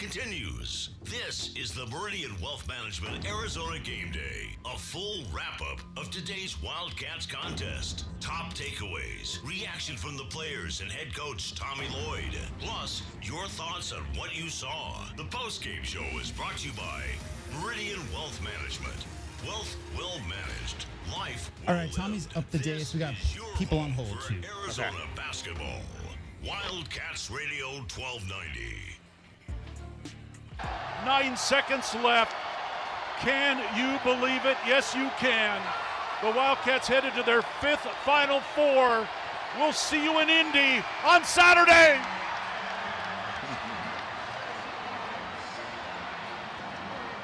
continues. This is the Meridian Wealth Management Arizona Game Day, a full wrap-up of today's Wildcats contest. Top takeaways, reaction from the players and head coach Tommy Lloyd, plus your thoughts on what you saw. The postgame show is brought to you by Meridian Wealth Management. Wealth well managed. Life well. All right, Tommy's up the dais. We got people on hold too. Arizona basketball. Wildcats Radio 1290. 9 seconds left. Can you believe it? Yes, you can. The Wildcats headed to their 5th Final Four. We'll see you in Indy on Saturday.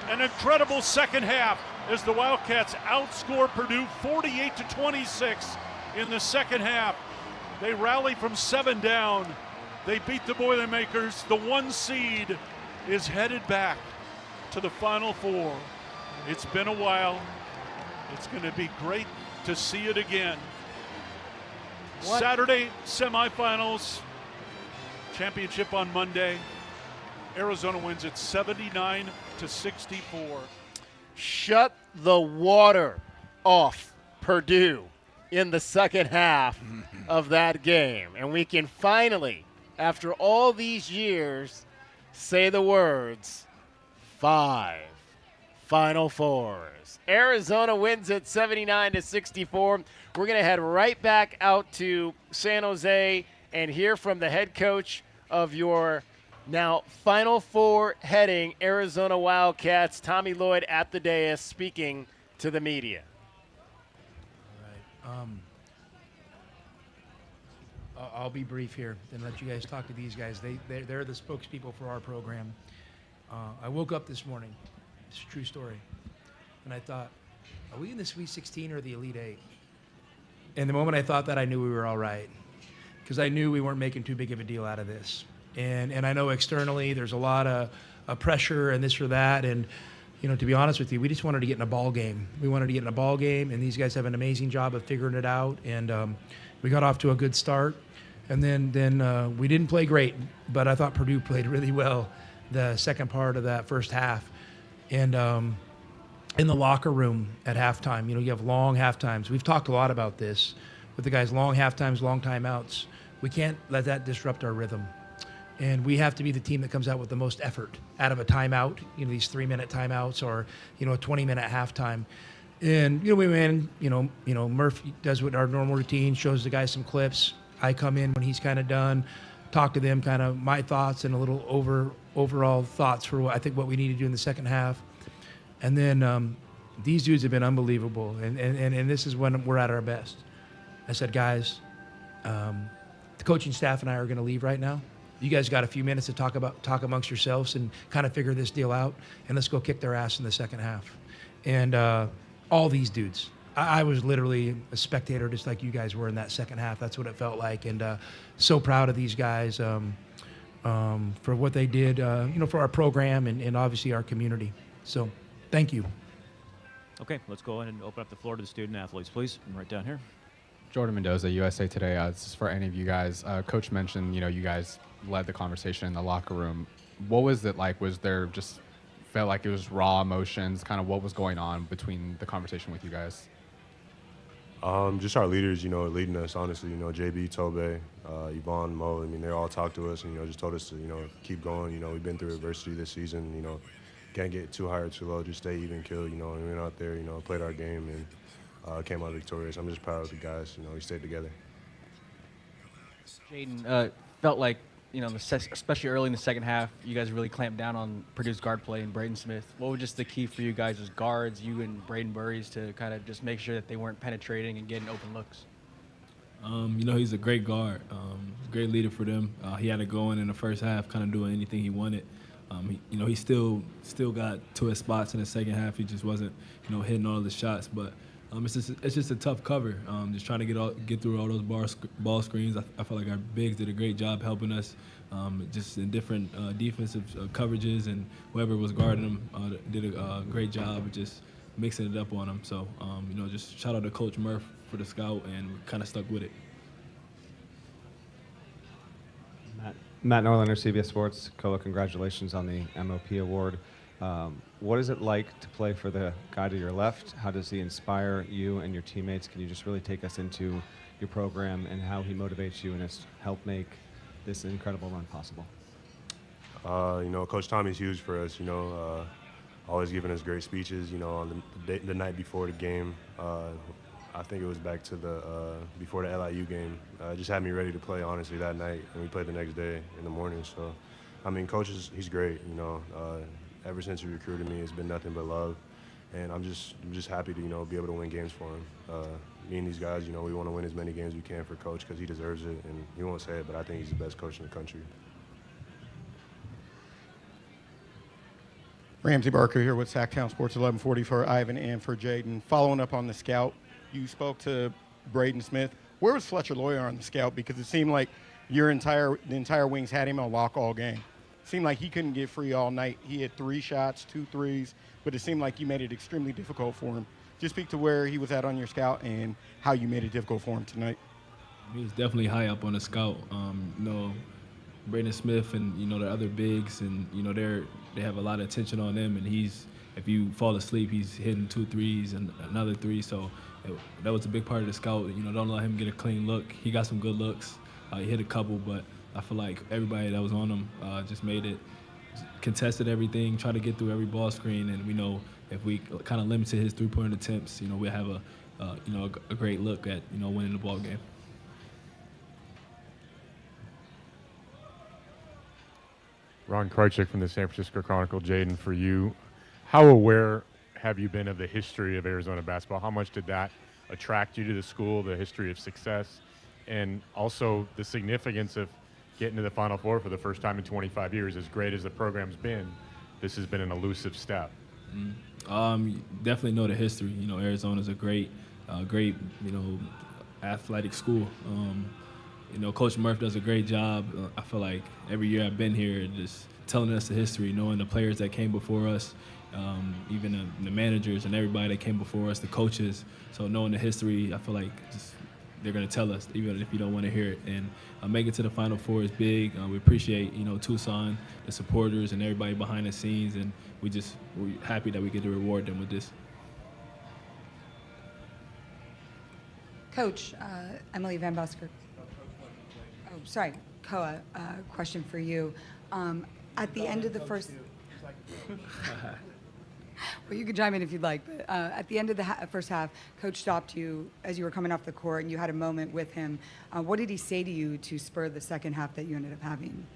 An incredible second half as the Wildcats outscore Purdue 48-26 in the second half. They rally from 7 down. They beat the Boilermakers. The 1 seed is headed back to the Final Four. It's been a while. It's going to be great to see it again. Saturday semifinals, championship on Monday. Arizona wins it 79-64. Shut the water off Purdue in the second half of that game. And we can finally, after all these years, say the words, 5 Final Fours. Arizona wins it 79-64. We're going to head right back out to San Jose and hear from the head coach of your now Final Four heading Arizona Wildcats, Tommy Lloyd, at the dais speaking to the media. All right. I'll be brief here and let you guys talk to these guys. They're the spokespeople for our program. I woke up this morning. It's a true story. And I thought, are we in the Sweet 16 or the Elite 8? And the moment I thought that, I knew we were all right, because I knew we weren't making too big of a deal out of this. And I know externally there's a lot of pressure and this or that. And, you know, to be honest with you, we just wanted to get in a ball game. We wanted to get in a ball game, and these guys have an amazing job of figuring it out. And we got off to a good start. And then we didn't play great, but I thought Purdue played really well the second part of that first half. And in the locker room at halftime, you know, you have long halftimes. We've talked a lot about this with the guys, long halftimes, long timeouts. We can't let that disrupt our rhythm. And we have to be the team that comes out with the most effort out of a timeout, you know, these 3-minute timeouts, or, you know, a 20-minute halftime. And, you know, we win, you know, Murph does what our normal routine, shows the guys some clips. I come in when he's kind of done, talk to them, kind of my thoughts and a little overall thoughts for what I think what we need to do in the second half. And then these dudes have been unbelievable. And this is when we're at our best. I said, guys, the coaching staff and I are going to leave right now. You guys got a few minutes to talk amongst yourselves and kind of figure this deal out, and let's go kick their ass in the second half. And all these dudes, I was literally a spectator just like you guys were in that second half. That's what it felt like, and so proud of these guys for what they did, you know, for our program and obviously our community. So thank you. Okay, let's go ahead and open up the floor to the student athletes, please. And right down here. Jordan Mendoza, USA Today. This is for any of you guys. Coach mentioned, you know, you guys led the conversation in the locker room. What was it like? Was there just felt like it was raw emotions? Kind of what was going on between the conversation with you guys? Just our leaders, you know, leading us, honestly. You know, JB, Tobe, Yvonne, Mo, I mean, they all talked to us and, you know, just told us to, you know, keep going. You know, we've been through adversity this season. You know, can't get too high or too low, just stay even kill, you know. And we went out there, you know, played our game and came out victorious. I'm just proud of the guys. You know, we stayed together. Jaden, felt like, you know, especially early in the second half, you guys really clamped down on Purdue's guard play and Braden Smith. What was just the key for you guys as guards, you and Braden Burries, to kind of just make sure that they weren't penetrating and getting open looks? You know, he's a great guard, great leader for them. He had it going in the first half, kind of doing anything he wanted. You know, he still got to his spots in the second half. He just wasn't, you know, hitting all the shots. But it's just a tough cover. Just trying to get through all those ball screens. I felt like our bigs did a great job helping us, just in different defensive coverages, and whoever was guarding them did a great job of just mixing it up on them. So, you know, just shout out to Coach Murph for the scout, and kind of stuck with it. Matt. Matt Norlander, CBS Sports. Koa, congratulations on the MOP award. What is it like to play for the guy to your left? How does he inspire you and your teammates? Can you just really take us into your program and how he motivates you and has helped make this incredible run possible? Coach Tommy's huge for us, always giving us great speeches, on the night before the game. I think it was back to before the LIU game. Just had me ready to play, honestly, that night, and we played the next day in the morning. So, Coach, he's great, Ever since he recruited me, it's been nothing but love, and I'm just happy to, be able to win games for him. Me and these guys, we want to win as many games as we can for Coach because he deserves it, and he won't say it, but I think he's the best coach in the country. Ramsey Barker here with Sacktown Sports 1140 for Ivan and for Jaden. Following up on the scout, you spoke to Braden Smith. Where was Fletcher Lloyd on the scout? Because it seemed like the entire wings had him on lock all game. It seemed like he couldn't get free all night. He had 3 shots, 2 threes, but it seemed like you made it extremely difficult for him. Just speak to where he was at on your scout and how you made it difficult for him tonight. He was definitely high up on the scout. Braden Smith and the other bigs, and they have a lot of attention on them. And if you fall asleep, he's hitting 2 threes and another 3. So that was a big part of the scout. Don't let him get a clean look. He got some good looks. He hit a couple, but I feel like everybody that was on him just made it, contested everything, tried to get through every ball screen, and we know if we kind of limited his 3-point attempts, we'll have a great look at winning the ball game. Ron Krajcik from the San Francisco Chronicle. Jaden, for you, how aware have you been of the history of Arizona basketball? How much did that attract you to the school, the history of success, and also the significance of getting to the Final Four for the first time in 25 years? As great as the program's been, this has been an elusive step. Definitely know the history. Arizona's a great, athletic school. Coach Murph does a great job. I feel like every year I've been here, just telling us the history, knowing the players that came before us, even the managers and everybody that came before us, the coaches. So knowing the history, I feel like they're going to tell us, even if you don't want to hear it. And making it to the Final Four is big. We appreciate, Tucson, the supporters, and everybody behind the scenes. And we're happy that we get to reward them with this. Coach, Emily Van Busker. Oh, sorry, Koa, question for you. At the end of the first... Well, you can chime in if you'd like, but at the end of the first half, Coach stopped you as you were coming off the court, and you had a moment with him. What did he say to you to spur the second half that you ended up having?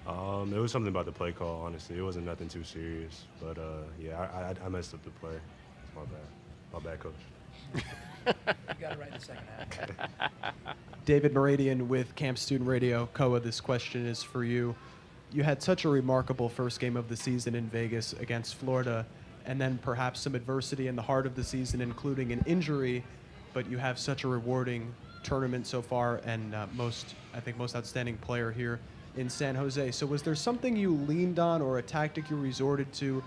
It was something about the play call, honestly. It wasn't nothing too serious, but I messed up the play. It's my bad. My bad, Coach. You got it right in the second half. David Meridian with Camp Student Radio. Koa, this question is for you. You had such a remarkable first game of the season in Vegas against Florida, and then perhaps some adversity in the heart of the season, including an injury, but you have such a rewarding tournament so far, and most outstanding player here in San Jose. So was there something you leaned on or a tactic you resorted to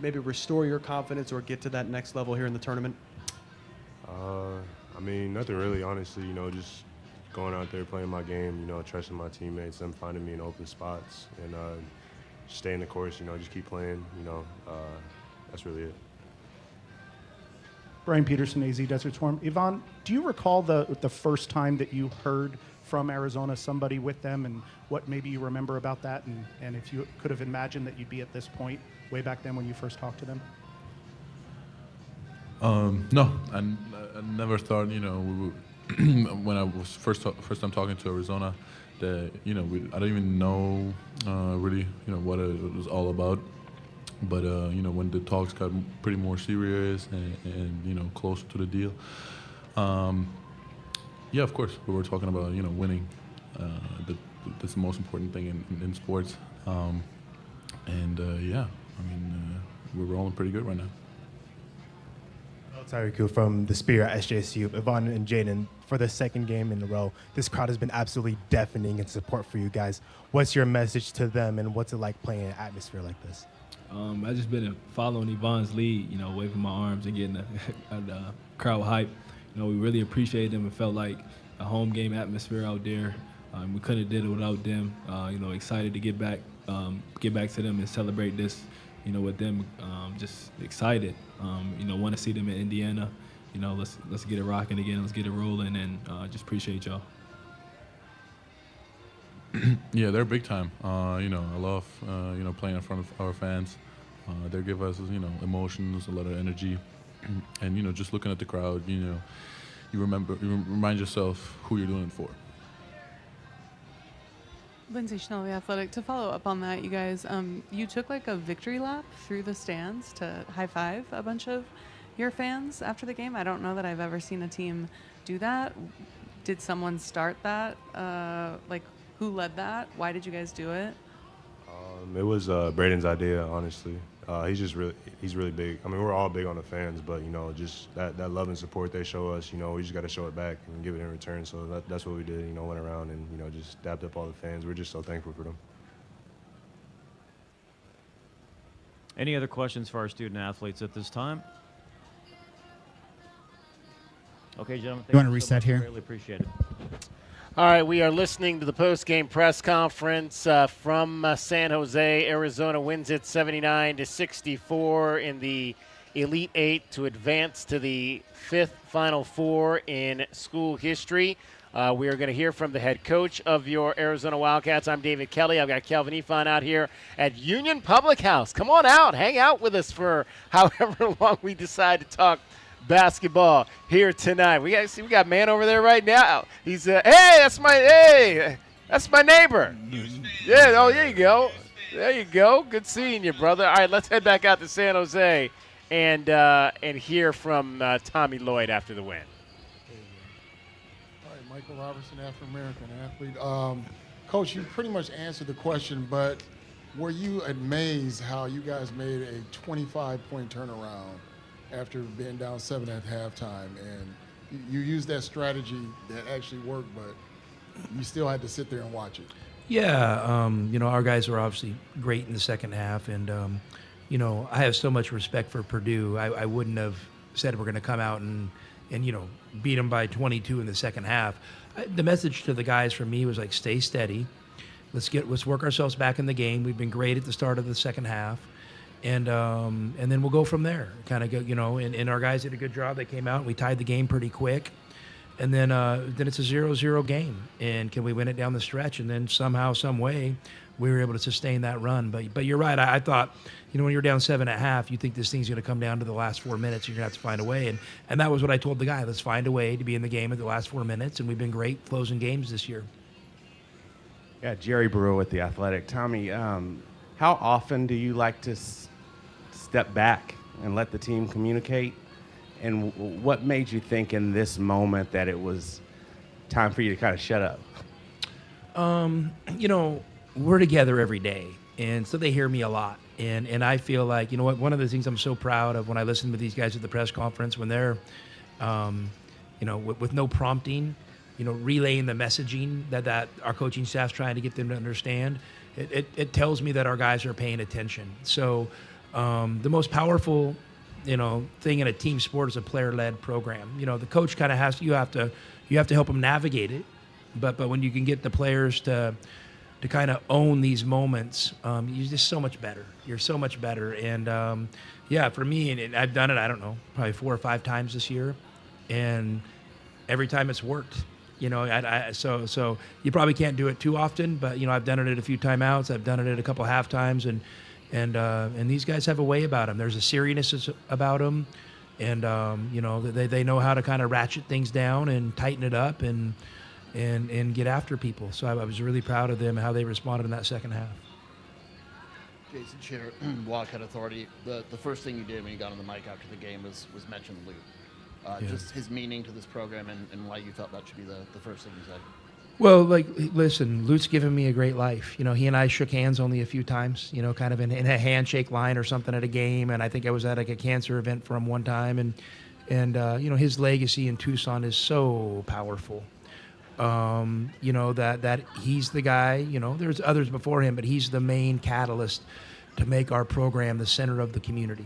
maybe restore your confidence or get to that next level here in the tournament? Nothing really, honestly. Just going out there, playing my game, trusting my teammates, them finding me in open spots, and staying the course, just keep playing, that's really it. Brian Peterson, AZ Desert Swarm. Yvonne, do you recall the first time that you heard from Arizona, somebody with them, and what maybe you remember about that, and if you could have imagined that you'd be at this point way back then when you first talked to them? No, I never thought, we would when I was first time talking to Arizona, that I don't even know really what it was all about. But when the talks got pretty more serious and closer to the deal, yeah, of course we were talking about winning. That's the most important thing in sports. Yeah, we're rolling pretty good right now. Tyreek from the Spear at SJSU. Yvonne and Jaden, for the second game in a row, this crowd has been absolutely deafening in support for you guys. What's your message to them, and what's it like playing in an atmosphere like this? I've just been following Yvonne's lead, waving my arms and getting the crowd hype. We really appreciated them and felt like a home game atmosphere out there. We couldn't have did it without them. Excited to get back to them and celebrate this, with them. Just excited. Want to see them in Indiana. Let's get it rocking again. Let's get it rolling, and just appreciate y'all. Yeah, they're big time. I love playing in front of our fans. They give us emotions, a lot of energy, and just looking at the crowd, you remind yourself who you're doing it for. Lindsay Schnell, The Athletic. To follow up on that, you guys, you took like a victory lap through the stands to high five a bunch of your fans after the game. I don't know that I've ever seen a team do that. Did someone start that? Who led that? Why did you guys do it? It was Braden's idea, honestly. He's really big. I mean, we're all big on the fans, but just that love and support they show us, we just got to show it back and give it in return. So that's what we did. Went around and just dapped up all the fans. We're just so thankful for them. Any other questions for our student athletes at this time? Okay, gentlemen. You want to reset here? Really appreciate it. All right, we are listening to the post-game press conference from San Jose. Arizona wins it 79-64 in the Elite Eight to advance to the fifth Final Four in school history. We are going to hear from the head coach of your Arizona Wildcats. I'm David Kelly. I've got Kelvin Ifan out here at Union Public House. Come on out. Hang out with us for however long we decide to talk basketball here tonight. We got a man over there right now. He's that's my neighbor. Yeah, there you go. Good seeing you, brother. All right, let's head back out to San Jose and hear from Tommy Lloyd after the win. All right, Michael Robertson, Afro-American athlete. Coach, you pretty much answered the question, but were you amazed how you guys made a 25-point turnaround after being down 7 at halftime, and you used that strategy that actually worked, but you still had to sit there and watch it? Yeah, our guys were obviously great in the second half, and I have so much respect for Purdue. I wouldn't have said we're going to come out and beat them by 22 in the second half. The message to the guys from me was like, stay steady. Let's work ourselves back in the game. We've been great at the start of the second half. And then we'll go from there. Kind of go, and our guys did a good job. They came out and we tied the game pretty quick. And then it's a 0-0 game. And can we win it down the stretch? And then somehow, some way, we were able to sustain that run. But you're right. I thought, when you're down 7 at half, you think this thing's going to come down to the last 4 minutes. You're going to have to find a way. And that was what I told the guy. Let's find a way to be in the game at the last 4 minutes. And we've been great closing games this year. Yeah, Jerry Brewer with The Athletic. Tommy, how often do you like to step back and let the team communicate? And what made you think in this moment that it was time for you to kind of shut up? We're together every day, and so they hear me a lot. And I feel like, one of the things I'm so proud of when I listen to these guys at the press conference, when they're, with no prompting, relaying the messaging that our coaching staff's trying to get them to understand, it tells me that our guys are paying attention. So the most powerful, thing in a team sport is a player-led program. The coach kind of you have to help them navigate it, but when you can get the players to kind of own these moments, you're just so much better. You're so much better. And for me, and I've done it, I don't know, probably 4 or 5 times this year, and every time it's worked. So you probably can't do it too often, but I've done it at a few timeouts. I've done it at a couple half times, and these guys have a way about them. There's a seriousness about them, and they know how to kind of ratchet things down and tighten it up and get after people. So I was really proud of them and how they responded in that second half. Jason Chair, Wildcat Authority. The first thing you did when you got on the mic after the game was mention Luke. Just his meaning to this program and why you thought that should be the first thing you said. Well, listen, Luke's given me a great life. He and I shook hands only a few times, kind of in a handshake line or something at a game. And I think I was at a cancer event for him one time. And his legacy in Tucson is so powerful. That he's the guy, there's others before him, but he's the main catalyst to make our program the center of the community.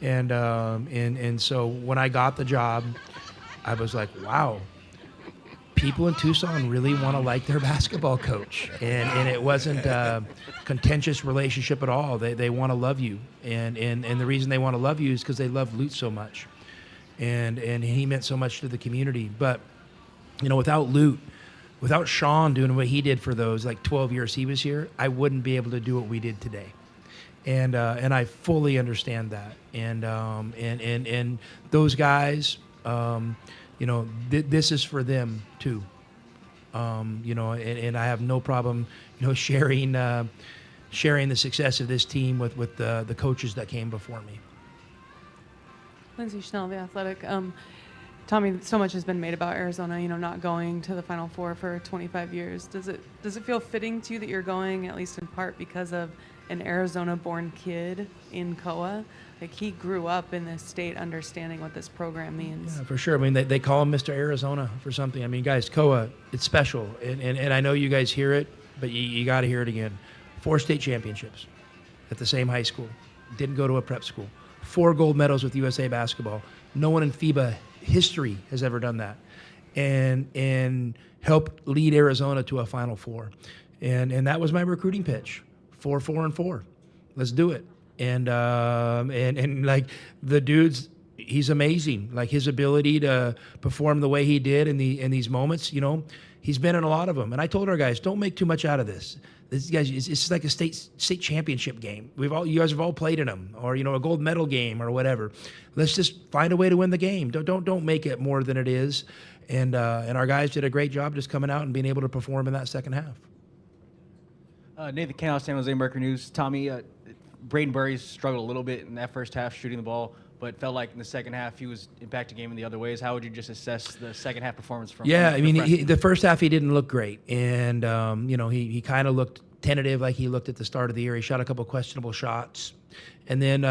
And so when I got the job, I was like, wow. people in Tucson really want to like their basketball coach, and it wasn't a contentious relationship at all. They want to love you, and the reason they want to love you is because they love Lute so much, and he meant so much to the community. But without Lute, without Sean doing what he did for those 12 years he was here, I wouldn't be able to do what we did today. And I fully understand that. And those guys, this is for them too. And I have no problem, sharing the success of this team with the coaches that came before me. Lindsay Schnell, The Athletic. Tommy, so much has been made about Arizona, not going to the Final Four for 25 years. Does it feel fitting to you that you're going, at least in part, because of an Arizona-born kid in Koa? He grew up in this state understanding what this program means. Yeah, for sure. I mean, they call him Mr. Arizona for something. I mean, guys, Koa, it's special. And I know you guys hear it, but you got to hear it again. 4 state championships at the same high school. Didn't go to a prep school. 4 gold medals with USA basketball. No one in FIBA history has ever done that. And helped lead Arizona to a Final Four. And that was my recruiting pitch. 4, 4, and 4. Let's do it. And the dude's, he's amazing. His ability to perform the way he did in these moments, he's been in a lot of them. And I told our guys, don't make too much out of this. This guys, it's like a state championship game. You guys have all played in them, or a gold medal game or whatever. Let's just find a way to win the game. Don't make it more than it is. And our guys did a great job just coming out and being able to perform in that second half. Nathan Canales, San Jose Mercury News. Tommy, Braden Burries struggled a little bit in that first half shooting the ball, but felt like in the second half he was impacting the game in the other ways. How would you just assess the second half performance from? Yeah, I mean, the first half he didn't look great, and he kind of looked tentative, like he looked at the start of the year. He shot a couple questionable shots, and then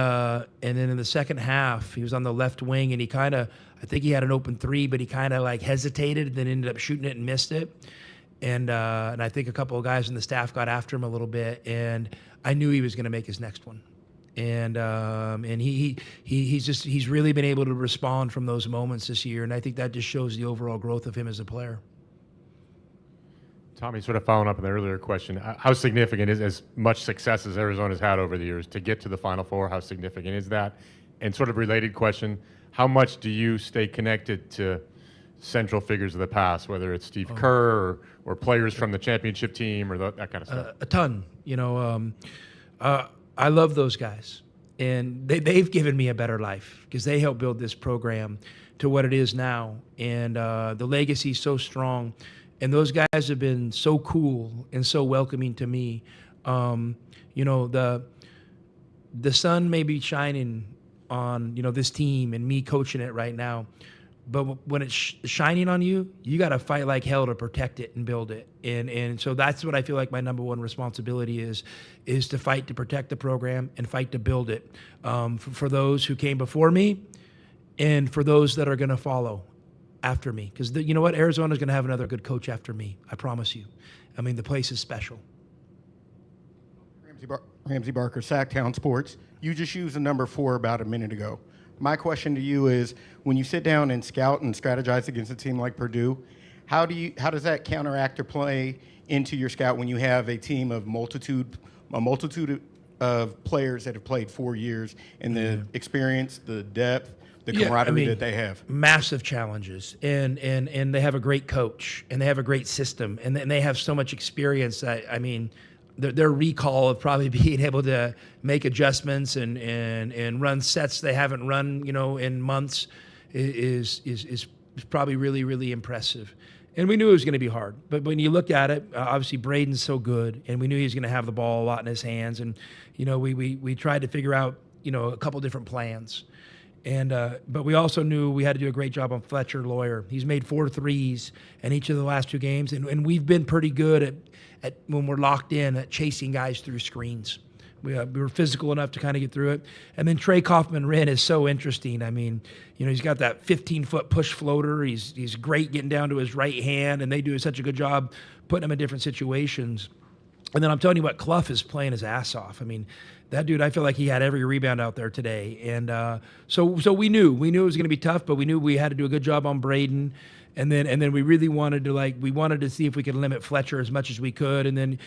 in the second half he was on the left wing, and I think he had an open 3, but he kind of hesitated, and then ended up shooting it and missed it. And I think a couple of guys in the staff got after him a little bit, and I knew he was going to make his next one. And he's really been able to respond from those moments this year, and I think that just shows the overall growth of him as a player. Tommy, sort of following up on the earlier question, how significant is as much success as Arizona's had over the years to get to the Final Four? How significant is that? And sort of related question, how much do you stay connected to central figures of the past, whether it's Steve Kerr or players from the championship team or that kind of stuff? A ton. I love those guys, and they've given me a better life because they helped build this program to what it is now, and the legacy is so strong, and those guys have been so cool and so welcoming to me. The sun may be shining on this team and me coaching it right now, but when it's shining on you, you got to fight like hell to protect it and build it. And so that's what I feel like my number one responsibility is to fight to protect the program and fight to build it for those who came before me and for those that are going to follow after me. Because you know what? Arizona's going to have another good coach after me. I promise you. I mean, the place is special. Ramsey Barker, Sacktown Sports. You just used the number 4 about a minute ago. My question to you is, when you sit down and scout and strategize against a team like Purdue, how does that counteract or play into your scout when you have a team of a multitude of players that have played 4 years and the experience, the depth, the camaraderie that they have? Massive challenges, and they have a great coach, and they have a great system, and they have so much experience that, their recall of probably being able to make adjustments and run sets they haven't run, in months is probably really, really impressive. And we knew it was going to be hard. But when you look at it, obviously Braden's so good, and we knew he was going to have the ball a lot in his hands. And, we tried to figure out, a couple different plans. And but we also knew we had to do a great job on Fletcher Lawyer. He's made 4 threes in each of the last 2 games, and we've been pretty good at when we're locked in at chasing guys through screens. We were physical enough to kind of get through it. And then Trey Kaufman-Wren is so interesting. He's got that 15-foot push floater. He's great getting down to his right hand, and they do such a good job putting him in different situations. And then I'm telling you what, Clough is playing his ass off. that dude, I feel like he had every rebound out there today. And so we knew it was going to be tough, but we knew we had to do a good job on Braden. And then we really wanted to see if we could limit Fletcher as much as we could. And then,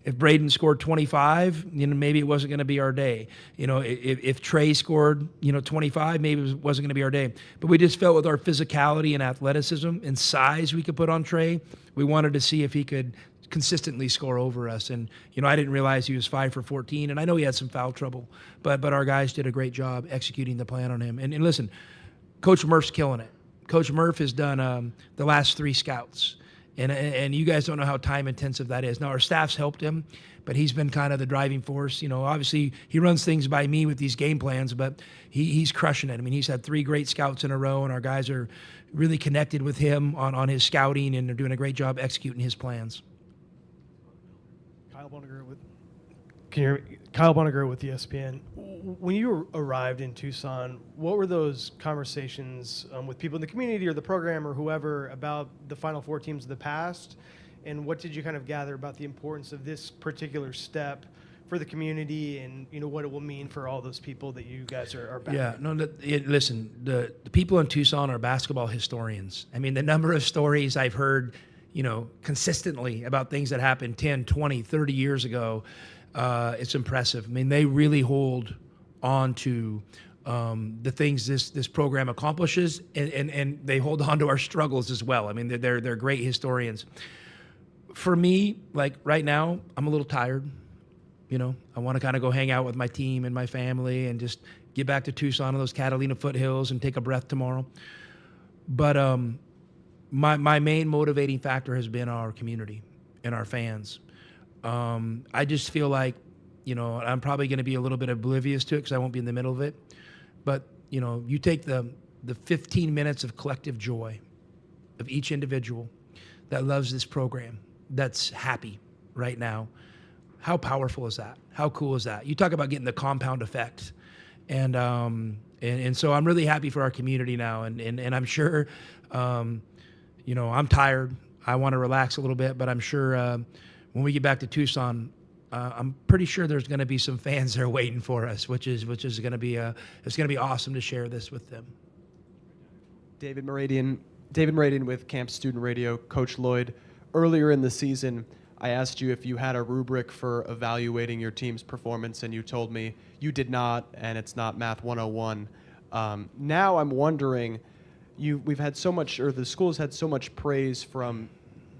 if Braden scored 25, maybe it wasn't going to be our day. If Trey scored, 25, maybe it wasn't going to be our day. But we just felt with our physicality and athleticism and size we could put on Trey, we wanted to see if he could consistently score over us. And, I didn't realize he was 5 for 14, and I know he had some foul trouble, but our guys did a great job executing the plan on him. And listen, Coach Murph's killing it. Coach Murph has done the last 3 scouts, and you guys don't know how time intensive that is. Now, our staff's helped him, but he's been kind of the driving force. Obviously he runs things by me with these game plans, but he's crushing it. I mean, he's had 3 great scouts in a row, and our guys are really connected with him on his scouting, and they're doing a great job executing his plans. Kyle Bonneger with ESPN. When you arrived in Tucson, what were those conversations with people in the community or the program or whoever about the Final Four teams of the past? And what did you kind of gather about the importance of this particular step for the community and, what it will mean for all those people that you guys are backing? Yeah, no, listen, the people in Tucson are basketball historians. I mean, the number of stories I've heard, consistently about things that happened 10, 20, 30 years ago, it's impressive. I mean, they really hold on to the things this program accomplishes, and they hold on to our struggles as well. I mean, they're great historians. For me, like right now, I'm a little tired. I want to kind of go hang out with my team and my family and just get back to Tucson and those Catalina foothills and take a breath tomorrow. But my main motivating factor has been our community and our fans. I just feel like, I'm probably going to be a little bit oblivious to it because I won't be in the middle of it. But, you take the 15 minutes of collective joy of each individual that loves this program, that's happy right now. How powerful is that? How cool is that? You talk about getting the compound effect. And so I'm really happy for our community now. And I'm sure, I'm tired. I want to relax a little bit, but I'm sure when we get back to Tucson, I'm pretty sure there's going to be some fans there waiting for us, which is going to be it's going to be awesome to share this with them. David Meridian with Camp Student Radio. Coach Lloyd, earlier in the season, I asked you if you had a rubric for evaluating your team's performance, and you told me you did not, and it's not Math 101. Now I'm wondering, we've had so much, or the school's had so much praise from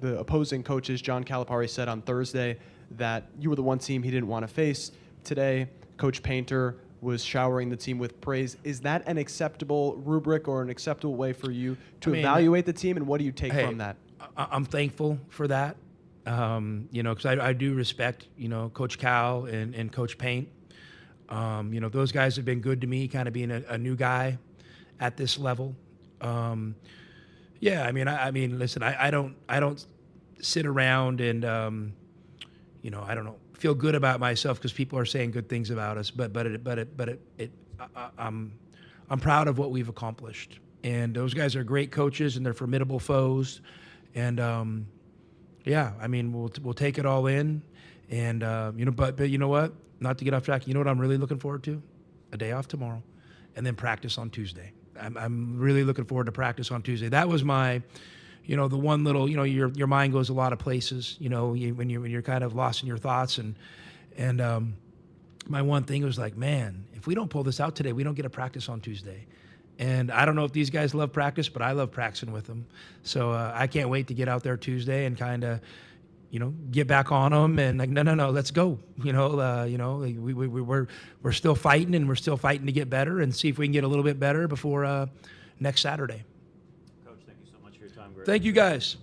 the opposing coaches. John Calipari said on Thursday that you were the one team he didn't want to face. Today, Coach Painter was showering the team with praise. Is that an acceptable rubric or an acceptable way for you to evaluate the team, and what do you take from that? I'm thankful for that, because I do respect, Coach Cal and Coach Paint. Those guys have been good to me, kind of being a new guy at this level. Yeah, I mean, listen, I don't sit around and, I don't know, feel good about myself because people are saying good things about us. But I'm proud of what we've accomplished. And those guys are great coaches, and they're formidable foes. And yeah, I mean, we'll take it all in. And but you know what? Not to get off track. You know what I'm really looking forward to? A day off tomorrow, and then practice on Tuesday. I'm really looking forward to practice on Tuesday. That was my, the one little, your mind goes a lot of places, when you're kind of lost in your thoughts. And my one thing was like, man, if we don't pull this out today, we don't get a practice on Tuesday. And I don't know if these guys love practice, but I love practicing with them. So I can't wait to get out there Tuesday and kind of, get back on them and like, no, let's go. We're still fighting, and we're still fighting to get better and see if we can get a little bit better before next Saturday. Coach, thank you so much for your time. Thank you, guys.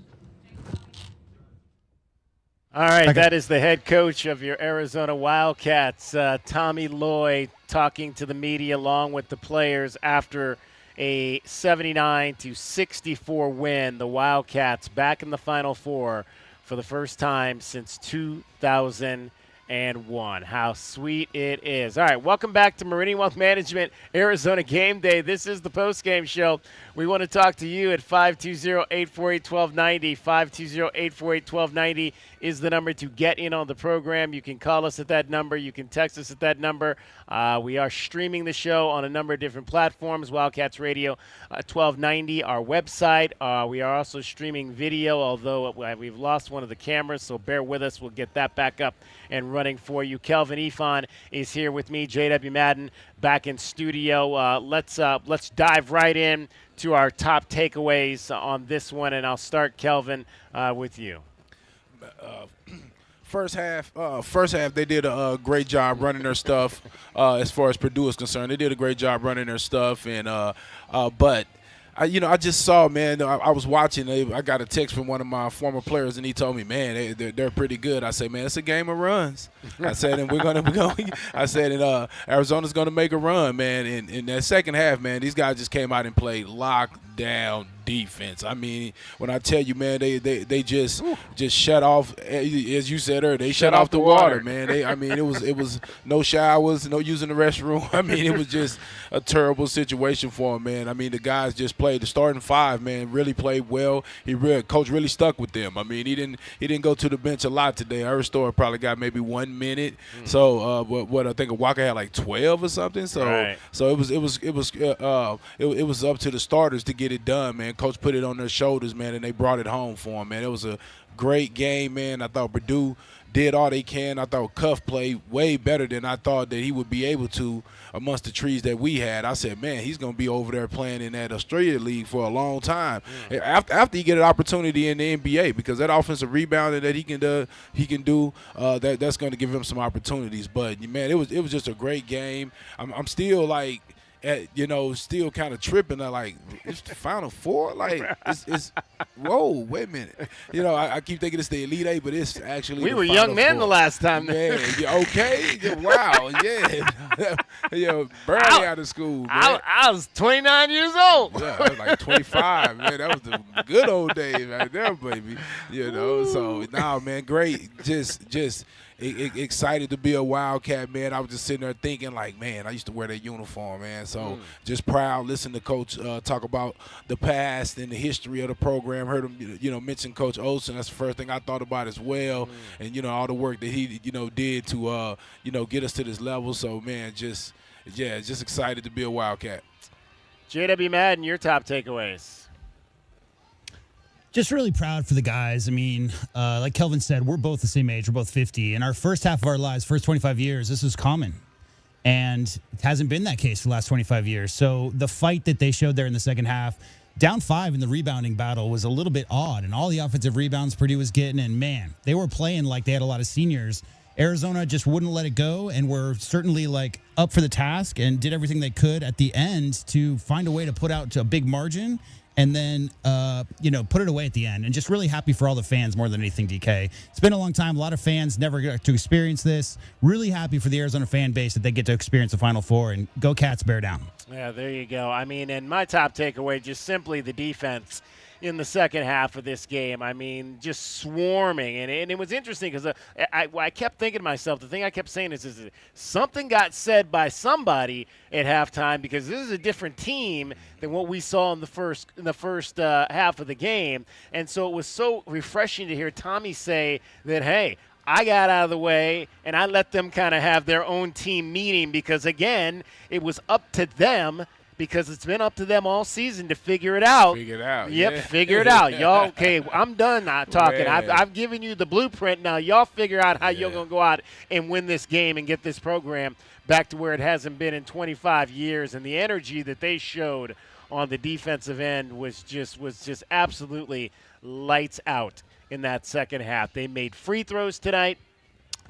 All right, that is the head coach of your Arizona Wildcats, Tommy Lloyd, talking to the media along with the players after a 79-64 win. The Wildcats back in the Final Four for the first time since 2007. How sweet it is. All right, welcome back to Meridian Wealth Management, Arizona Game Day. This is the postgame show. We want to talk to you at 520-848-1290. 520-848-1290 is the number to get in on the program. You can call us at that number. You can text us at that number. We are streaming the show on a number of different platforms, Wildcats Radio 1290, our website. We are also streaming video, although we've lost one of the cameras, so bear with us. We'll get that back up and running for you. Kelvin Ifan is here with me, J.W. Madden back in studio. Let's dive right in to our top takeaways on this one, and I'll start, Kelvin, with you. First half, they did a great job running their stuff. As far as Purdue is concerned, they did a great job running their stuff, and but I just saw, man. I was watching. I got a text from one of my former players, and he told me, man, they're pretty good. I said, man, it's a game of runs. I said, and we're gonna. I said, and Arizona's gonna make a run, man. And in that second half, man, these guys just came out and played lockdown defense. I mean, when I tell you, man, they just shut off, as you said earlier, they shut off the water, man. It was no showers, no using the restroom. I mean, it was just a terrible situation for them, man. I mean, the guys just played. The starting five, man, really played well. Coach really stuck with them. I mean, he didn't go to the bench a lot today. Aristotle probably got maybe 1 minute. So what I think Walker had like 12 or something. So right. So it was up to the starters to get it done, man. Coach put it on their shoulders, man, and they brought it home for him, man. It was a great game, man. I thought Purdue did all they can. I thought Cuff played way better than I thought that he would be able to amongst the trees that we had. I said, man, he's going to be over there playing in that Australia League for a long time. After he get an opportunity in the NBA, because that offensive rebounding that he can do, that's going to give him some opportunities. But man, it was just a great game. I'm still like, still kind of tripping. Like, it's the Final Four? Like, it's whoa, wait a minute. I keep thinking it's the Elite Eight, but it's actually we the were Final young men Four. the last time. Man, okay. Yeah, wow, yeah. Barely out of school, man. I was 29 years old. Yeah, I was like 25, man. That was the good old days right there, baby. So, man, great. Just excited to be a Wildcat, man. I was just sitting there thinking, like, man, I used to wear that uniform, man. So just proud. Listen to Coach talk about the past and the history of the program. Heard him, mention Coach Olsen. That's the first thing I thought about as well. And all the work that he, did to, get us to this level. So, man, just excited to be a Wildcat. J.W. Madden, your top takeaways. Just really proud for the guys. I mean, like Kelvin said, we're both the same age. We're both 50. In our first half of our lives, first 25 years, this was common. And it hasn't been that case for the last 25 years. So the fight that they showed there in the second half, down 5 in the rebounding battle, was a little bit odd. And all the offensive rebounds Purdue was getting, and man, they were playing like they had a lot of seniors. Arizona just wouldn't let it go, and were certainly like up for the task and did everything they could at the end to find a way to put out to a big margin. And then, put it away at the end. And just really happy for all the fans more than anything, DK. It's been a long time. A lot of fans never got to experience this. Really happy for the Arizona fan base that they get to experience the Final Four. And go Cats, bear down. Yeah, there you go. I mean, and my top takeaway, just simply the defense in the second half of this game. I mean, just swarming. And it was interesting because I kept thinking to myself, the thing I kept saying is something got said by somebody at halftime, because this is a different team than what we saw in the first half of the game. And so it was so refreshing to hear Tommy say that, hey, I got out of the way and I let them kind of have their own team meeting, because, again, it was up to them, because it's been up to them all season to figure it out. Figure it out. Yep, yeah. Figure it out. Y'all, okay, I'm done not talking. Man. I've given you the blueprint. Now y'all figure out how you're going to go out and win this game and get this program back to where it hasn't been in 25 years. And the energy that they showed on the defensive end was just absolutely lights out in that second half. They made free throws tonight.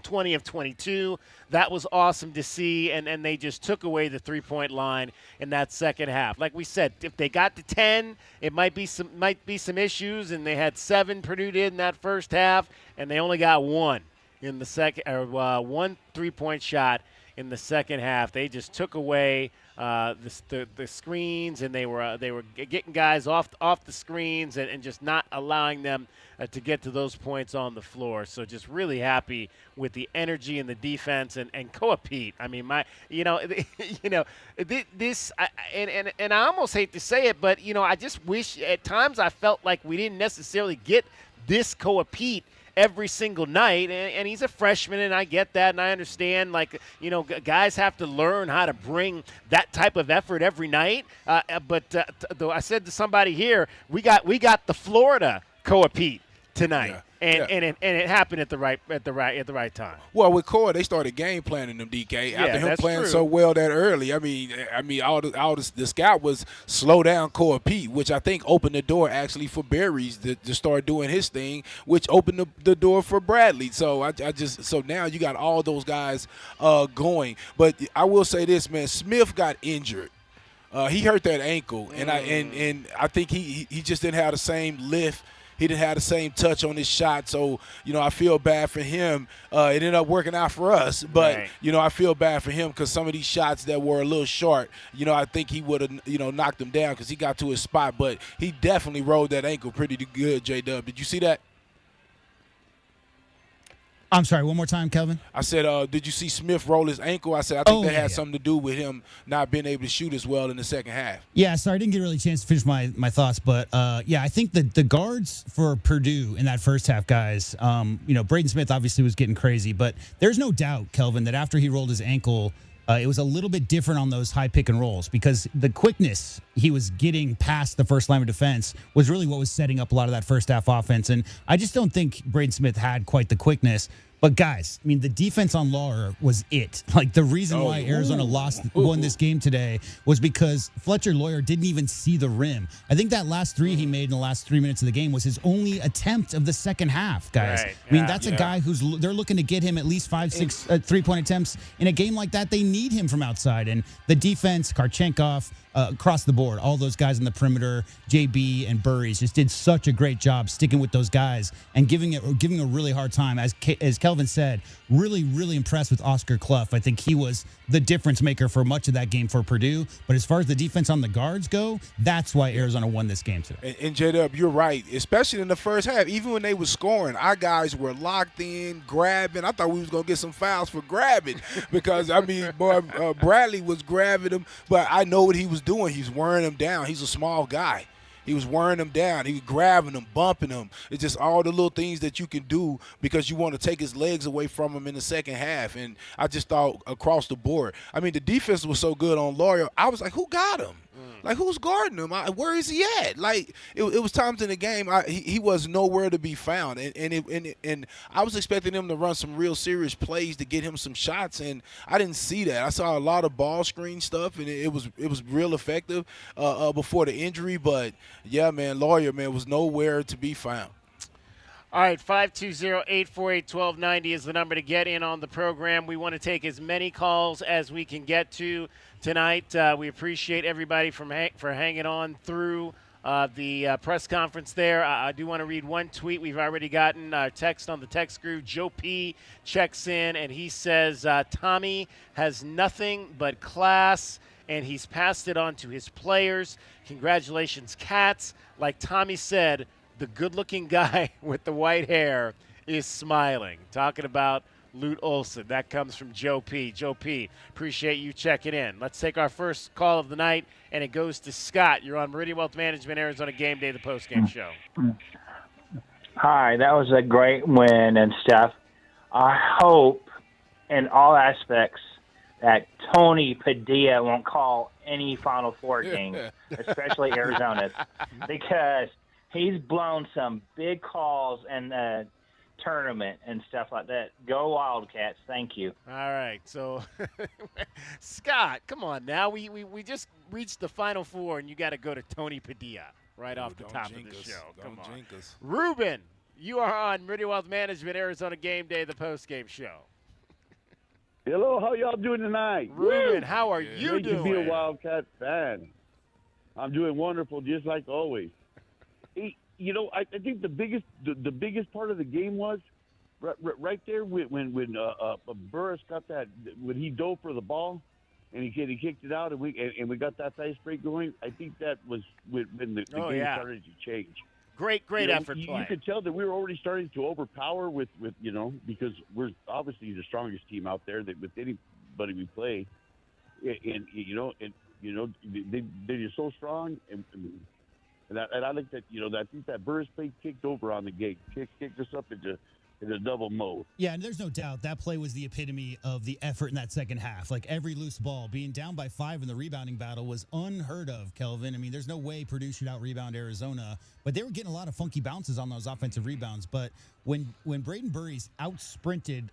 20 of 22. That was awesome to see, and they just took away the three-point line in that second half. Like we said, if they got to 10, it might be some issues, and they had 7 Purdue did in that first half, and they only got 1 in the second, or 1 3-point shot in the second half. They just took away the screens, and they were getting guys off the screens and just not allowing them to get to those points on the floor. So just really happy with the energy and the defense and Pete. I mean, this and I almost hate to say it, but I just wish at times I felt like we didn't necessarily get this Pete every single night, and he's a freshman, and I get that, and I understand, guys have to learn how to bring that type of effort every night. But though I said to somebody here, we got the Florida Pete tonight. Yeah. And it happened at the right time. Well, with Core, they started game planning them, DK. Yeah, after him that's playing true. so well that early. I mean, the scout was slow down Core Pete, which I think opened the door actually for Berries to start doing his thing, which opened the door for Bradley. So so now you got all those guys going. But I will say this, man, Smith got injured. He hurt that ankle, and I think he just didn't have the same lift. He didn't have the same touch on his shot, so, I feel bad for him. It ended up working out for us, but, right. I feel bad for him because some of these shots that were a little short, I think he would have, knocked him down because he got to his spot, but he definitely rolled that ankle pretty good, J-Dub. Did you see that? I'm sorry, one more time, Kelvin. I said, did you see Smith roll his ankle? I said, I think that had yeah. something to do with him not being able to shoot as well in the second half. Yeah, sorry, I didn't get really a chance to finish my thoughts, but I think that the guards for Purdue in that first half, guys, Braden Smith obviously was getting crazy, but there's no doubt, Kelvin, that after he rolled his ankle, it was a little bit different on those high pick and rolls because the quickness he was getting past the first line of defense was really what was setting up a lot of that first half offense. And I just don't think Braden Smith had quite the quickness. But, guys, I mean, the defense on Lawler was it. Like, the reason why Arizona won this game today was because Fletcher Lawyer didn't even see the rim. I think that last three he made in the last 3 minutes of the game was his only attempt of the second half, guys. Right. I mean, that's a guy they're looking to get him at least 5-6 3-point attempts. In a game like that, they need him from outside. And the defense, Karchenkov, across the board, all those guys on the perimeter, JB and Burries just did such a great job sticking with those guys and giving a really hard time. As Kelvin said, really, really impressed with Oscar Clough. I think he was the difference maker for much of that game for Purdue. But as far as the defense on the guards go, that's why Arizona won this game today. And J-Dub, you're right, especially in the first half. Even when they were scoring, our guys were locked in, grabbing. I thought we was going to get some fouls for grabbing because, Bradley was grabbing him, but I know what he was doing. He's wearing him down. He's a small guy. He was wearing him down. He was grabbing him, bumping him. It's just all the little things that you can do because you want to take his legs away from him in the second half. And I just thought across the board. I mean, the defense was so good on Lawyer. I was like, who got him? Like, who's guarding him? Where is he at? Like, it was times in the game he was nowhere to be found, and I was expecting him to run some real serious plays to get him some shots, and I didn't see that. I saw a lot of ball screen stuff, and it was real effective before the injury. But yeah, man, Lawyer was nowhere to be found. All right, 520-848-1290 is the number to get in on the program. We want to take as many calls as we can get to tonight. We appreciate everybody for hanging on through the press conference there. I do want to read one tweet. We've already gotten a text on the text group. Joe P. checks in, and he says, Tommy has nothing but class, and he's passed it on to his players. Congratulations, Cats. Like Tommy said, the good-looking guy with the white hair is smiling. Talking about Lute Olson. That comes from Joe P. Joe P., appreciate you checking in. Let's take our first call of the night, and it goes to Scott. You're on Meridian Wealth Management, Arizona Game Day, the postgame show. Hi, that was a great win and stuff. I hope in all aspects that Tony Padilla won't call any Final Four games, especially Arizona's, because he's blown some big calls in the tournament and stuff like that. Go Wildcats. Thank you. All right. So, Scott, come on now. We just reached the Final Four, and you got to go to Tony Padilla right off the top of the show. Come on. Ruben, you are on Meridian Wealth Management, Arizona Game Day, the postgame show. Hello, how y'all doing tonight? Ruben, how are you Great doing? to be a Wildcat fan. I'm doing wonderful, just like always. I think the biggest part of the game was right there when Burris got that, when he dove for the ball, and he kicked it out, and we got that ice break going. I think that was when the game started to change. Great effort play. You could tell that we were already starting to overpower with because we're obviously the strongest team out there that with anybody we play, and they're just so strong, and I like that. I think that Burris play kicked over on the gate, kicked us up into double mode. Yeah, and there's no doubt that play was the epitome of the effort in that second half. Like every loose ball, being down by 5 in the rebounding battle was unheard of, Kelvin. I mean, there's no way Purdue should out-rebound Arizona, but they were getting a lot of funky bounces on those offensive rebounds. But when Braden Burries out-sprinted,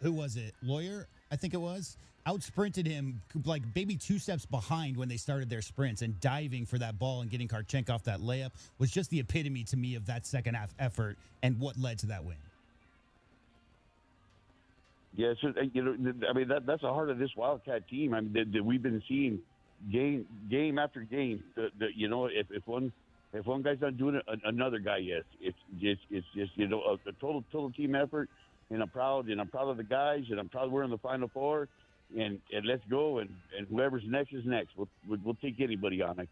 who was it? Lawyer, I think it was? Out-sprinted him like maybe 2 steps behind when they started their sprints, and diving for that ball and getting Karchenko off that layup was just the epitome to me of that second half effort and what led to that win. Yeah, so, I mean, that's the heart of this Wildcat team. I mean, that we've been seeing game after game. If one guy's not doing it, another guy is. It's just a total team effort, and I'm proud of the guys, and I'm proud we're in the Final Four. And let's go, and whoever's next is next. We'll take anybody on it.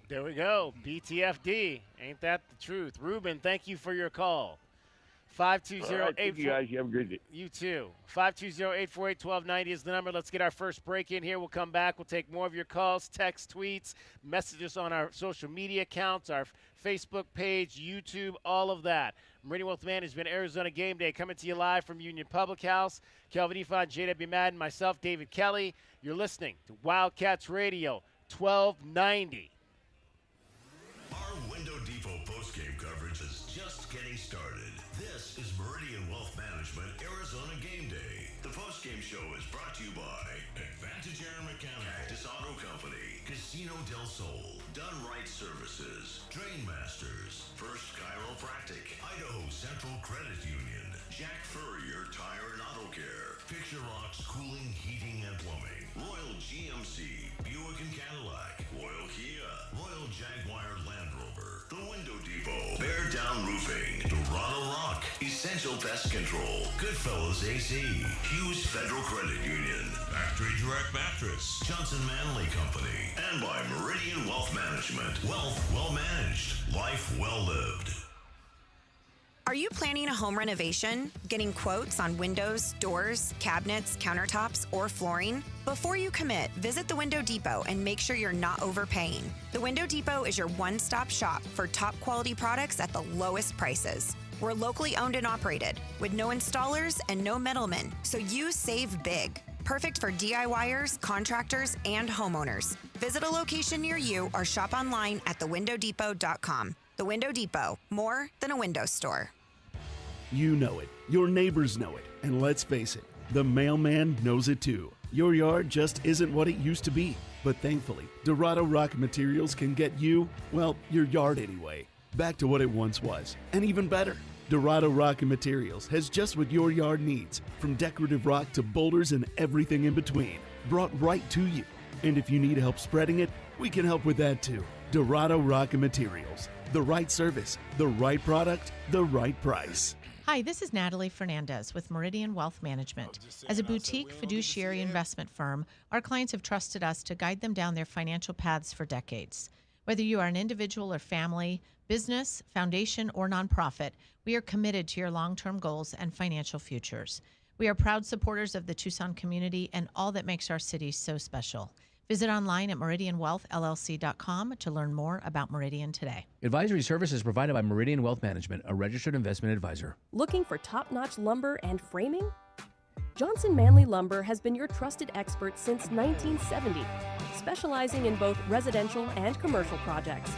There we go. BTFD. Ain't that the truth? Ruben, thank you for your call. 520-84. Thank you guys. You have a great day. You too. 520-848-1290 is the number. Let's get our first break in here. We'll come back. We'll take more of your calls, texts, tweets, messages on our social media accounts, our Facebook page, YouTube, all of that. Meridian Wealth Management, Arizona Game Day, coming to you live from Union Public House. Kelvin Ifan, JW Madden, myself, David Kelly. You're listening to Wildcats Radio, 1290. Our Window Depot postgame coverage is just getting started. This is Meridian Wealth Management, Arizona Game Day. The postgame show is brought to you by Advantage Air Mechanical, Cactus Auto Company, Casino del Sol, Done Right Services, Drain Masters, First Chiropractic, Idaho Central Credit Union, Jack Furrier Tire and Auto Care, Picture Rocks Cooling, Heating and Plumbing, Royal GMC, Buick and Cadillac, Royal Kia, Royal Jaguar Land Rover, The Window Depot, Bear Down Roofing, Dorado Rock, Essential Pest Control, Goodfellas AC, Hughes Federal Credit Union, Factory Direct Mattress, Johnson Manley Company, and by Meridian Wealth Management. Wealth well managed, life well lived. Are you planning a home renovation? Getting quotes on windows, doors, cabinets, countertops, or flooring? Before you commit, visit the Window Depot and make sure you're not overpaying. The Window Depot is your one-stop shop for top quality products at the lowest prices. We're locally owned and operated with no installers and no middlemen, so you save big. Perfect for DIYers, contractors, and homeowners. Visit a location near you or shop online at thewindowdepot.com. The Window Depot, more than a window store. You know it. Your neighbors know it. And let's face it, the mailman knows it too. Your yard just isn't what it used to be. But thankfully, Dorado Rock Materials can get you, well, your yard anyway, back to what it once was. And even better. Dorado Rock Materials has just what your yard needs, from decorative rock to boulders and everything in between, brought right to you. And if you need help spreading it, we can help with that too. Dorado Rock Materials. The right service, the right product, the right price. Hi, this is Natalie Fernandez with Meridian Wealth Management. As a boutique fiduciary investment firm, our clients have trusted us to guide them down their financial paths for decades. Whether you are an individual or family, business, foundation, or nonprofit, we are committed to your long-term goals and financial futures. We are proud supporters of the Tucson community and all that makes our city so special. Visit online at meridianwealthllc.com to learn more about Meridian today. Advisory services provided by Meridian Wealth Management, a registered investment advisor. Looking for top-notch lumber and framing? Johnson Manley Lumber has been your trusted expert since 1970, specializing in both residential and commercial projects.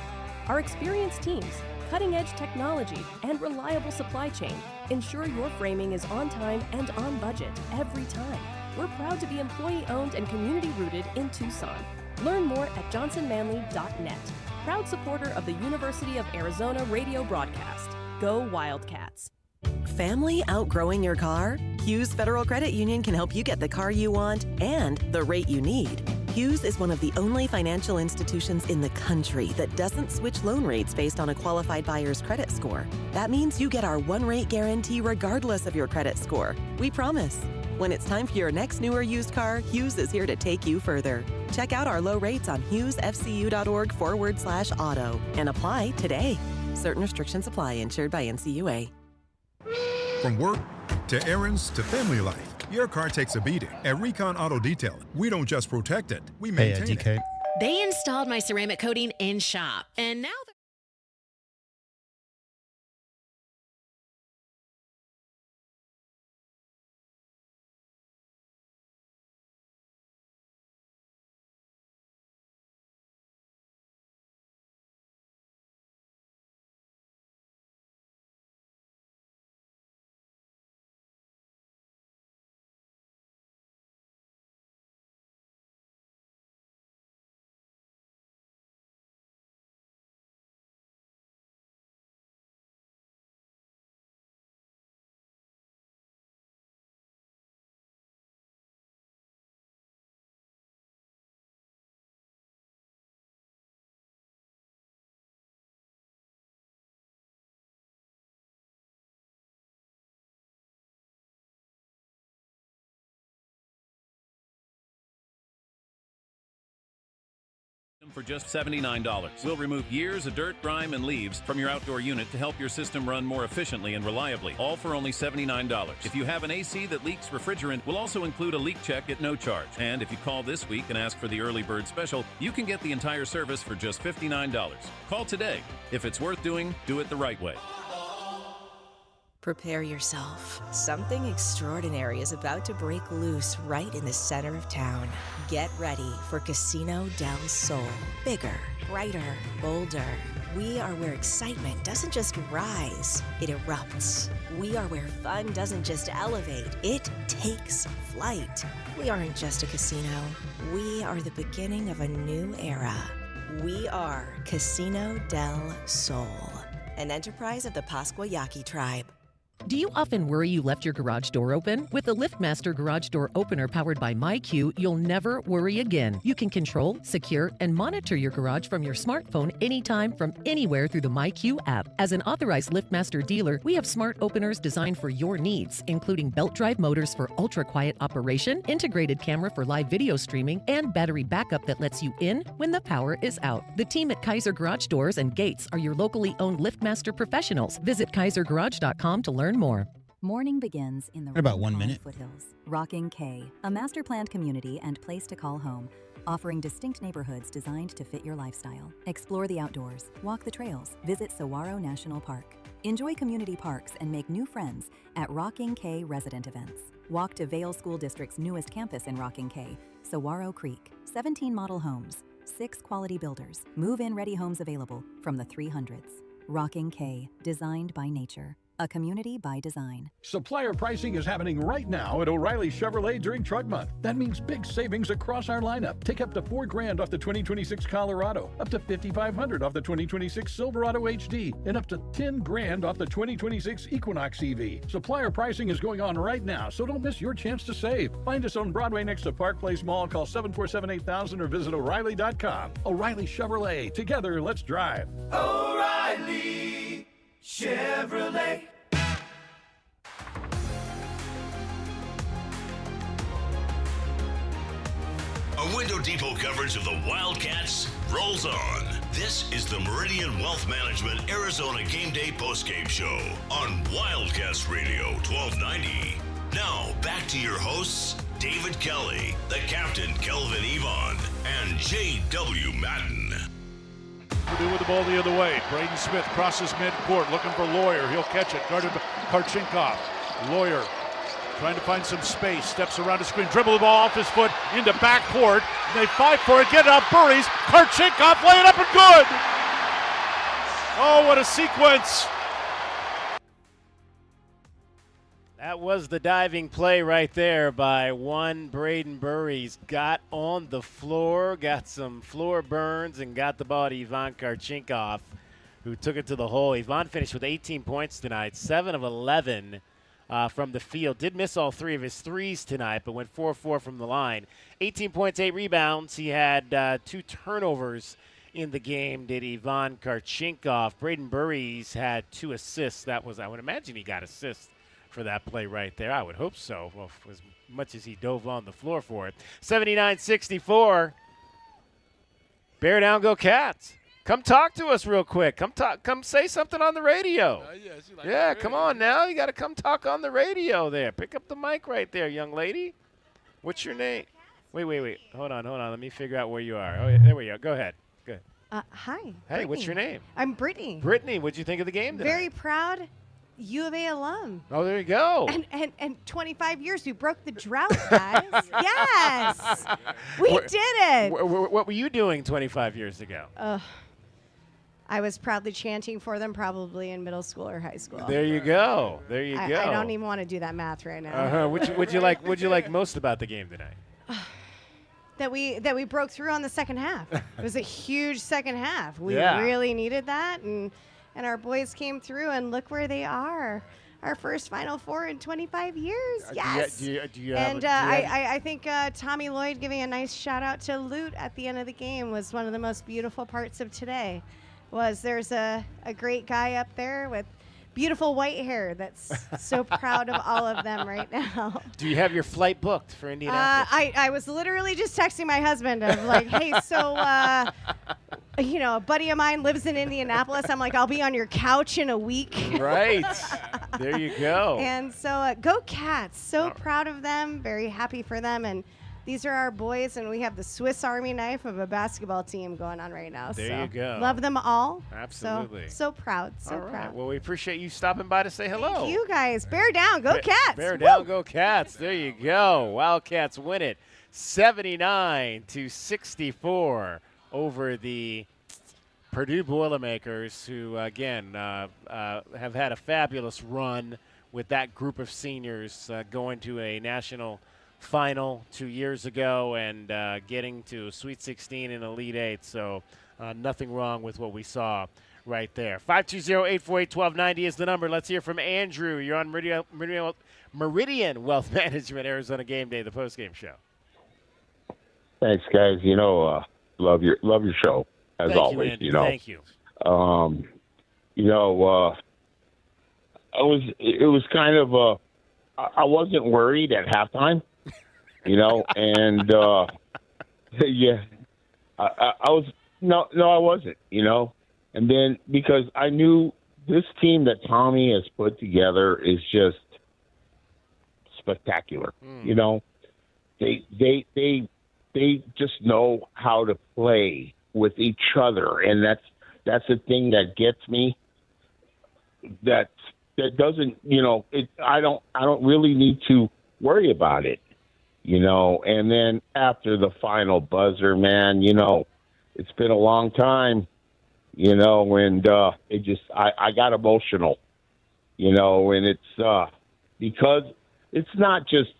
Our experienced teams, cutting-edge technology, and reliable supply chain ensure your framing is on time and on budget every time. We're proud to be employee-owned and community-rooted in Tucson. Learn more at johnsonmanley.net. Proud supporter of the University of Arizona radio broadcast. Go Wildcats. Family outgrowing your car? Hughes Federal Credit Union can help you get the car you want and the rate you need. Hughes is one of the only financial institutions in the country that doesn't switch loan rates based on a qualified buyer's credit score. That means you get our one-rate guarantee regardless of your credit score. We promise. When it's time for your next new or used car, Hughes is here to take you further. Check out our low rates on hughesfcu.org/auto and apply today. Certain restrictions apply. Insured by NCUA. From work to errands to family life, your car takes a beating. At Recon Auto Detailing, we don't just protect it, we maintain it. They installed my ceramic coating in shop, and now for just $79. We'll remove years of dirt, grime, and leaves from your outdoor unit to help your system run more efficiently and reliably, all for only $79. If you have an AC that leaks refrigerant, we'll also include a leak check at no charge. And if you call this week and ask for the early bird special, you can get the entire service for just $59. Call today. If it's worth doing, do it the right way. Prepare yourself. Something extraordinary is about to break loose right in the center of town. Get ready for Casino del Sol. Bigger, brighter, bolder. We are where excitement doesn't just rise, it erupts. We are where fun doesn't just elevate, it takes flight. We aren't just a casino. We are the beginning of a new era. We are Casino del Sol, an enterprise of the Pascuayaki tribe. Do you often worry you left your garage door open? With the LiftMaster Garage Door Opener powered by MyQ, you'll never worry again. You can control, secure, and monitor your garage from your smartphone anytime from anywhere through the MyQ app. As an authorized LiftMaster dealer, we have smart openers designed for your needs, including belt drive motors for ultra-quiet operation, integrated camera for live video streaming, and battery backup that lets you in when the power is out. The team at Kaiser Garage Doors and Gates are your locally owned LiftMaster professionals. Visit kaisergarage.com to learn more. Morning begins in the About 1 minute. foothills. Rocking K, a master-planned community and place to call home, offering distinct neighborhoods designed to fit your lifestyle. Explore the outdoors, walk the trails, visit Saguaro National Park. Enjoy community parks and make new friends at Rocking K resident events. Walk to Vail School District's newest campus in Rocking K, Saguaro Creek. 17 model homes, 6 quality builders, move-in ready homes available from the 300s. Rocking K, designed by nature. A community by design. Supplier pricing is happening right now at O'Reilly Chevrolet during Truck Month. That means big savings across our lineup. Take up to $4,000 off the 2026 Colorado, up to $5,500 off the 2026 Silverado HD, and up to $10,000 off the 2026 Equinox EV. Supplier pricing is going on right now, so don't miss your chance to save. Find us on Broadway next to Park Place Mall. Call 747-8000 or visit O'Reilly.com. O'Reilly Chevrolet. Together, let's drive. O'Reilly Chevrolet. A Window Depot coverage of the Wildcats rolls on. This is the Meridian Wealth Management Arizona Gameday Postgame Show on Wildcats Radio 1290. Now, back to your hosts, David Kelly, the captain Kelvin Yvonne, and J.W. Madden. Purdue with the ball the other way. Braden Smith crosses midcourt, looking for Lawyer. He'll catch it. Guarded by Karchinkov. Lawyer trying to find some space. Steps around the screen. Dribble the ball off his foot into backcourt. They fight for it. Get it out. Burries. Karchinkov lay it up and good. Oh, what a sequence. That was the diving play right there by one Braden Burries. Got on the floor, got some floor burns, and got the ball to Ivan Karchinkov, who took it to the hole. Ivan finished with 18 points tonight, 7 of 11 from the field. Did miss all 3 of his threes tonight, but went 4-4 from the line. 18 points, 8 rebounds. He had 2 turnovers in the game, did Ivan Karchinkov. Braden Burries had 2 assists. That was, I would imagine he got assists for that play right there. I would hope so, well, as much as he dove on the floor for it. 79-64. Bear down, go Cats. Come talk to us real quick. Come say something on the radio. Yeah, come on now. You got to come talk on the radio there. Pick up the mic right there, young lady. What's your name? Wait. Hold on. Let me figure out where you are. Oh, yeah, there we go. Go ahead. Good. Hi. Hey, Brittany. what's your name? I'm Brittany. Brittany, what'd you think of the game today? Very proud U of A alum. Oh, there you go. And 25 years. We broke the drought, guys. Yes. We did it. What were you doing 25 years ago? I was proudly chanting for them probably in middle school or high school. There you go. I don't even want to do that math right now. What'd you like most about the game tonight? That we broke through on the second half. It was a huge second half. We Yeah. really needed that, and our boys came through, and look where they are. Our first Final Four in 25 years. Yes. Do you And have I think Tommy Lloyd giving a nice shout out to Lute at the end of the game was one of the most beautiful parts of today. There's a great guy up there with beautiful white hair that's so proud of all of them right now. Do you have your flight booked for Indianapolis? I was literally just texting my husband of like, hey, so a buddy of mine lives in Indianapolis. I'm like, I'll be on your couch in a week. Right. There you go. And so go Cats. So proud of them. Very happy for them. And these are our boys, and we have the Swiss Army knife of a basketball team going on right now. There you go. Love them all. Absolutely. So proud. So All right. proud. Well, we appreciate you stopping by to say hello. Thank you guys. Bear down. Go Cats. Bear down, go Cats. There you go. Wildcats win it 79-64 over the Purdue Boilermakers, who, again, have had a fabulous run with that group of seniors going to a national final 2 years ago and getting to Sweet 16 and Elite 8. So nothing wrong with what we saw right there. 520-848-1290 is the number. Let's hear from Andrew. You're on Meridian Wealth Management, Arizona Game Day, the postgame show. Thanks, guys. Love your show as Thank always. You, Andy. Thank you. It was kind of I wasn't worried at halftime. And yeah, I was no, I wasn't, and then because I knew this team that Tommy has put together is just spectacular. They just know how to play with each other, and that's the thing that gets me. That doesn't, I don't really need to worry about it. And then after the final buzzer, man, it's been a long time, and it just, I got emotional, and it's, because it's not just,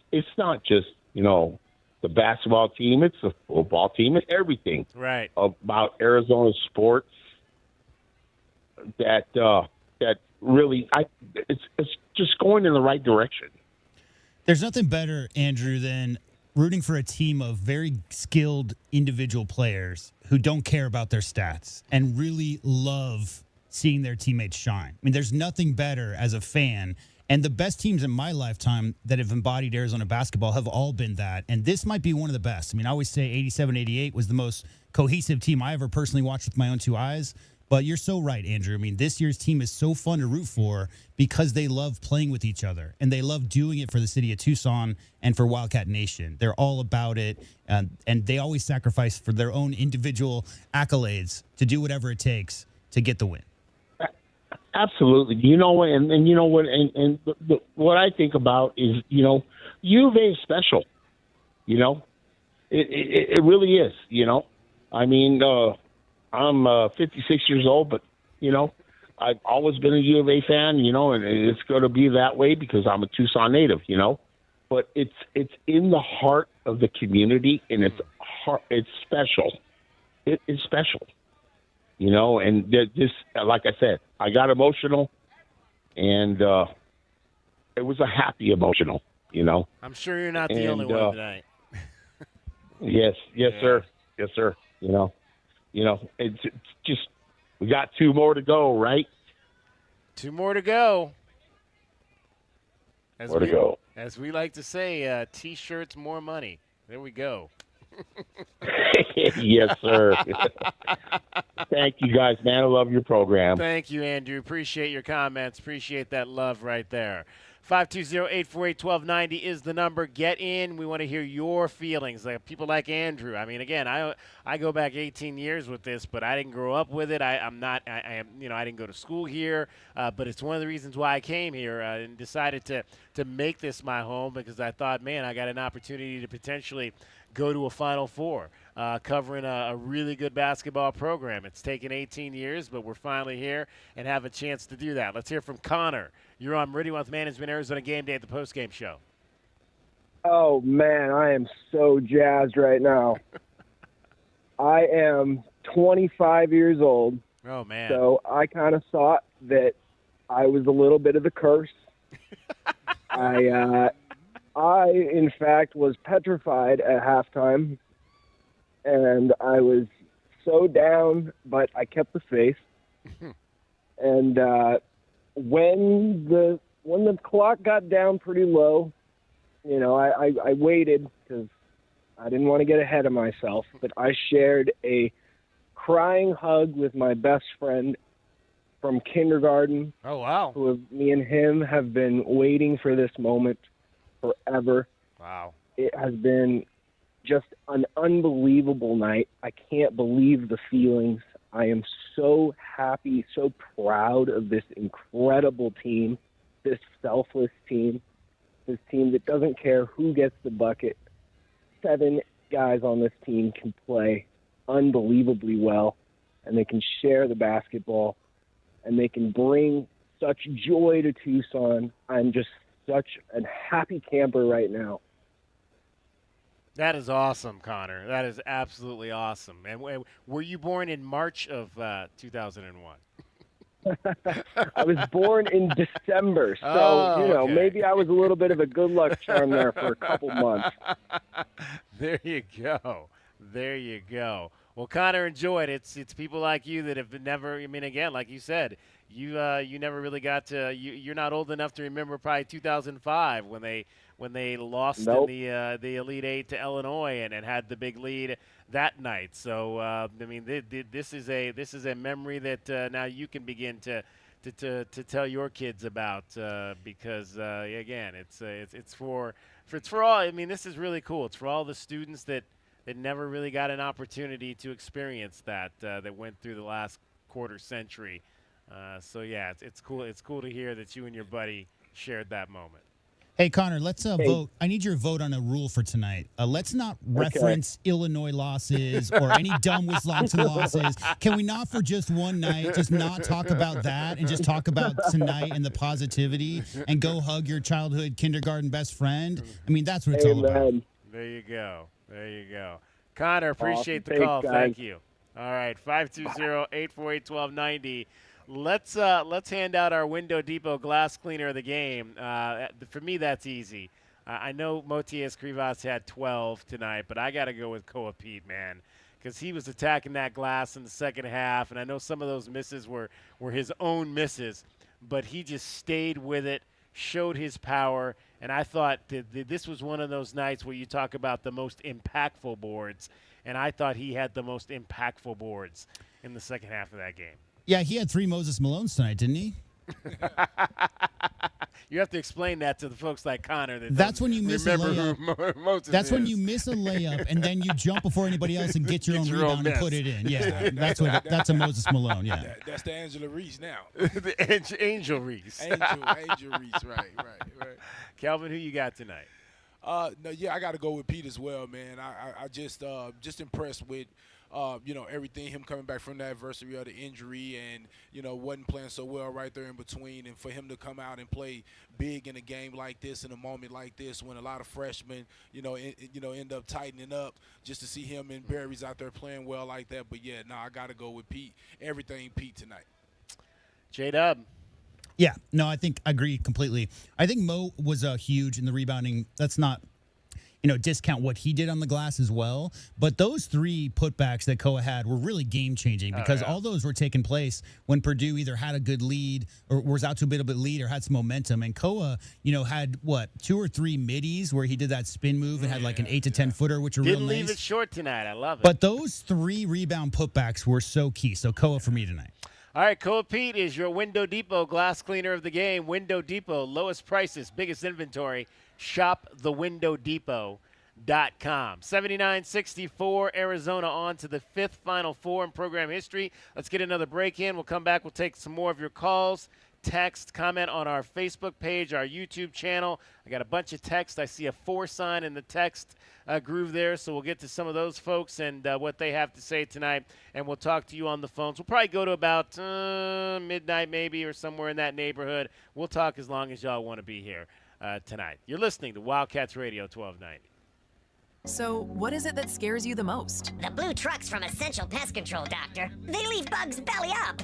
the basketball team, it's the football team, it's everything right about Arizona sports that really, it's just going in the right direction. There's nothing better, Andrew, than rooting for a team of very skilled individual players who don't care about their stats and really love seeing their teammates shine. I mean, there's nothing better as a fan. And the best teams in my lifetime that have embodied Arizona basketball have all been that. And this might be one of the best. I mean, I always say 87-88 was the most cohesive team I ever personally watched with my own two eyes. But you're so right, Andrew. I mean, this year's team is so fun to root for because they love playing with each other, and they love doing it for the city of Tucson and for Wildcat Nation. They're all about it, and they always sacrifice for their own individual accolades to do whatever it takes to get the win. Absolutely. What I think about is, U of A is special. It really is, I mean, I'm 56 years old, but, I've always been a U of A fan, and it's going to be that way because I'm a Tucson native, But it's in the heart of the community, and it's special. It is special, and just like I said, I got emotional, and a happy emotional, you know. I'm sure you're not the only one tonight. Yes, sir. Yes, sir. You know, it's just we got 2 more to go, right? 2 more to go. As we like to say, T-shirts, more money. There we go. Yes, sir. Thank you, guys, man. I love your program. Thank you, Andrew. Appreciate your comments. Appreciate that love right there. 520-848-1290 is the number. Get in. We want to hear your feelings. Like people like Andrew. I mean, again, I go back 18 years with this, but I didn't grow up with it. I didn't go to school here, but it's one of the reasons why I came here and decided to make this my home, because I thought, man, I got an opportunity to potentially go to a Final Four, covering a really good basketball program. It's taken 18 years, but we're finally here and have a chance to do that. Let's hear from Connor. You're on Meridian Wealth Management, Arizona Game Day at the Postgame Show. Oh, man, I am so jazzed right now. I am 25 years old. Oh, man. So I kind of thought that I was a little bit of the curse. I, in fact, was petrified at halftime, and I was so down, but I kept the faith. And when the clock got down pretty low, you know, I waited because I didn't want to get ahead of myself, but I shared a crying hug with my best friend from kindergarten. Oh, wow. Me and him have been waiting for this moment forever. Wow. It has been just an unbelievable night. I can't believe the feelings. I am so happy, so proud of this incredible team, this selfless team, this team that doesn't care who gets the bucket. 7 guys on this team can play unbelievably well, and they can share the basketball, and they can bring such joy to Tucson. I'm just such a happy camper right now. That is awesome, Connor. That is absolutely awesome. And were you born in March of 2001? I was born in December, so, maybe I was a little bit of a good luck charm there for a couple months. There you go. There you go. Well, Connor, enjoyed it. It's people like you that have never, I mean, again, like you said, you never really got to, you're not old enough to remember probably 2005 when they lost in the Elite Eight to Illinois and had the big lead that night. So I mean, this is a memory that now you can begin to tell your kids about because again, it's for all. I mean, this is really cool. It's for all the students that never really got an opportunity to experience that went through the last quarter century. So yeah, it's cool. It's cool to hear that you and your buddy shared that moment. Hey, Connor, let's vote. I need your vote on a rule for tonight. Let's not reference Illinois losses or any dumb Wisconsin losses. Can we not, for just one night, just not talk about that and just talk about tonight and the positivity and go hug your childhood kindergarten best friend? I mean, that's what it's all about. There you go. There you go. Connor, appreciate the Thanks, call. guys. Thank you. All right, 520-848-1290. Let's hand out our Window Depot glass cleaner of the game. For me, that's easy. I know Motias Krivas had 12 tonight, but I got to go with Koa Pete, man, because he was attacking that glass in the second half, and I know some of those misses were his own misses, but he just stayed with it, showed his power, and I thought this was one of those nights where you talk about the most impactful boards, and I thought he had the most impactful boards in the second half of that game. Yeah, he had 3 Moses Malones tonight, didn't he? You have to explain that to the folks like Connor. That's when you miss a layup. That's when you miss a layup, and then you jump before anybody else and get your own rebound and put it in. Yeah, that's a Moses Malone. Yeah, that's the Angela Reese now. The Angel Reese. Angel Reese. Right. Calvin, who you got tonight? I got to go with Pete as well, man. I just impressed with. Everything, him coming back from the adversary of the injury and, wasn't playing so well right there in between. And for him to come out and play big in a game like this, in a moment like this, when a lot of freshmen, end up tightening up, just to see him and Barry's out there playing well like that. But, I got to go with Pete. Everything Pete tonight. J-Dub. Yeah, no, I agree completely. I think Mo was huge in the rebounding. That's not, discount what he did on the glass as well. But those 3 putbacks that Koa had were really game-changing because all those were taking place when Purdue either had a good lead or was out to a bit of a lead or had some momentum. And Koa, had, 2 or 3 middies where he did that spin move and had like an 8 to 10 footer, which are real Didn't nice. leave it short tonight. I love it. But those 3 rebound putbacks were so key. So Koa for me tonight. All right, Koa Pete is your Window Depot glass cleaner of the game. Window Depot, lowest prices, biggest inventory. Shop thewindowdepot.com. 79-64, Arizona on to the 5th Final Four in program history. Let's get another break in. We'll come back. We'll take some more of your calls, text, comment on our Facebook page, our YouTube channel. I got a bunch of text. I see a 4 sign in the text groove there, so we'll get to some of those folks and what they have to say tonight, and we'll talk to you on the phones. We'll probably go to about midnight maybe or somewhere in that neighborhood. We'll talk as long as y'all want to be here tonight. You're listening to Wildcats Radio 1290. So, what is it that scares you the most? The blue trucks from Essential Pest Control, Doctor. They leave bugs belly up.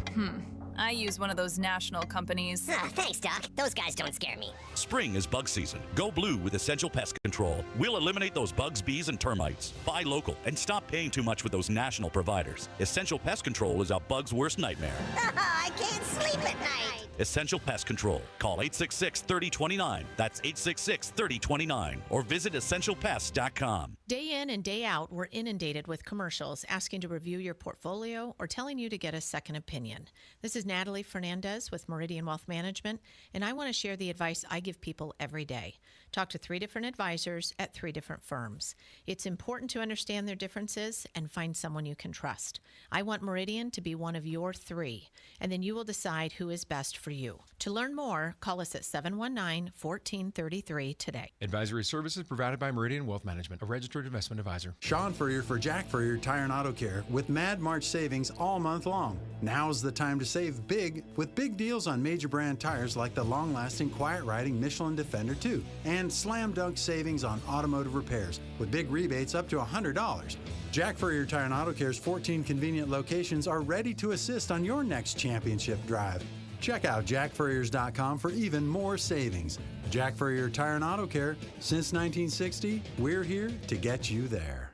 I use one of those national companies. Thanks, Doc. Those guys don't scare me. Spring is bug season. Go blue with Essential Pest Control. We'll eliminate those bugs, bees, and termites. Buy local and stop paying too much with those national providers. Essential Pest Control is a bug's worst nightmare. I can't sleep at night. Essential Pest Control. Call 866-3029. That's 866-3029. Or visit essentialpest.com. Day in and day out, we're inundated with commercials asking to review your portfolio or telling you to get a second opinion. This is Natalie Fernandez with Meridian Wealth Management, and I want to share the advice I give people every day. Talk to 3 different advisors at 3 different firms. It's important to understand their differences and find someone you can trust. I want Meridian to be one of your 3, and then you will decide who is best for you. To learn more, call us at 719-1433 today. Advisory services provided by Meridian Wealth Management, a registered investment advisor. Sean Furrier for Jack Furrier Tire and Auto Care with Mad March savings all month long. Now's the time to save big with big deals on major brand tires like the long-lasting, quiet-riding Michelin Defender 2 and slam dunk savings on automotive repairs with big rebates up to $100. Jack Furrier Tire and Auto Care's 14 convenient locations are ready to assist on your next championship drive. Check out jackfurriers.com for even more savings. Jack Furrier Tire and Auto Care, since 1960, we're here to get you there.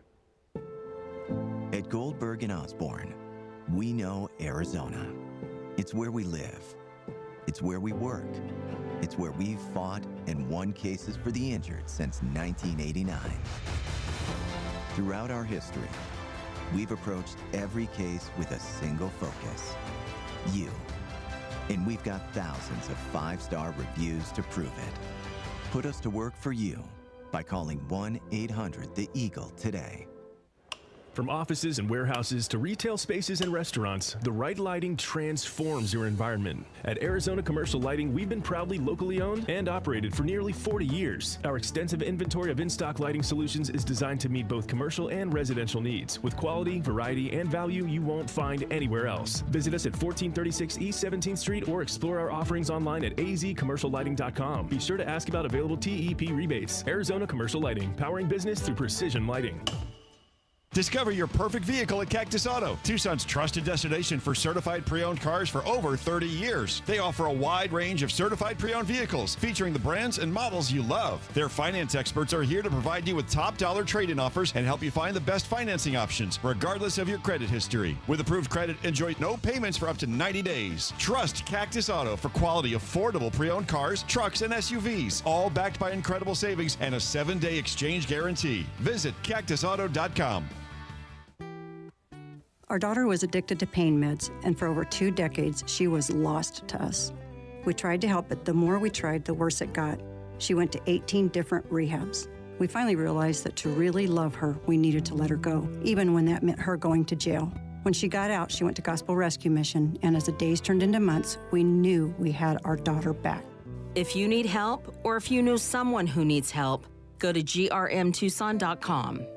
At Goldberg and Osborne, we know Arizona. It's where we live. It's where we work. It's where we've fought and won cases for the injured since 1989. Throughout our history, we've approached every case with a single focus: you. And we've got thousands of 5-star reviews to prove it. Put us to work for you by calling 1-800-THE-EAGLE today. From offices and warehouses to retail spaces and restaurants, the right lighting transforms your environment. At Arizona Commercial Lighting, we've been proudly locally owned and operated for nearly 40 years. Our extensive inventory of in-stock lighting solutions is designed to meet both commercial and residential needs, with quality, variety, and value you won't find anywhere else. Visit us at 1436 East 17th Street or explore our offerings online at azcommerciallighting.com. Be sure to ask about available TEP rebates. Arizona Commercial Lighting, powering business through precision lighting. Discover your perfect vehicle at Cactus Auto, Tucson's trusted destination for certified pre-owned cars for over 30 years. They offer a wide range of certified pre-owned vehicles featuring the brands and models you love. Their finance experts are here to provide you with top dollar trade-in offers and help you find the best financing options, regardless of your credit history. With approved credit, enjoy no payments for up to 90 days. Trust Cactus Auto for quality, affordable pre-owned cars, trucks, and SUVs, all backed by incredible savings and a 7-day exchange guarantee. Visit cactusauto.com. Our daughter was addicted to pain meds, and for over 2 decades, she was lost to us. We tried to help, but the more we tried, the worse it got. She went to 18 different rehabs. We finally realized that to really love her, we needed to let her go, even when that meant her going to jail. When she got out, she went to Gospel Rescue Mission, and as the days turned into months, we knew we had our daughter back. If you need help, or if you know someone who needs help, go to grmtucson.com.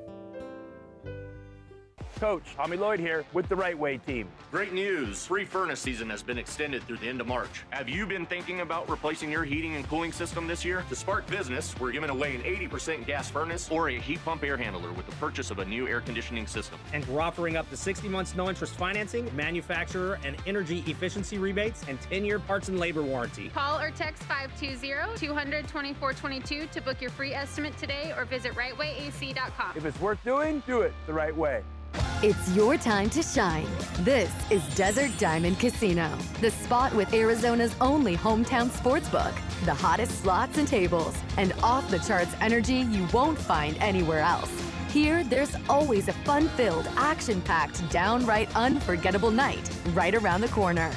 Coach Tommy Lloyd here with the Right Way team. Great news. Free furnace season has been extended through the end of March. Have you been thinking about replacing your heating and cooling system this year? To spark business, we're giving away an 80% gas furnace or a heat pump air handler with the purchase of a new air conditioning system. And we're offering up to 60 months no-interest financing, manufacturer and energy efficiency rebates, and 10-year parts and labor warranty. Call or text 520-200-2422 to book your free estimate today or visit rightwayac.com. If it's worth doing, do it the right way. It's your time to shine. This is Desert Diamond Casino, the spot with Arizona's only hometown sportsbook, the hottest slots and tables, and off-the-charts energy you won't find anywhere else. Here, there's always a fun-filled, action-packed, downright unforgettable night right around the corner.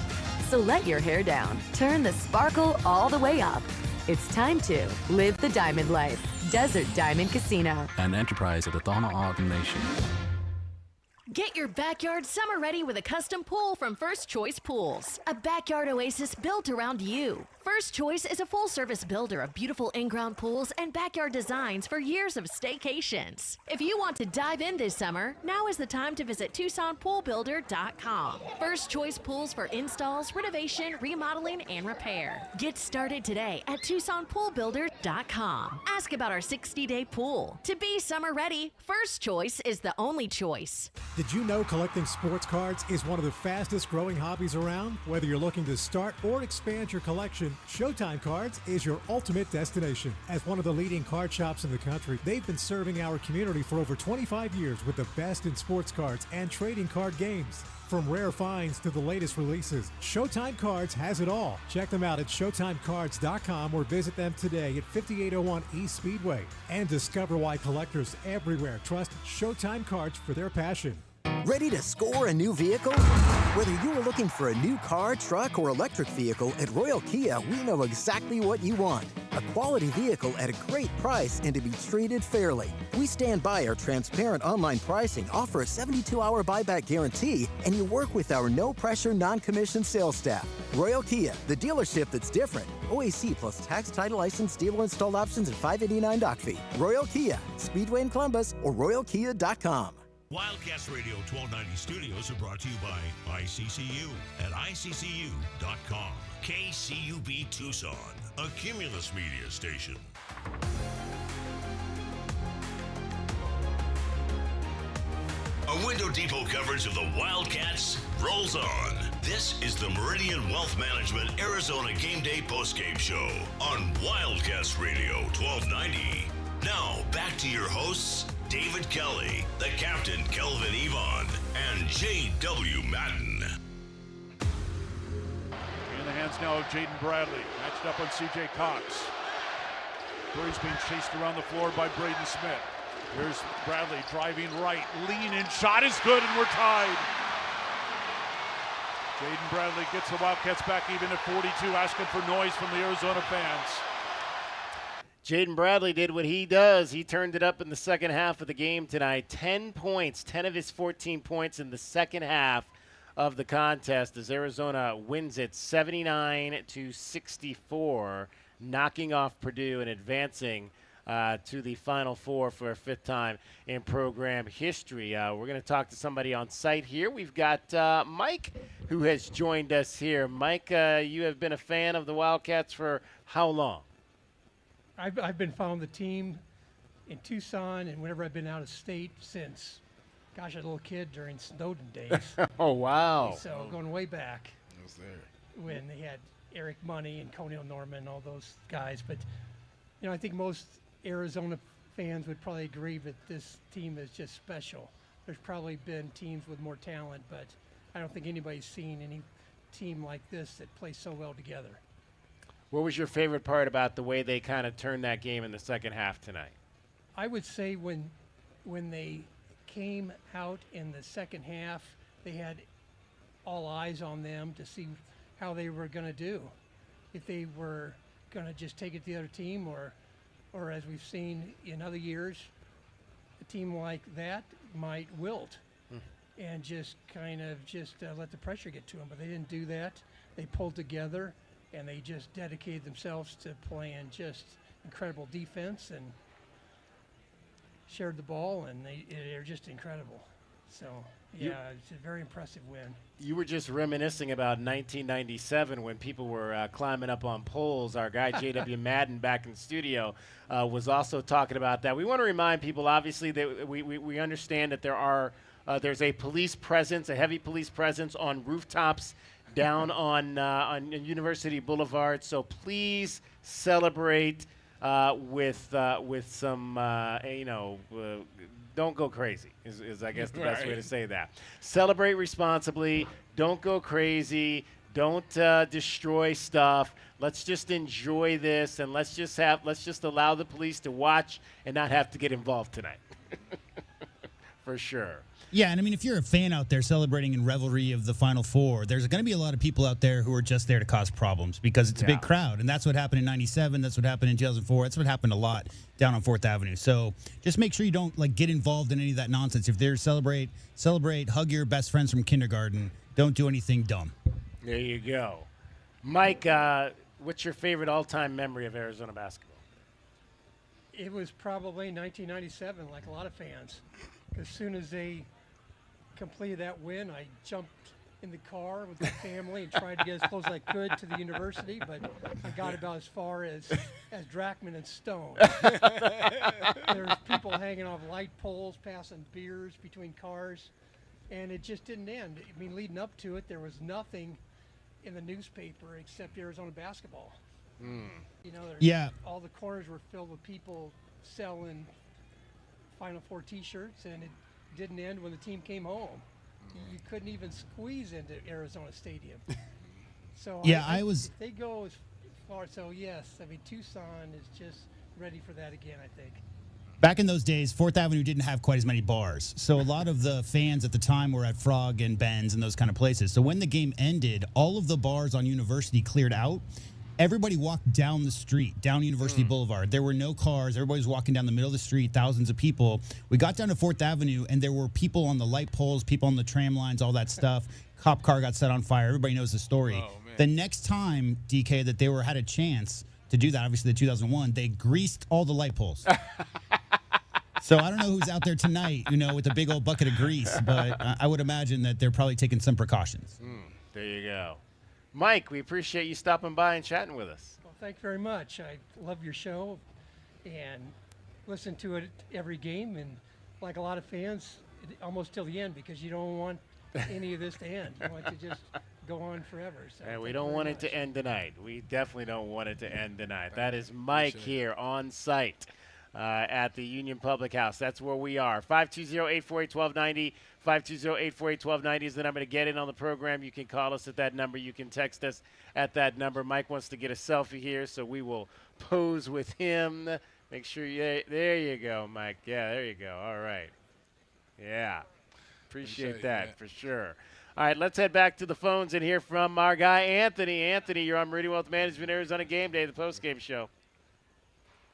So let your hair down, turn the sparkle all the way up. It's time to live the diamond life. Desert Diamond Casino. An enterprise of the Thona Ogden Nation. Get your backyard summer ready with a custom pool from First Choice Pools. A backyard oasis built around you. First Choice is a full-service builder of beautiful in-ground pools and backyard designs for years of staycations. If you want to dive in this summer, now is the time to visit TucsonPoolBuilder.com. First Choice Pools for installs, renovation, remodeling, and repair. Get started today at TucsonPoolBuilder.com. Ask about our 60-day pool. To be summer ready, First Choice is the only choice. Did you know collecting sports cards is one of the fastest growing hobbies around? Whether you're looking to start or expand your collection, Showtime Cards is your ultimate destination. As one of the leading card shops in the country, they've been serving our community for over 25 years with the best in sports cards and trading card games. From rare finds to the latest releases, Showtime Cards has it all. Check them out at ShowtimeCards.com or visit them today at 5801 East Speedway. And discover why collectors everywhere trust Showtime Cards for their passion. Ready to score a new vehicle? Whether you are looking for a new car, truck, or electric vehicle, at Royal Kia, we know exactly what you want. A quality vehicle at a great price and to be treated fairly. We stand by our transparent online pricing, offer a 72-hour buyback guarantee, and you work with our no-pressure, non-commissioned sales staff. Royal Kia, the dealership that's different. OAC plus tax, title, license, dealer installed options, and $589 doc fee. Royal Kia, Speedway in Columbus, or RoyalKia.com. Wildcats Radio 1290 studios are brought to you by ICCU at ICCU.com. KCUB Tucson, a Cumulus media station. A Window Depot coverage of the Wildcats rolls on. This is the Meridian Wealth Management Arizona Gameday postgame show on Wildcats Radio 1290. Now, back to your hosts, David Kelly, the captain Kelvin Yvonne, and J.W. Madden. In the hands now of Jaden Bradley, matched up on C.J. Cox. Curry's being chased around the floor by Braden Smith. Here's Bradley driving right, lean in, shot is good, and we're tied. Jaden Bradley gets the Wildcats back even at 42, asking for noise from the Arizona fans. Jaden Bradley did what he does. He turned it up in the second half of the game tonight. 10 points, 10 of his 14 points in the second half of the contest as Arizona wins it 79-64, knocking off Purdue and advancing to the Final Four for a fifth time in program history. We're going to talk to somebody on site here. We've got Mike, who has joined us here. Mike, you have been a fan of the Wildcats for how long? I've been following the team in Tucson and whenever I've been out of state since, gosh, I was a little kid during Snowden days. Oh, wow. So going way back. I was there. When they had Eric Money and Coney Norman, all those guys. But, you know, I think most Arizona fans would probably agree that this team is just special. There's probably been teams with more talent, but I don't think anybody's seen any team like this that plays so well together. What was your favorite part about the way they kind of turned that game in the second half tonight? I would say when they came out in the second half, they had all eyes on them to see how they were going to do. If they were going to just take it to the other team or as we've seen in other years, a team like that might wilt and just kind of let the pressure get to them. But they didn't do that. They pulled together. And they just dedicated themselves to playing just incredible defense and shared the ball, and they're just incredible. So, yeah, it's a very impressive win. You were just reminiscing about 1997 when people were climbing up on poles. Our guy J.W. Madden back in the studio was also talking about that. We want to remind people, obviously, that we understand that there's a police presence, a heavy police presence on rooftops down on University Boulevard. So please celebrate with some, don't go crazy is I guess the best way to say that. Celebrate responsibly. Don't go crazy. Don't destroy stuff. Let's just enjoy this, and let's just allow the police to watch and not have to get involved tonight. For sure. Yeah, and I mean, if you're a fan out there celebrating in revelry of the Final Four, there's going to be a lot of people out there who are just there to cause problems because it's a big crowd. And that's what happened in 97. That's what happened in 2004. That's what happened a lot down on 4th Avenue. So just make sure you don't, get involved in any of that nonsense. If they're celebrate, hug your best friends from kindergarten. Don't do anything dumb. There you go. Mike, what's your favorite all-time memory of Arizona basketball? It was probably 1997, like a lot of fans. As soon as they completed that win, I jumped in the car with my family and tried to get as close as I could to the university, but I got about as far as Drachman and Stone. There was people hanging off light poles, passing beers between cars, and it just didn't end. I mean, leading up to it, there was nothing in the newspaper except Arizona basketball. All the corners were filled with people selling Final Four T-shirts, and it didn't end when the team came home. You couldn't even squeeze into Arizona Stadium. So they go as far. So yes, I mean Tucson is just ready for that again, I think. Back in those days, 4th Avenue didn't have quite as many bars. So a lot of the fans at the time were at Frog and Ben's and those kind of places. So when the game ended, all of the bars on University cleared out. Everybody walked down the street, down University Boulevard. There were no cars. Everybody was walking down the middle of the street, thousands of people. We got down to 4th Avenue, and there were people on the light poles, people on the tram lines, all that stuff. Cop car got set on fire. Everybody knows the story. The next time, DK, that they had a chance to do that, obviously the 2001, they greased all the light poles. So I don't know who's out there tonight, with a big old bucket of grease, but I would imagine that they're probably taking some precautions. There you go. Mike, we appreciate you stopping by and chatting with us. Well, thank you very much. I love your show and listen to it every game. And like a lot of fans, almost till the end, because you don't want any of this to end. You want it to just go on forever. So and we don't want it to end tonight. We definitely don't want it to end tonight. That is Mike here on site at the Union Public House. That's where we are. 520-848-1290. 520-848-1290 is the number to get in on the program. You can call us at that number. You can text us at that number. Mike wants to get a selfie here, so we will pose with him. Make sure there you go, Mike. Yeah, there you go. All right. Yeah. Appreciate that for sure. All right, let's head back to the phones and hear from our guy, Anthony. Anthony, you're on Meridian Wealth Management, Arizona Gameday, the postgame show.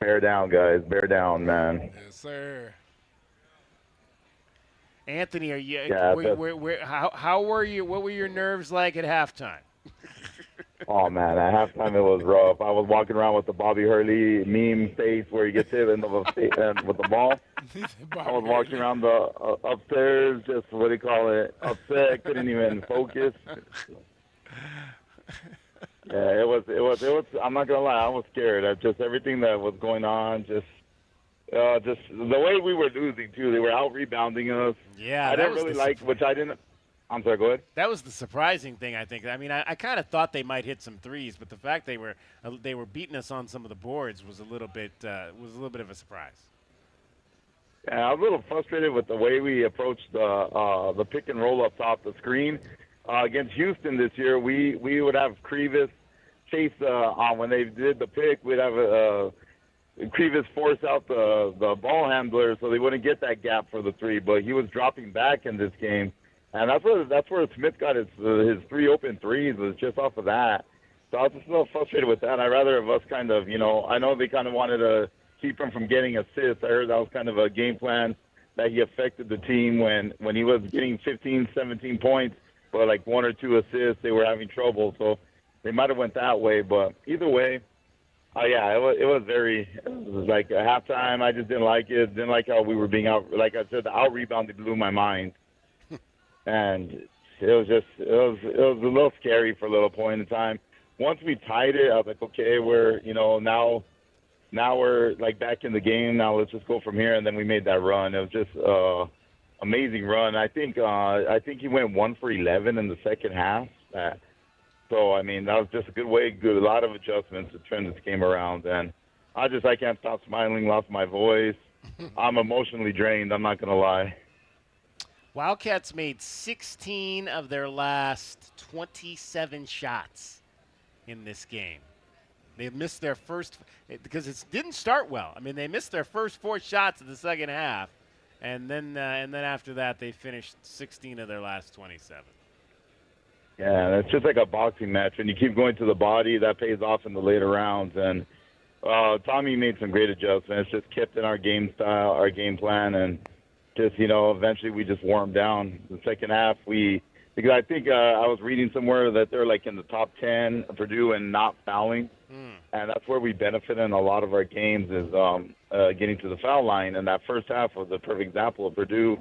Bear down, guys. Bear down, man. Yes, sir. Anthony, are you? Yeah, how were you? What were your nerves like at halftime? Oh man, at halftime it was rough. I was walking around with the Bobby Hurley meme face where he gets hit with the ball. I was walking around the upstairs, just upset. Couldn't even focus. Yeah, it was. I'm not gonna lie, I was scared. Just everything that was going on, just the way we were losing too. They were out rebounding us. Yeah, I didn't really like, which I didn't. I'm sorry, go ahead. That was the surprising thing, I think. I mean, I kind of thought they might hit some threes, but the fact they were beating us on some of the boards was a little bit of a surprise. Yeah, I was a little frustrated with the way we approached the pick and roll up top the screen. Against Houston this year, we would have Krivas chase on when they did the pick. We'd have Krivas force out the ball handler so they wouldn't get that gap for the three. But he was dropping back in this game, and that's where Smith got his three open threes, was just off of that. So I was just a little frustrated with that. I'd rather have us kind of, I know they kind of wanted to keep him from getting assists. I heard that was kind of a game plan that he affected the team when he was getting 15, 17 points, but like one or two assists, they were having trouble. So they might have went that way. But either way, it was like at halftime. I just didn't like it. Didn't like how we were being out. Like I said, the out rebound, it blew my mind. and it was a little scary for a little point in time. Once we tied it, I was like, okay, we're now we're like back in the game. Now let's just go from here. And then we made that run. It was just amazing run. I think he went 1 for 11 in the second half. So I mean, that was just a good way. A lot of adjustments. The trend just came around, and I can't stop smiling. Lost my voice. I'm emotionally drained. I'm not gonna lie. Wildcats made 16 of their last 27 shots in this game. They missed their first because it didn't start well. I mean, they missed their first 4 shots in the second half, and then after that, they finished 16 of their last 27. Yeah, it's just like a boxing match. When you keep going to the body, that pays off in the later rounds. And Tommy made some great adjustments, just kept in our game style, our game plan, and just, eventually we just wore them down. The second half, because I think I was reading somewhere that they're like in the top 10, Purdue, and not fouling. And that's where we benefit in a lot of our games is getting to the foul line. And that first half was a perfect example of Purdue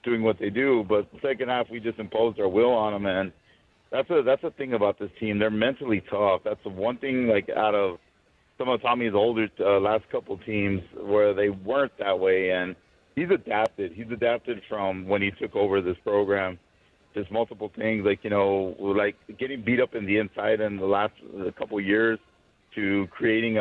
doing what they do. But the second half, we just imposed our will on them. And that's the thing about this team. They're mentally tough. That's the one thing, like, out of some of Tommy's older last couple teams where they weren't that way. And he's adapted. He's adapted from when he took over this program. Just multiple things, like getting beat up in the inside in the last couple of years to creating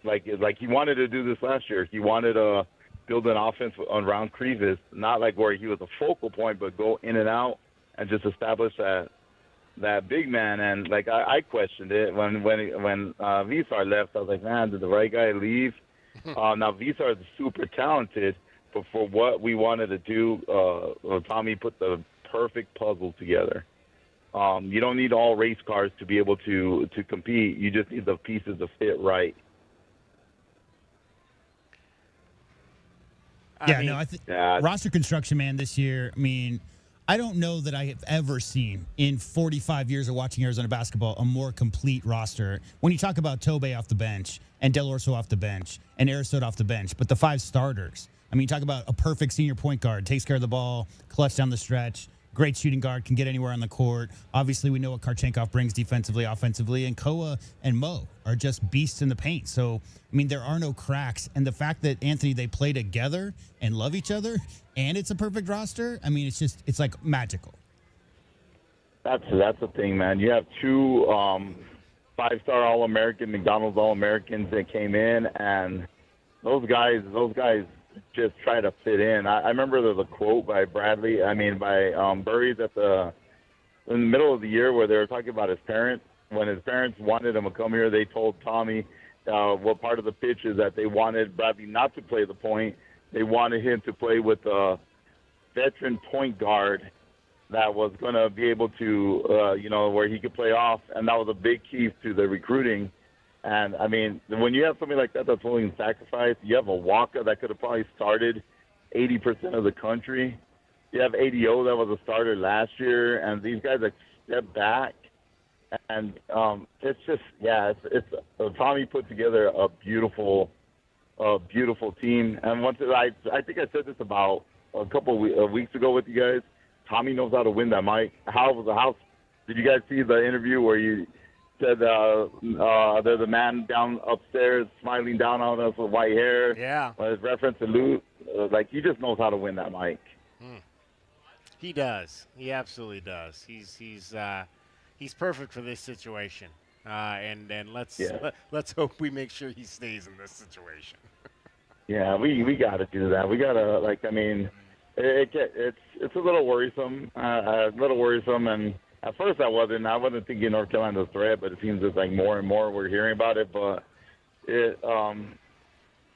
like he wanted to do this last year. He wanted to build an offense around Krivas, not like where he was a focal point, but go in and out and just establish that big man. And like I questioned it when Visar left. I was like, man, did the right guy leave? Now Visar is super talented, but for what we wanted to do, Tommy put the perfect puzzle together. You don't need all race cars to be able to compete. You just need the pieces to fit right. I think roster construction, man, this year, I mean, I don't know that I have ever seen in 45 years of watching Arizona basketball a more complete roster. When you talk about Tobey off the bench and Del Orso off the bench and Aristotle off the bench, but the 5 starters, I mean, you talk about a perfect senior point guard, takes care of the ball, clutch down the stretch, great shooting guard, can get anywhere on the court. Obviously, we know what Karchenkov brings defensively, offensively, and Koa and Mo are just beasts in the paint. So, I mean, there are no cracks. And the fact that, Anthony, they play together and love each other, and it's a perfect roster, I mean, it's like magical. That's the thing, man. You have 2 5-star All-American, McDonald's All-Americans that came in, and those guys just try to fit in. I remember there's a quote by Burries in the middle of the year where they were talking about his parents. When his parents wanted him to come here, they told Tommy what part of the pitch is that they wanted Bradley not to play the point. They wanted him to play with a veteran point guard that was going to be able to, where he could play off, and that was a big key to the recruiting. And, I mean, when you have somebody like that that's willing to sacrifice, you have a Waka that could have probably started 80% of the country. You have ADO that was a starter last year, and these guys that step back. And it's just, Tommy put together a beautiful team. And I think I said this about a couple of weeks ago with you guys. Tommy knows how to win that mic. Did you guys see the interview where you said there's a man down upstairs smiling down on us with white hair? Yeah. His reference to Luke, he just knows how to win that mic. He does. He absolutely does. He's perfect for this situation. And let's hope we make sure he stays in this situation. Yeah, we got to do that. We got to it's a little worrisome. And at first I wasn't thinking North Carolina's a threat, but it seems it's like more and more we're hearing about it. But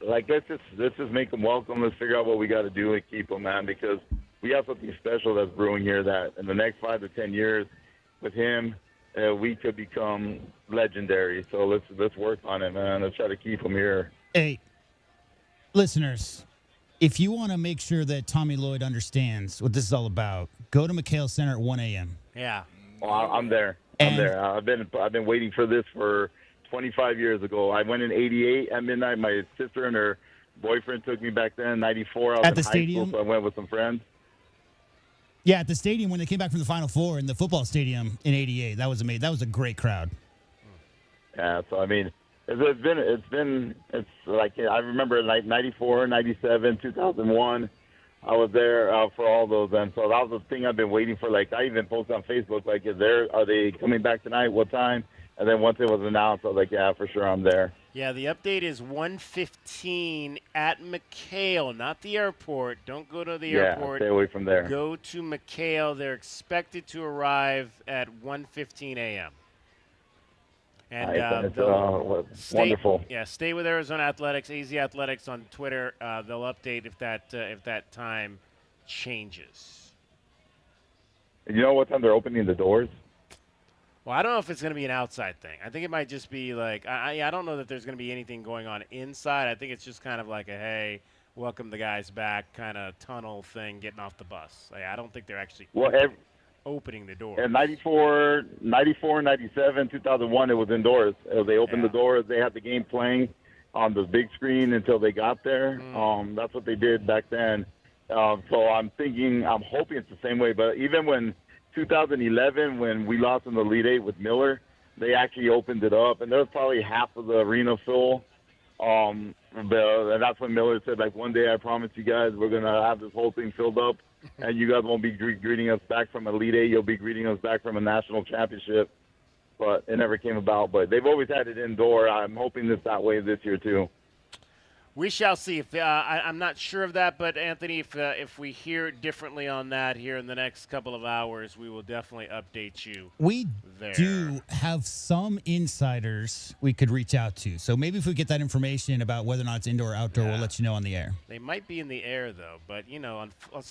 let's just make them welcome. Let's figure out what we got to do and keep them, man, because we have something special that's brewing here that in the next 5 to 10 years with him, we could become legendary. So let's work on it, man. Let's try to keep him here. Hey, listeners, if you want to make sure that Tommy Lloyd understands what this is all about, go to McHale Center at 1 a.m. Yeah. Well, I'm there. I've been waiting for this for 25 years ago. I went in 88 at midnight. My sister and her boyfriend took me back then. 94. I was at in the high stadium? School, so I went with some friends. Yeah, at the stadium when they came back from the Final Four in the football stadium in '88. That was amazing. That was a great crowd. Yeah, so I mean, it's like I remember like '94, '97, 2001. I was there for all those, and so that was the thing I've been waiting for. Like I even posted on Facebook, like, are they coming back tonight? What time? And then once it was announced, I was like, yeah, for sure, I'm there. Yeah, the update is 1:15 at McHale, not the airport. Don't go to the airport. Stay away from there. Go to McHale. They're expected to arrive at 1:15 a.m. And wonderful. Yeah, stay with Arizona Athletics, AZ Athletics on Twitter. They'll update if that time changes. You know what time they're opening the doors? Well, I don't know if it's going to be an outside thing. I think it might just be like I don't know that there's going to be anything going on inside. I think it's just kind of like a, hey, welcome the guys back kind of tunnel thing getting off the bus. I don't think they're actually opening the door. In 94, 97, 2001, it was indoors. They opened the doors. They had the game playing on the big screen until they got there. That's what they did back then. So I'm hoping it's the same way. But even when 2011, when we lost in the Elite Eight with Miller, they actually opened it up, and there was probably half of the arena full. And that's when Miller said, like, one day I promise you guys we're going to have this whole thing filled up, and you guys won't be greeting us back from Elite Eight. You'll be greeting us back from a national championship. But it never came about. But they've always had it indoor. I'm hoping it's that way this year, too. We shall see. I'm not sure of that, but Anthony, if we hear differently on that here in the next couple of hours, we will definitely update you. We there. do have some insiders we could reach out to. So maybe if we get that information about whether or not it's indoor or outdoor, we'll let you know on the air. They might be in the air, though. But,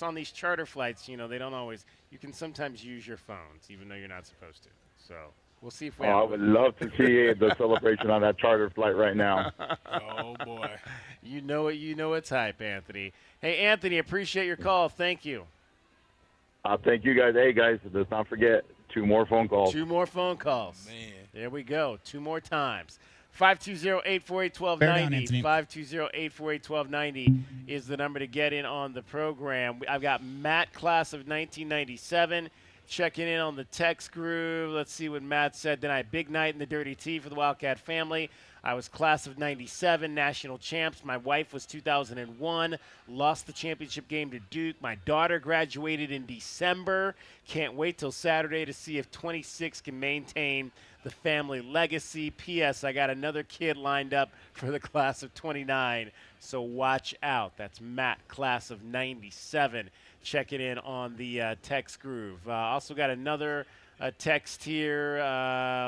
on these charter flights, they don't always – you can sometimes use your phones, even though you're not supposed to. So we'll see if we I would love to see the celebration on that charter flight right now. Oh, boy. You know it's hype, Anthony. Hey, Anthony, appreciate your call. Thank you. Thank you, guys. Hey, guys, let's not forget 2 more phone calls. 2 more phone calls. Man. There we go. 2 more times. 520-848-1290. 520-848-1290 is the number to get in on the program. I've got Matt, class of 1997, checking in on the text groove. Let's see what Matt said tonight. Big night in the Dirty Tea for the Wildcat family. I was class of 97, national champs. My wife was 2001, lost the championship game to Duke. My daughter graduated in December. Can't wait till Saturday to see if 26 can maintain the family legacy. P.S. I got another kid lined up for the class of 29, so watch out. That's Matt, class of 97, checking in on the text groove. Also got another text here.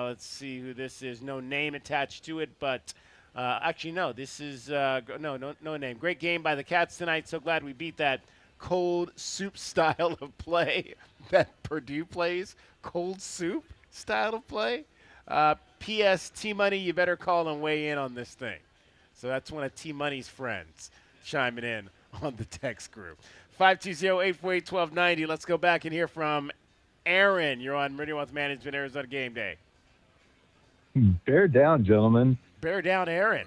Let's see who this is. No name attached to it, but actually, no. This is no name. Great game by the Cats tonight. So glad we beat that cold soup style of play that Purdue plays. Cold soup style of play. P.S. T-Money, you better call and weigh in on this thing. So that's one of T-Money's friends chiming in on the text group. 520-848-1290. Let's go back and hear from Aaron. You're on Meridian Wealth Management, Arizona Game Day. Bear down, gentlemen. Bear down, Aaron.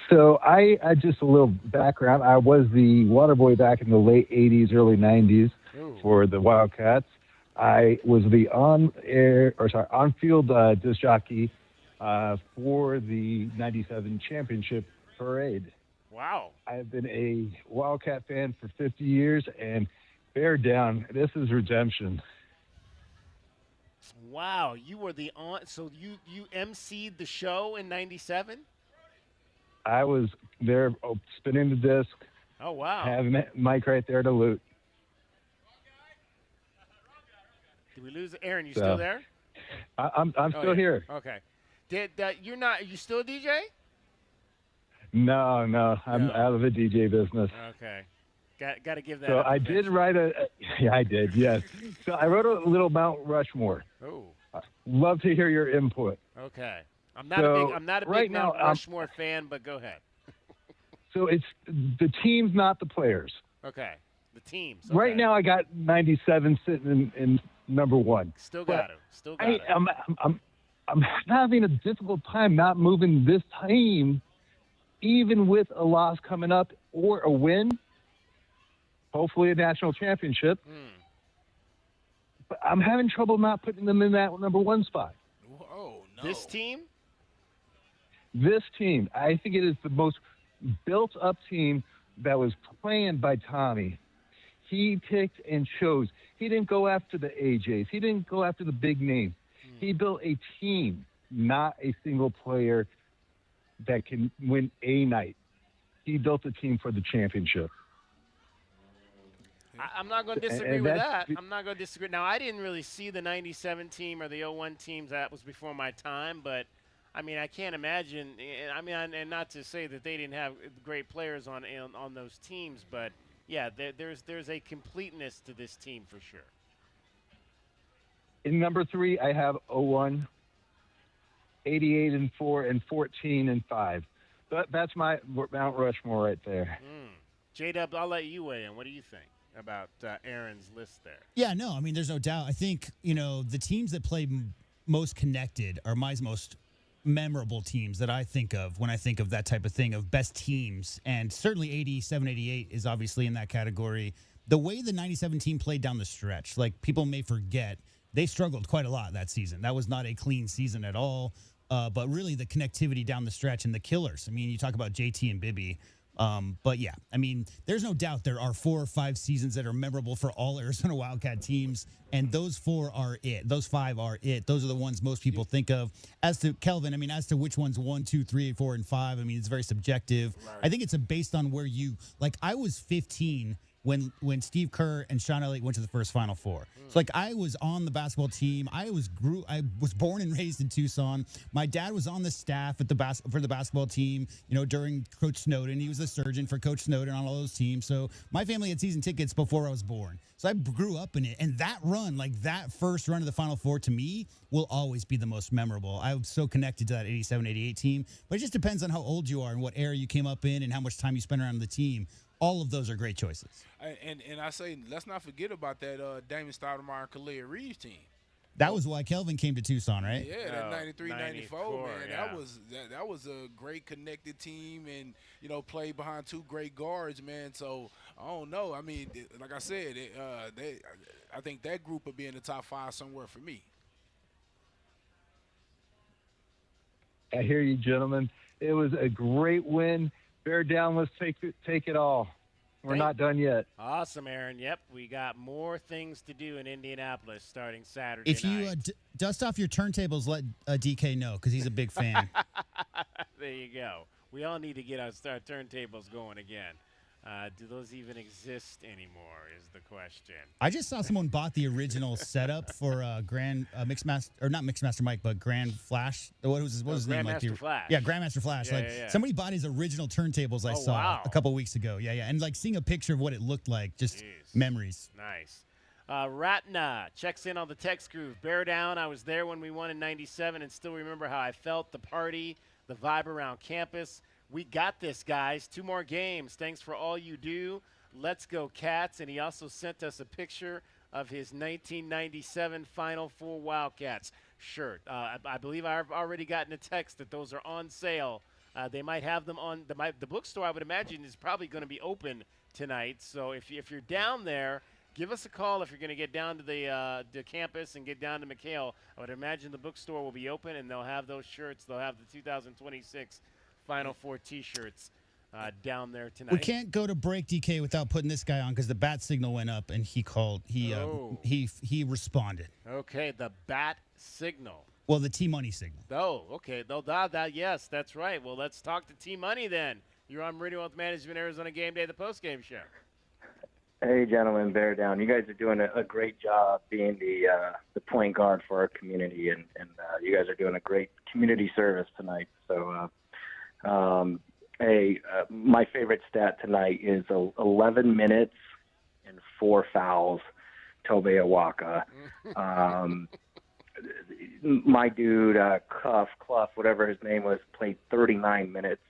So I just a little background. I was the water boy back in the late 80s, early 90s for the Wildcats. I was the on-field disc jockey for the 97 championship parade. Wow. I've been a Wildcat fan for 50 years, and bear down. This is redemption. Wow, you were so you emceed the show in 97? I was there spinning the disc. Oh, wow. Having Mike right there to loot. Did we lose Aaron? You still there? I'm still here. Okay. Are you still a DJ? No, I'm out of the DJ business. Okay. Got to give that So up I did write I did, yes. So I wrote a little Mount Rushmore. Oh. Love to hear your input. Okay. I'm not a big Mount Rushmore fan, but go ahead. So it's the teams, not the players. Okay. The teams. Okay. Right now I got 97 sitting in number 1. Still got it. I'm having a difficult time not moving this team, even with a loss coming up or a win. hopefully a national championship. But I'm having trouble not putting them in that number one spot. Oh, no. This team? This team, I think it is the most built-up team that was planned by Tommy. He picked and chose. He didn't go after the AJs. He didn't go after the big names. He built a team, not a single player that can win a night. He built a team for the championship. I'm not going to disagree with that. I'm not going to disagree. Now, I didn't really see the 97 team or the 01 teams. That was before my time. But, I mean, I can't imagine. I mean, and not to say that they didn't have great players on those teams. But, yeah, there's a completeness to this team for sure. In number 3, I have 01, 88-4, and 14-5. That's my Mount Rushmore right there. J-Dub, I'll let you weigh in. What do you think about Aaron's list there? Yeah, no, I mean, there's no doubt. I think, the teams that play most connected are my most memorable teams that I think of when I think of that type of thing, of best teams. And certainly 87, 88 is obviously in that category. The way the 97 team played down the stretch, like people may forget, they struggled quite a lot that season. That was not a clean season at all. But really the connectivity down the stretch and the killers. I mean, you talk about JT and Bibby. But yeah, I mean, there's no doubt there are 4 or 5 seasons that are memorable for all Arizona Wildcat teams, and those 4 are it. Those 5 are it. Those are the ones most people think of. As to Kelvin, I mean, as to which one's 1, 2, 3, 4, and 5, I mean, it's very subjective. Right. I think it's based on where you like. I was 15 when Steve Kerr and Sean Elliott went to the first Final Four. So like I was on the basketball team. I was born and raised in Tucson. My dad was on the staff at for the basketball team, during Coach Snowden. He was the surgeon for Coach Snowden on all those teams. So my family had season tickets before I was born. So I grew up in it. And that run, like that first run of the Final Four, to me, will always be the most memorable. I'm so connected to that 87, 88 team. But it just depends on how old you are and what era you came up in and how much time you spent around the team. All of those are great choices. And I say, let's not forget about that Damon Stoudemire and Kalia Reeves team. That was why Kelvin came to Tucson, right? Yeah, that 93, 94, man. Yeah. That was a great connected team, and played behind 2 great guards, man. So I don't know. I mean, like I said, I think that group would be in the top 5 somewhere for me. I hear you, gentlemen. It was a great win. Bear down. Let's take it all. We're not done yet. Awesome, Aaron. Yep, we got more things to do in Indianapolis starting Saturday If you dust off your turntables, let DK know, because he's a big fan. There you go. We all need to get our turntables going again. Do those even exist anymore is the question. I just saw someone bought the original setup for Grand Mixmaster, or not Mixmaster Mike, but Grand Flash. What was his name? Grandmaster Flash. Yeah, Grandmaster Flash. Yeah. Somebody bought his original turntables I saw a couple weeks ago. Yeah. And seeing a picture of what it looked like, just memories. Nice. Ratna checks in on the text groove. Bear down. I was there when we won in 97 and still remember how I felt, the party, the vibe around campus. We got this, guys. 2 more games. Thanks for all you do. Let's go, Cats. And he also sent us a picture of his 1997 Final Four Wildcats shirt. I believe I've already gotten a text that those are on sale. They might have them on the bookstore. I would imagine is probably going to be open tonight. So if you're down there, give us a call if you're going to get down to the campus and get down to McHale. I would imagine the bookstore will be open, and they'll have those shirts. They'll have the 2026 Final Four T-shirts down there tonight. We can't go to break, DK, without putting this guy on because the bat signal went up and he called. He responded. Okay, the bat signal. Well, the T-Money signal. Oh, okay. Yes, that's right. Well, let's talk to T-Money then. You're on Meridian Wealth Management, Arizona Game Day, the postgame show. Hey, gentlemen, bear down. You guys are doing a great job being the point guard for our community, and you guys are doing a great community service tonight. So, my favorite stat tonight is 11 minutes and 4 fouls, Tobe Awaka. My dude, Clough, whatever his name was, played 39 minutes.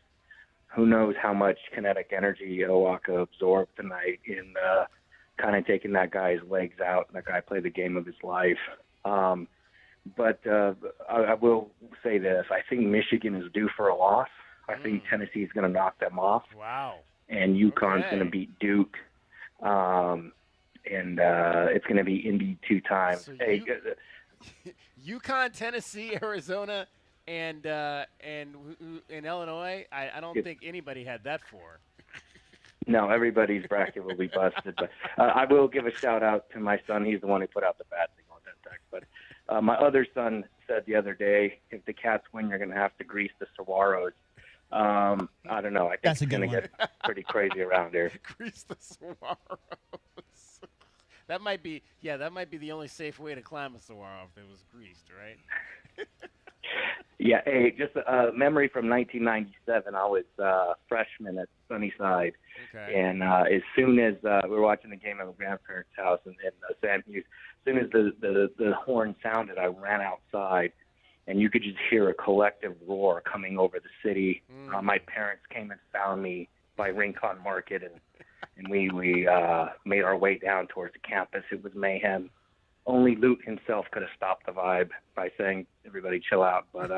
Who knows how much kinetic energy Awaka absorbed tonight in kind of taking that guy's legs out, and that guy played the game of his life. But I will say this. I think Michigan is due for a loss. I think Tennessee is going to knock them off. Wow. And UConn's going to beat Duke. and it's going to be Indy 2 times. So Hey, UConn, Tennessee, Arizona, and in Illinois. I don't think anybody had that for. no, everybody's bracket will be busted. But I will give a shout out to my son. He's the one who put out the bad thing on that text. But my other son said the other day, if the Cats win, you're going to have to grease the saguaros. I don't know. I think it's going to get pretty crazy around here. Grease the saguaros. That might be the only safe way to climb a saguaro if it was greased, right? Yeah, hey, just a memory from 1997. I was a freshman at Sunnyside, and as soon as we were watching the game at my grandparents' house in San Hughes, as soon as the horn sounded, I ran outside, and you could just hear a collective roar coming over the city. My parents came and found me by Rincon Market, and we made our way down towards the campus. It was mayhem. Only Lute himself could have stopped the vibe by saying, "Everybody, chill out." But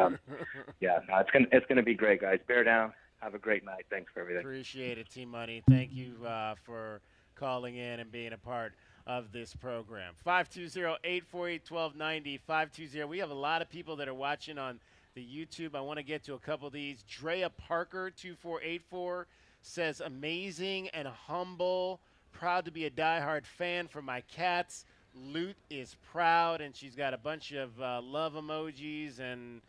yeah, no, it's gonna be great, guys. Bear down. Have a great night. Thanks for everything. Appreciate it, Team Money. Thank you for calling in and being a part of this program. 520-848-1290. 520. We have a lot of people that are watching on the YouTube. I want to get to a couple of these. Drea Parker 2484 says, "Amazing and humble. Proud to be a diehard fan for my Cats. Lute is proud," and she's got a bunch of love emojis and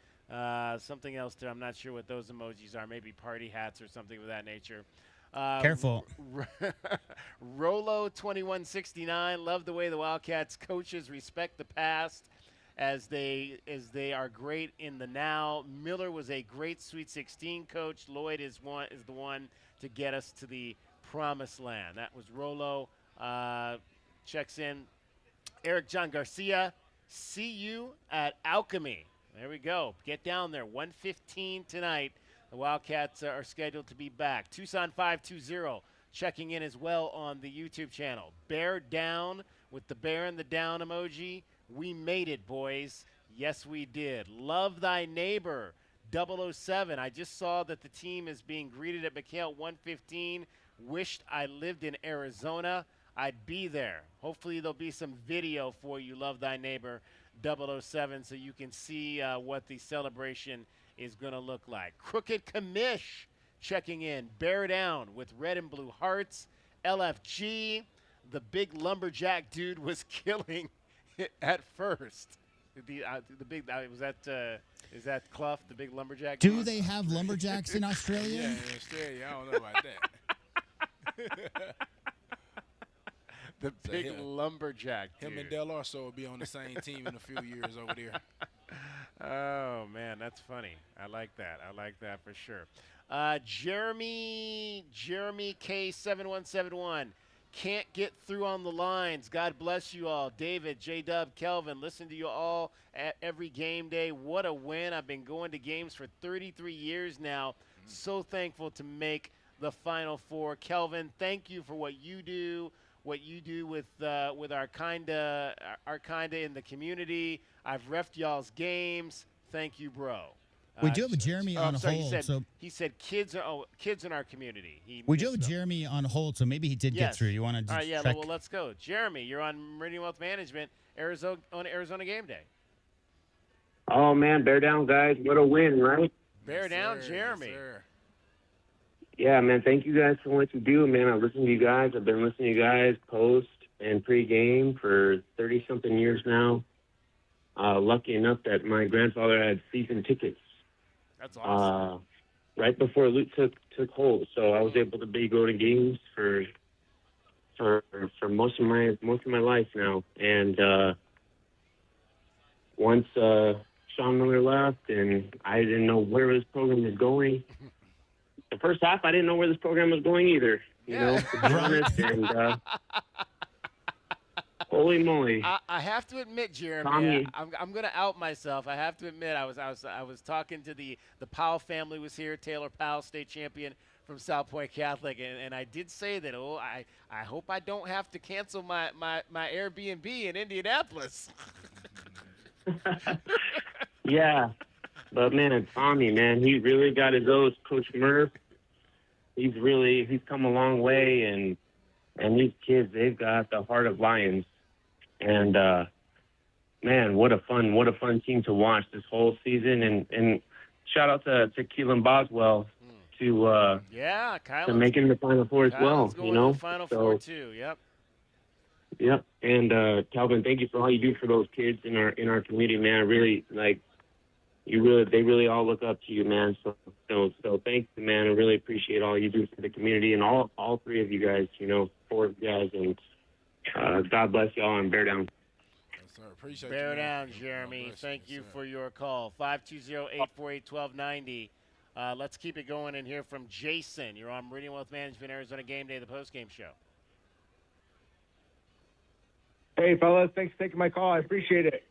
something else there. I'm not sure what those emojis are. Maybe party hats or something of that nature. Careful. Rolo 2169. Love the way the Wildcats coaches respect the past as they are great in the now. Miller was a great Sweet 16 coach. Lloyd is the one to get us to the promised land. That was Rolo. Checks in. Eric John Garcia, see you at Alchemy. There we go. Get down there. 1:15 tonight. The Wildcats are scheduled to be back. Tucson 520 checking in as well on the YouTube channel. Bear down with the bear and the down emoji. We made it, boys. Yes, we did. Love thy neighbor. 007. I just saw that the team is being greeted at McHale 115. Wished I lived in Arizona. I'd be there. Hopefully there'll be some video for you, Love Thy Neighbor 007, so you can see what the celebration is going to look like. Crooked Commish checking in. Bear down with red and blue hearts. LFG, the big lumberjack dude was killing it at first. The big is that Clough, the big lumberjack? Do they have lumberjacks in Australia? Yeah, in Australia. I don't know about that. The big lumberjack dude. Him and Del Orso will be on the same team in a few years over there. Oh, man, that's funny. I like that. I like that for sure. Jeremy K7171. Can't get through on the lines. God bless you all. David, J-Dub, Kelvin, listen to you all at every game day. What a win. I've been going to games for 33 years now. So thankful to make the Final Four. Kelvin, thank you for what you do. What you do with our kinda in the community. I've refed y'all's games. Thank you, bro. We do have a Jeremy on hold. He said kids in our community. We do have a Jeremy on hold, so maybe he did get through. You want to just all right, yeah, check? well, let's go. Jeremy, you're on Meridian Wealth Management, Arizona Game Day. Oh, man, bear down, guys. What a win, right? Bear down, Jeremy. Yes, yeah, man, thank you guys for what you do, man. I listen to you guys. I've been listening to you guys post and pre-game for 30-something years now. Lucky enough that my grandfather had season tickets. That's awesome. Right before Lute took hold, so I was able to go to games for most of my life now. And once Sean Miller left, and I didn't know where this program was going. The first half, I didn't know where this program was going either. You know, to be honest. And holy moly! I have to admit, Jeremy, Tommy. I'm going to out myself. I have to admit, I was talking to the Powell family was here. Taylor Powell, state champion from South Point Catholic, and I did say that. Oh, I hope I don't have to cancel my Airbnb in Indianapolis. Yeah, but man, Tommy, man, he really got his O's. Coach Murph, he's come a long way, and And these kids, they've got the heart of lions. And, man, what a fun team to watch this whole season. And shout out to Keelan Boswell to making the Final Four as well. Going to the Final Four too. Yep. Yep. And Calvin, thank you for all you do for those kids in our community, man. Really, they really all look up to you, man. So thank you, man. I really appreciate all you do for the community and all three of you guys. Four guys, and God bless y'all and bear down. Appreciate Bear you, down, Jeremy. Thank you for your call. 520-848-1290. Let's keep it going and hear from Jason. You're on Meridian Wealth Management, Arizona Game Day, the postgame show. Hey, fellas. Thanks for taking my call. I appreciate it.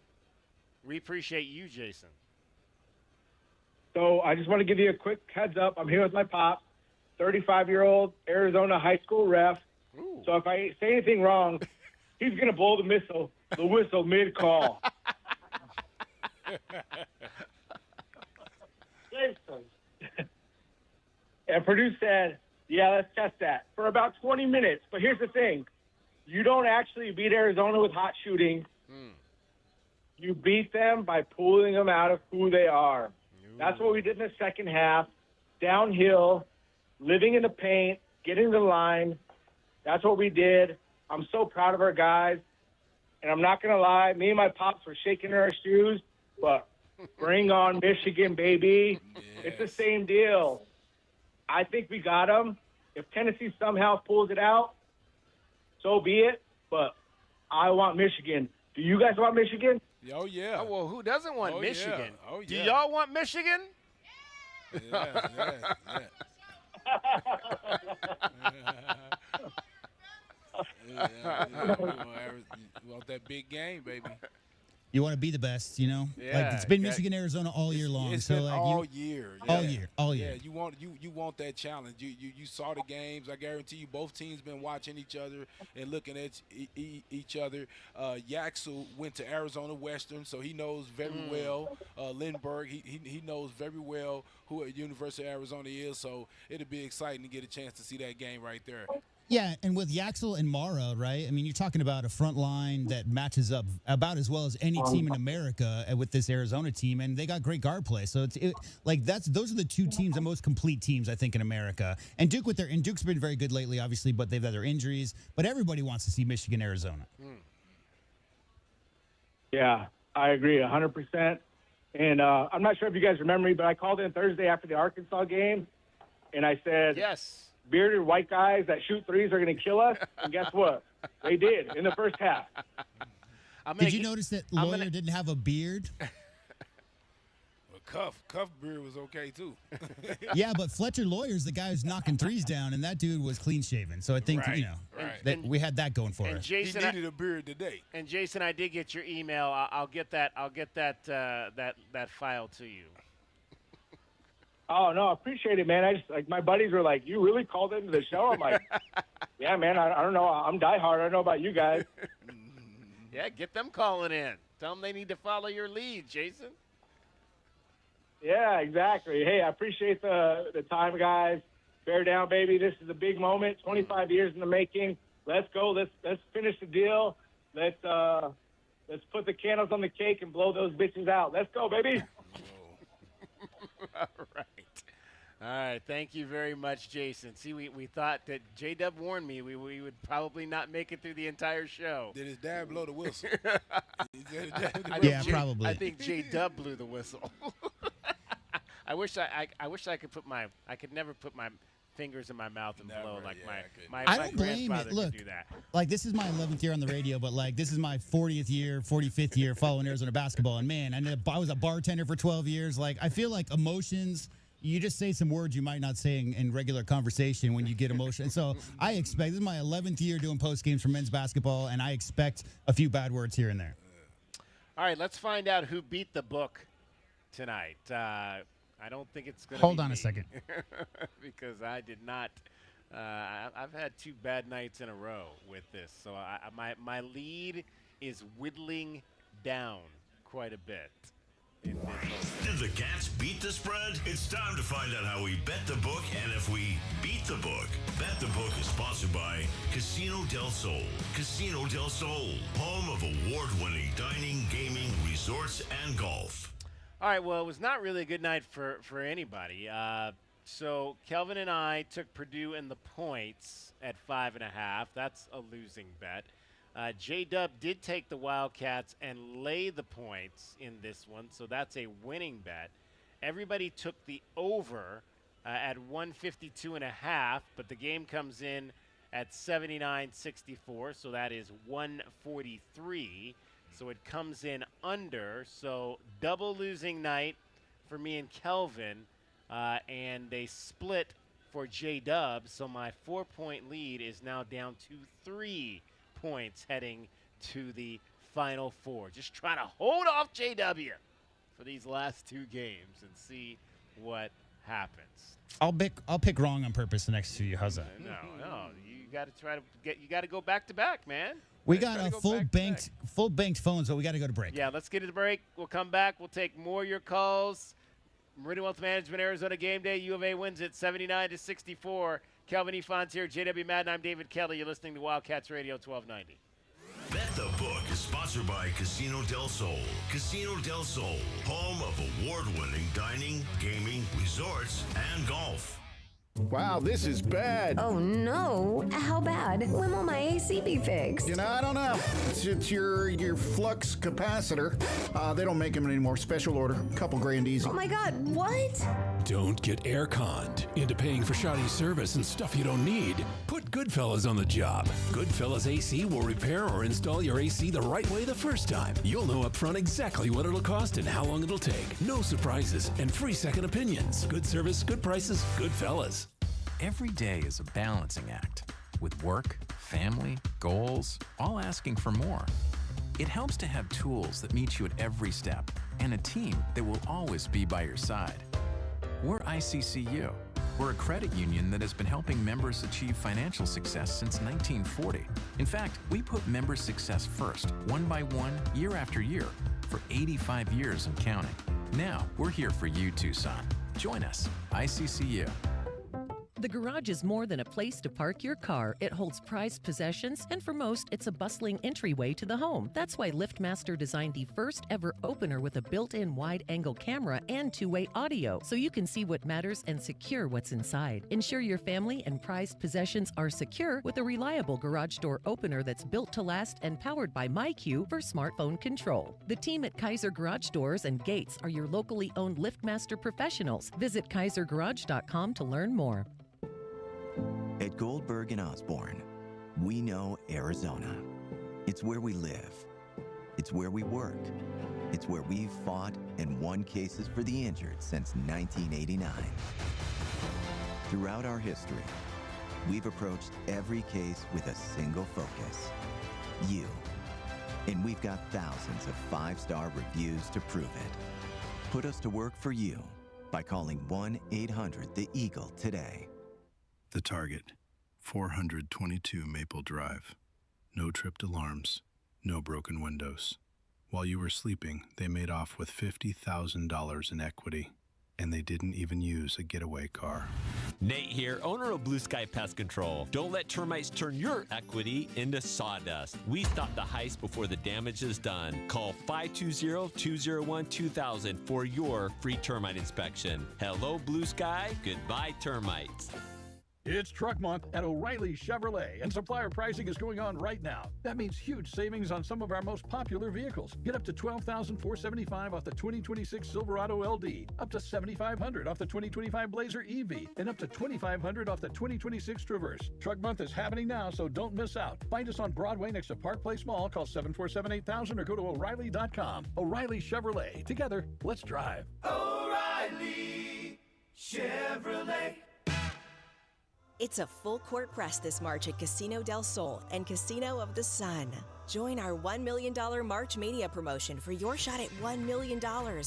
We appreciate you, Jason. So I just want to give you a quick heads up. I'm here with my pop, 35-year-old Arizona high school ref. Ooh. So if I say anything wrong, he's going to blow the whistle mid-call. And Purdue said, yeah, let's test that for about 20 minutes. But here's the thing. You don't actually beat Arizona with hot shooting. You beat them by pulling them out of who they are. That's what we did in the second half. Downhill, living in the paint, getting the line. That's what we did. I'm so proud of our guys. And I'm not going to lie, me and my pops were shaking our shoes, but bring on Michigan, baby. Yes. It's the same deal. I think we got them. If Tennessee somehow pulls it out, so be it. But I want Michigan. Do you guys want Michigan? Oh, yeah. Oh, well, who doesn't want Michigan? Yeah. Oh, yeah. Do y'all want Michigan? Yeah. You want that big game, baby. You want to be the best, Yeah, it's been Michigan, Arizona all year long. It's so been like all year. All year. Yeah, you want that challenge. You saw the games. I guarantee you, both teams been watching each other and looking at each other. Yaxel went to Arizona Western, so he knows very well. Lindbergh, he knows very well who at University of Arizona is. So it'll be exciting to get a chance to see that game right there. Yeah, and with Yaxel and Mara, right? I mean, you're talking about a front line that matches up about as well as any team in America with this Arizona team, and they got great guard play. So those are the two teams, the most complete teams I think in America. And Duke's been very good lately, obviously, but they've had their injuries. But everybody wants to see Michigan, Arizona. Yeah, I agree 100%. And I'm not sure if you guys remember me, but I called in Thursday after the Arkansas game, and I said, yes, bearded white guys that shoot threes are going to kill us. And guess what? They did in the first half. Did you notice that Lloyd didn't have a beard? Well, Cuff beard was okay, too. Yeah, but Fletcher Lawyer's the guy who's knocking threes down, and that dude was clean-shaven. So I think, that we had that going for us. Jason, he needed a beard today. And, Jason, I did get your email. I'll get that file to you. Oh, no, I appreciate it, man. I just, my buddies were like, you really called into the show? I'm like, yeah, man, I don't know. I'm diehard. I don't know about you guys. Yeah, get them calling in. Tell them they need to follow your lead, Jason. Yeah, exactly. Hey, I appreciate the time, guys. Bear down, baby. This is a big moment. 25 years in the making. Let's go. Let's finish the deal. Let's put the candles on the cake and blow those bitches out. Let's go, baby. All right. All right. Thank you very much, Jason. See, we thought that J-Dub warned me we would probably not make it through the entire show. Did his dad blow the whistle? Probably. I think J-Dub blew the whistle. I wish I could never put my fingers in my mouth and blow like my grandfather could do that. Like, this is my 11th year on the radio, but this is my 45th year following Arizona basketball. And man, I was a bartender for 12 years. I feel like emotions, you just say some words you might not say in regular conversation when you get emotional. So I expect, this is my 11th year doing post games for men's basketball, and I expect a few bad words here and there. All right, let's find out who beat the book tonight. I don't think it's going to Hold on a second. because I did not. I've had 2 bad nights in a row with this. So my lead is whittling down quite a bit. in this. Did the Cats beat the spread? It's time to find out how we bet the book and if we beat the book. Bet the Book is sponsored by Casino del Sol. Casino del Sol, home of award-winning dining, gaming, resorts, and golf. All right, well, it was not really a good night for anybody. So Kelvin and I took Purdue in the points at 5.5. That's a losing bet. J-Dub did take the Wildcats and lay the points in this one, so that's a winning bet. Everybody took the over at 152.5, but the game comes in at 79.64, so that is 143. So it comes in under. So double losing night for me and Kelvin, and they split for J-Dub. So my 4-point lead is now down to 3 points heading to the Final Four. Just trying to hold off JW for these last 2 games and see what happens. I'll pick wrong on purpose the next 2 years. How's that? No, you got to try to get. You got to go back to back, man. We got a full banked phone, so we got to go to break. Yeah, let's get to the break. We'll come back. We'll take more of your calls. Meridian Wealth Management, Arizona Game Day. U of A wins it 79-64. Kelvin E. Fontier, JW Madden. I'm David Kelly. You're listening to Wildcats Radio 1290. Bet the Book is sponsored by Casino del Sol. Casino del Sol, home of award-winning dining, gaming, resorts, and golf. Wow, this is bad. Oh, no. How bad? When will my AC be fixed? You know, I don't know. It's your flux capacitor. They don't make them anymore. Special order. Couple grand easy. Oh, my God. What? Don't get air-conned into paying for shoddy service and stuff you don't need. Put Goodfellas on the job. Goodfellas AC will repair or install your AC the right way the first time. You'll know up front exactly what it'll cost and how long it'll take. No surprises and free second opinions. Good service, good prices, Goodfellas. Every day is a balancing act, with work, family, goals, all asking for more. It helps to have tools that meet you at every step and a team that will always be by your side. We're ICCU. We're a credit union that has been helping members achieve financial success since 1940. In fact, we put member success first, one by one, year after year, for 85 years and counting. Now, we're here for you, Tucson. Join us, ICCU. The garage is more than a place to park your car. It holds prized possessions, and for most, it's a bustling entryway to the home. That's why LiftMaster designed the first ever opener with a built-in wide-angle camera and two-way audio, so you can see what matters and secure what's inside. Ensure your family and prized possessions are secure with a reliable garage door opener that's built to last and powered by MyQ for smartphone control. The team at Kaiser Garage Doors and Gates are your locally owned LiftMaster professionals. Visit kaisergarage.com to learn more. At Goldberg and Osborne, we know Arizona. It's where we live. It's where we work. It's where we've fought and won cases for the injured since 1989. Throughout our history, we've approached every case with a single focus: you. And we've got thousands of 5-star reviews to prove it. Put us to work for you by calling 1-800-THE-EAGLE today. The target, 422 Maple Drive. No tripped alarms, no broken windows. While you were sleeping, they made off with $50,000 in equity, and they didn't even use a getaway car. Nate here, owner of Blue Sky Pest Control. Don't let termites turn your equity into sawdust. We stop the heist before the damage is done. Call 520-201-2000 for your free termite inspection. Hello, Blue Sky. Goodbye, termites. It's Truck Month at O'Reilly Chevrolet, and supplier pricing is going on right now. That means huge savings on some of our most popular vehicles. Get up to $12,475 off the 2026 Silverado LD, up to $7,500 off the 2025 Blazer EV, and up to $2,500 off the 2026 Traverse. Truck Month is happening now, so don't miss out. Find us on Broadway next to Park Place Mall. Call 747-8000 or go to O'Reilly.com. O'Reilly Chevrolet. Together, let's drive. O'Reilly Chevrolet. It's a full-court press this March at Casino del Sol and Casino of the Sun. Join our $1 million March Mania promotion for your shot at $1 million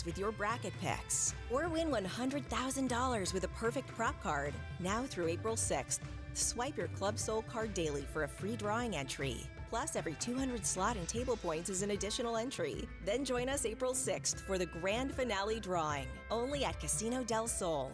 with your bracket picks. Or win $100,000 with a perfect prop card, now through April 6th. Swipe your Club Soul card daily for a free drawing entry. Plus, every 200 slot and table points is an additional entry. Then join us April 6th for the grand finale drawing, only at Casino del Sol,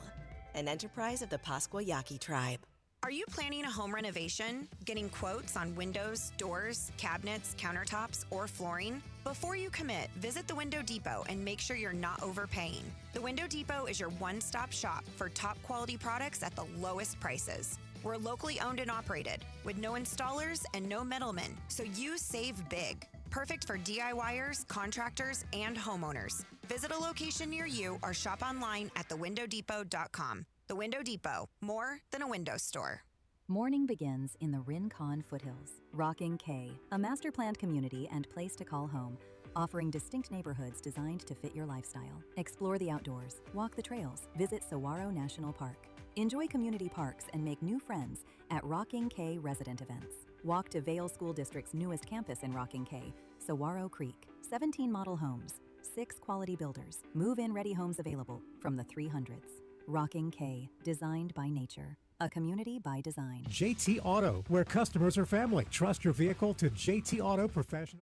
an enterprise of the Pascuayaki tribe. Are you planning a home renovation? Getting quotes on windows, doors, cabinets, countertops, or flooring? Before you commit, visit the Window Depot and make sure you're not overpaying. The Window Depot is your one-stop shop for top quality products at the lowest prices. We're locally owned and operated with no installers and no middlemen, so you save big. Perfect for DIYers, contractors, and homeowners. Visit a location near you or shop online at thewindowdepot.com. The Window Depot, more than a window store. Morning begins in the Rincon foothills. Rocking K, a master-planned community and place to call home, offering distinct neighborhoods designed to fit your lifestyle. Explore the outdoors, walk the trails, visit Saguaro National Park. Enjoy community parks and make new friends at Rocking K resident events. Walk to Vail School District's newest campus in Rocking K, Saguaro Creek. 17 model homes, 6 quality builders, move-in ready homes available from the 300s. Rocking K, designed by nature. A community by design. JT Auto, where customers are family. Trust your vehicle to JT Auto Professional.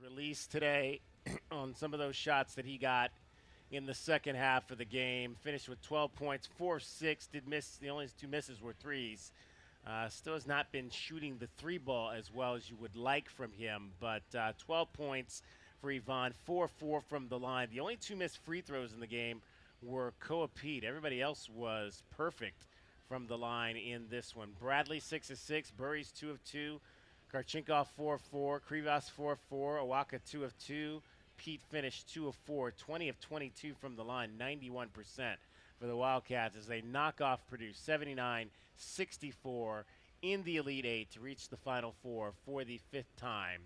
Released today on some of those shots that he got in the second half of the game. Finished with 12 points, 4-6. Did miss. The only 2 misses were threes. Still has not been shooting the 3 ball as well as you would like from him, but 12 points for Yvonne, 4-4 from the line. The only 2 missed free throws in the game were Koa Pete. Everybody else was perfect from the line in this one. Bradley 6 of 6, Burries 2 of 2. Karchinkov 4-4, Krivas 4-4, Owaka 2 of 2. Pete finished 2 of 4, 20 of 22 from the line, 91% for the Wildcats as they knock off Purdue 79-64 in the Elite Eight to reach the Final Four for the 5th time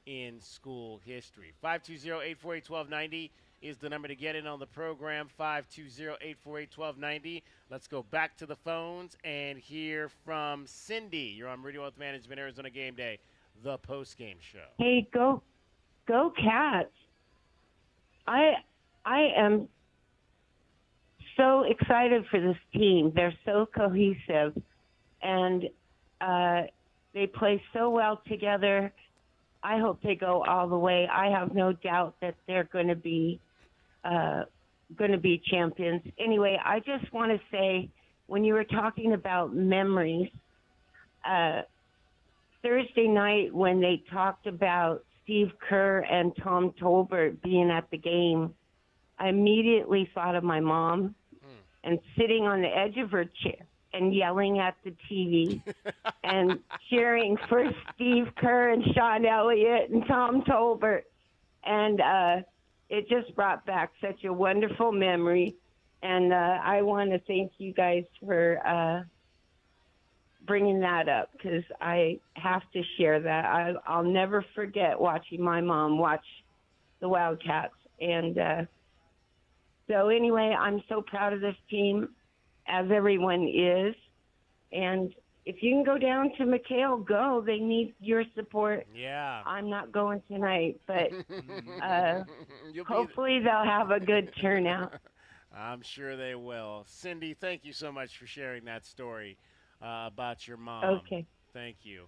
in school history. 520-848-1290 is the number to get in on the program, 520-848-1290. Let's go back to the phones and hear from Cindy. You're on Meridian Wealth Management, Arizona Game Day, the post-game show. Hey, go Cats. I am so excited for this team. They're so cohesive, and they play so well together. I hope they go all the way. I have no doubt that they're going to be champions. Anyway, I just want to say, when you were talking about memories, Thursday night when they talked about Steve Kerr and Tom Tolbert being at the game, I immediately thought of my mom and sitting on the edge of her chair and yelling at the TV and cheering for Steve Kerr and Sean Elliott and Tom Tolbert. And it just brought back such a wonderful memory. And I want to thank you guys for bringing that up, because I have to share that. I'll never forget watching my mom watch the Wildcats. And so anyway, I'm so proud of this team, as everyone is. And if you can go down to McHale, go. They need your support. Yeah. I'm not going tonight, but hopefully they'll have a good turnout. I'm sure they will. Cindy, thank you so much for sharing that story about your mom. Okay. Thank you.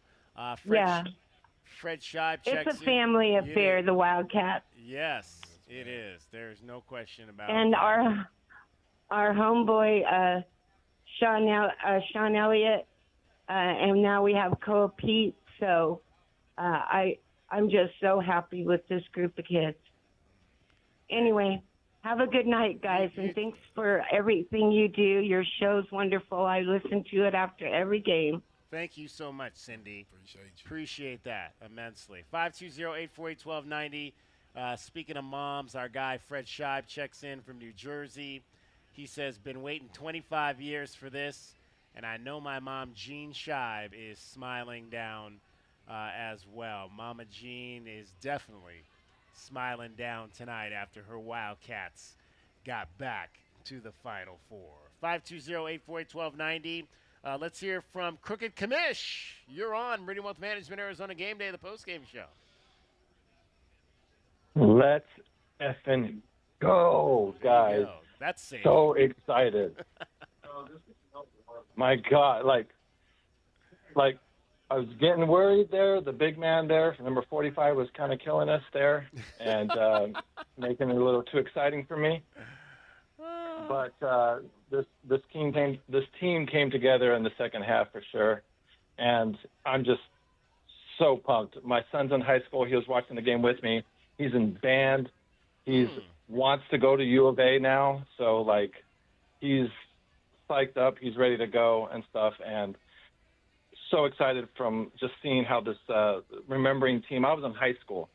Fred Scheib checks It's a family in. affair, the Wildcats. Yes, it is. There's no question about And it. our homeboy, Sean Elliott, and now we have Cole Pete. So I'm just so happy with this group of kids. Anyway, have a good night, guys, and thanks for everything you do. Your show's wonderful. I listen to it after every game. Thank you so much, Cindy. Appreciate that immensely. 520-848-1290. Speaking of moms, our guy Fred Scheib checks in from New Jersey. He says, been waiting 25 years for this, and I know my mom, Jean Scheib, is smiling down as well. Mama Jean is definitely smiling down tonight after her Wildcats got back to the Final Four. 520-848-1290. Let's hear from Crooked Commish. You're on Meridian Wealth Management, Arizona Game Day, the postgame show. Let's effing go, guys. Go. That's safe. So excited. My God, like I was getting worried there. The big man there, number 45, was kind of killing us there and making it a little too exciting for me. But this team came together in the second half for sure, and I'm just so pumped. My son's in high school. He was watching the game with me. He's in band. He's wants to go to U of A now, so like he's psyched up. He's ready to go and stuff, and so excited from just seeing how this remembering team. I was in high school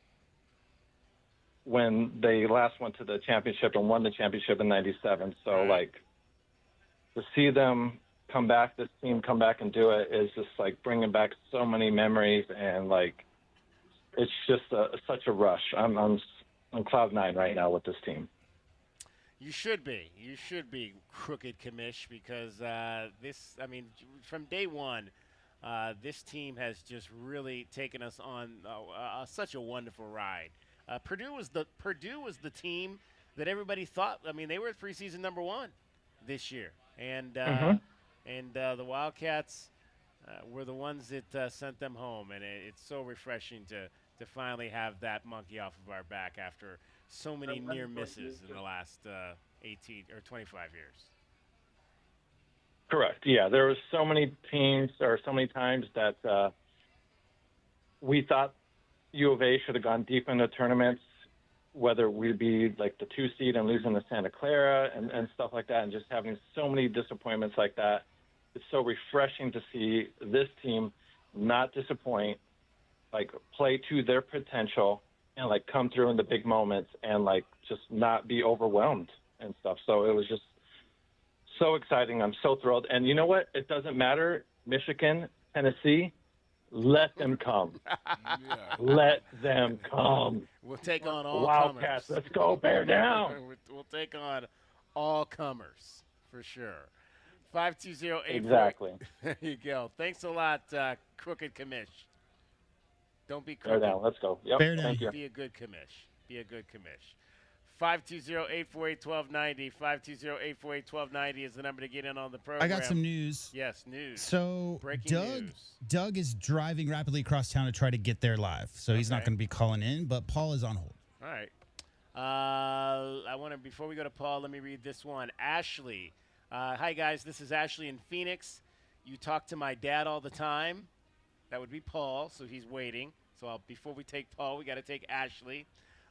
when they last went to the championship and won the championship in '97. So like to see them come back, this team come back and do it is just like bringing back so many memories, and like it's just such a rush. I'm on cloud nine right now with this team. You should be. You should be, Crooked Commish, because from day one, this team has just really taken us on such a wonderful ride. Purdue was the team that everybody thought. I mean, they were preseason number one this year, and the Wildcats were the ones that sent them home, and it's so refreshing to finally have that monkey off of our back after so many near misses in the last 18 or 25 years. Correct. Yeah, there were so many teams or so many times that we thought U of A should have gone deep into tournaments, whether we'd be like the 2 seed and losing to Santa Clara and stuff like that, and just having so many disappointments like that. It's so refreshing to see this team not disappoint, like play to their potential and like come through in the big moments and like just not be overwhelmed and stuff. So it was just so exciting. I'm so thrilled. And you know what? It doesn't matter. Michigan, Tennessee, let them come. Let them come. We'll take on all Wildcats. comers. Let's go, bear down. We'll take on all comers for sure. 520-848. Exactly. There you go. Thanks a lot, Crooked Commish. Don't be Bear crooked. down. Let's go. Yep. Bear down. Thank you. Be a good commish. Be a good commish. 520-848-1290. 520-848-1290 is the number to get in on the program. I got some news. Yes, news. So Breaking news. Doug is driving rapidly across town to try to get there live. So he's not going to be calling in, but Paul is on hold. All right. I want to, before we go to Paul, let me read this one. Ashley. Hi, guys. This is Ashley in Phoenix. You talk to my dad all the time. That would be Paul, so he's waiting. So before we take Paul, we got to take Ashley.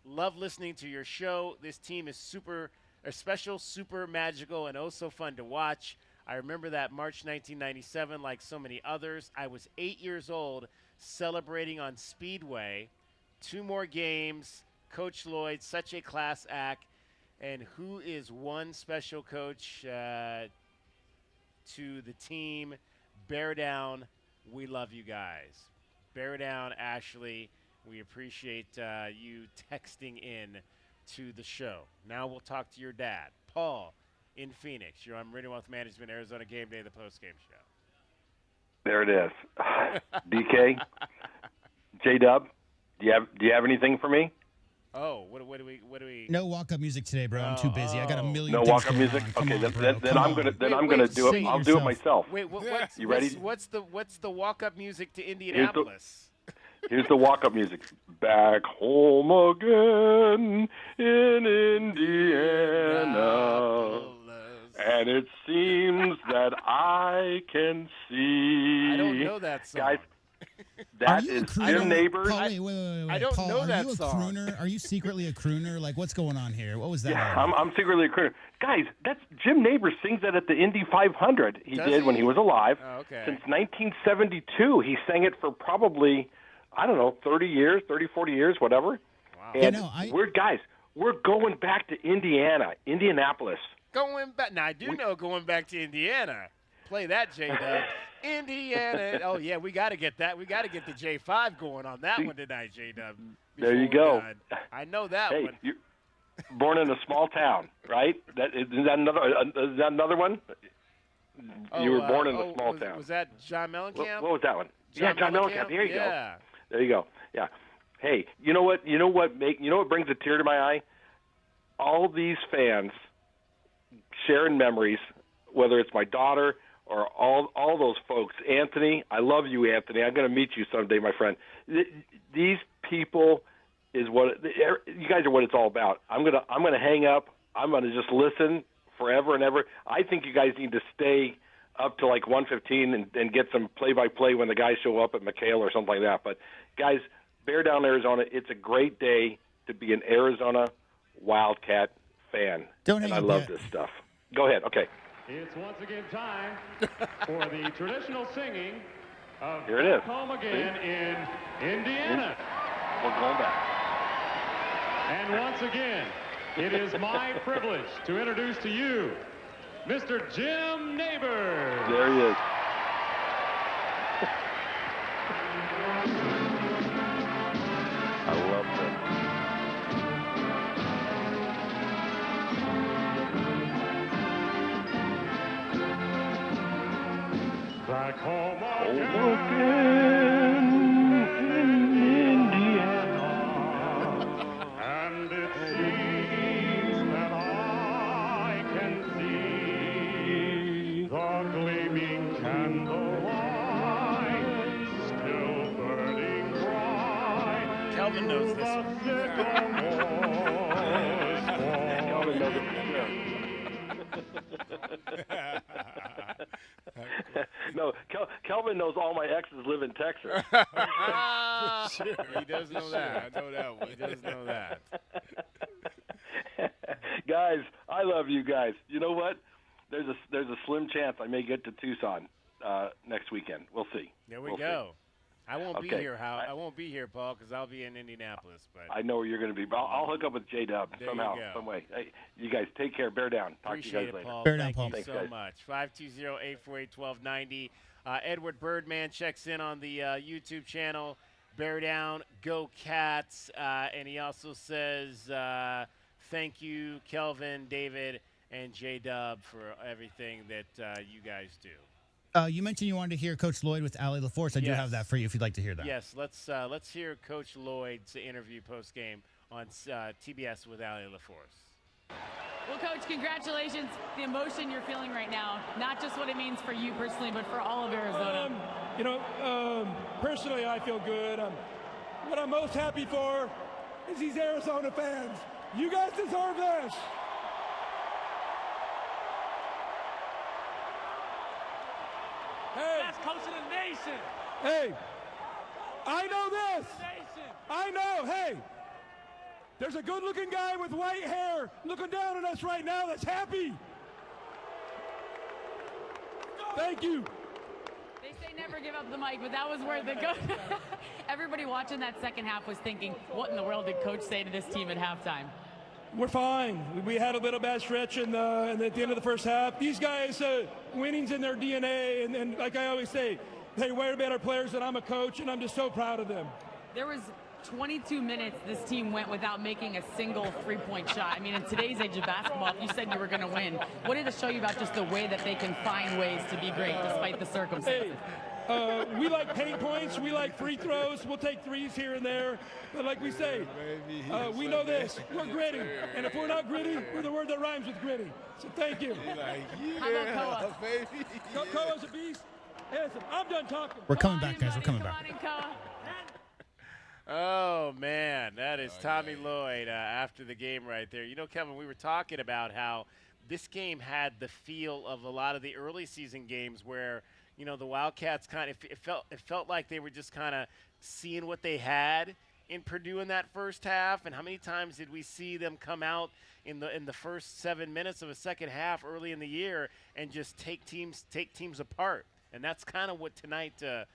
Love listening to your show. This team is super special, super magical, and oh so fun to watch. I remember that March 1997 like so many others. I was 8 years old celebrating on Speedway. 2 more games. Coach Lloyd, such a class act. And who is one special coach to the team? Bear down. We love you guys. Bear down, Ashley. We appreciate you texting in to the show. Now we'll talk to your dad, Paul, in Phoenix. You're on Meridian Wealth Management, Arizona Game Day, the postgame show. There it is. DK, J-Dub, do you have anything for me? Oh, what do we? No walk-up music today, bro. I'm too busy. I got a million. No walk-up music. Okay, then I'm gonna do it. I'll do it myself. Wait, you ready? What's the walk-up music to Indianapolis? Here's the walk-up music. Back home again in Indiana, and it seems that I can see. I don't know that song. Guys, that is Jim Neighbors. Paul, wait. I don't Paul, know that are you a song. crooner? Are you secretly a crooner? Like, what's going on here? What was that? Yeah, I'm secretly a crooner. Guys, that's Jim Neighbors sings that at the Indy 500. He did when he was alive. Oh, okay. Since 1972, he sang it for probably, I don't know, 30 years, 30, 40 years, whatever. Wow. And we're going back to Indianapolis. Going back. Now, I do know going back to Indiana. Play that, J-Dub. Indiana. Oh, yeah, we got to get that. We got to get the J5 going on that one tonight, J-Dub. There you go. I know that one. You're born in a small town, right? Is that another one? You were born in a small town. Was that John Mellencamp? What was that one? John Mellencamp. Here you go. There you go. Yeah. Hey, you know what brings a tear to my eye? All these fans sharing memories, whether it's my daughter or all those folks. Anthony, I love you, Anthony. I'm going to meet you someday, my friend. These people is you guys are what it's all about. I'm gonna hang up. I'm gonna just listen forever and ever. I think you guys need to stay up to like 1:15 and get some play-by-play when the guys show up at McHale or something like that. But guys, bear down, Arizona. It's a great day to be an Arizona Wildcat fan. I love this stuff. Go ahead. Okay. It's once again time for the traditional singing of Here it is. Home Again in Indiana. We're going back. And once again, it is my privilege to introduce to you Mr. Jim Neighbors. There he is. I love this. Back home again in Indiana, and it seems that I can see the gleaming candlelight still burning bright. Calvin knows this one. Calvin knows it. No, Kelvin knows all my exes live in Texas. Sure, he does know that. I know that one. He does know that. Guys, I love you guys. You know what? There's a slim chance I may get to Tucson next weekend. We'll see. There we go. See. I won't be here, I won't be here, Paul, because I'll be in Indianapolis. But I know where you're going to be. But I'll hook up with J-Dub somehow, some way. Hey, you guys take care. Bear down. Talk to you guys later. Paul. Bear down, Thank Paul. you so much. 520-848-1290. Edward Birdman checks in on the YouTube channel. Bear down, go Cats. And he also says, thank you, Kelvin, David, and J-Dub for everything that you guys do. You mentioned you wanted to hear Coach Lloyd with Allie LaForce. I do have that for you if you'd like to hear that. Yes, let's hear Coach Lloyd's interview post-game on TBS with Allie LaForce. Well, Coach, congratulations. The emotion you're feeling right now, not just what it means for you personally, but for all of Arizona. Personally, I feel good. What I'm most happy for is these Arizona fans. You guys deserve this. Hey. Best coach in the nation. Hey, I know this. I know, hey, There's a good-looking guy with white hair looking down at us right now that's happy. Thank you. They say never give up the mic, but that was worth it. Everybody watching that second half was thinking, what in the world did Coach say to this team at halftime? We're fine. We had a little bad stretch at the end of the first half. These guys, winning's in their DNA, and like I always say, they wear better players than I'm a coach, and I'm just so proud of them. There was 22 minutes this team went without making a single three-point shot. I mean, in today's age of basketball, if you said you were going to win, what did it show you about just the way that they can find ways to be great despite the circumstances? We like paint points. We like free throws. We'll take threes here and there. But like we say, we know this. We're gritty. And if we're not gritty, we're the word that rhymes with gritty. So thank you. How about Koa? Baby. Koa's a beast. Hey, listen, I'm done talking. We're coming back, guys. We're coming back. Oh, man, that is Tommy Lloyd after the game right there. You know, Kevin, we were talking about how this game had the feel of a lot of the early season games where, you know, the Wildcats it felt like they were just kind of seeing what they had in Purdue in that first half. And how many times did we see them come out in the first 7 minutes of a second half early in the year and just take teams apart? And that's kind of what tonight felt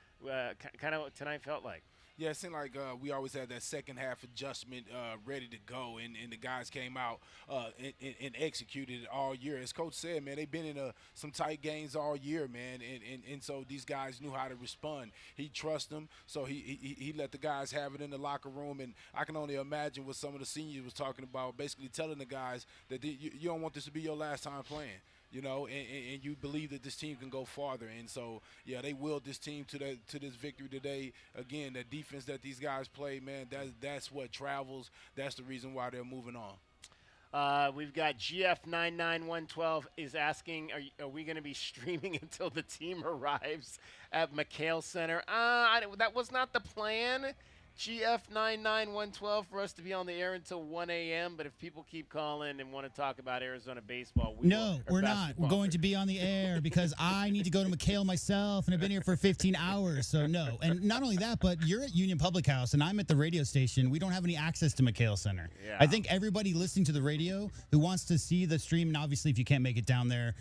like. Yeah, it seemed like we always had that second half adjustment ready to go, and the guys came out and executed it all year. As Coach said, man, they've been in some tight games all year, man, and so these guys knew how to respond. He trusts them, so he let the guys have it in the locker room, and I can only imagine what some of the seniors was talking about, basically telling the guys that you don't want this to be your last time playing. You know, and you believe that this team can go farther. And so, yeah, they willed this team to this victory today. Again, the defense that these guys play, man, that's what travels. That's the reason why they're moving on. We've got GF99112 is asking, are we going to be streaming until the team arrives at McHale Center? That was not the plan. GF99112 for us to be on the air until 1 a.m. But if people keep calling and want to talk about Arizona baseball, we're not. We're going to be on the air because I need to go to McHale myself, and I've been here for 15 hours, so no. And not only that, but you're at Union Public House, and I'm at the radio station. We don't have any access to McHale Center. Yeah. I think everybody listening to the radio who wants to see the stream, and obviously if you can't make it down there,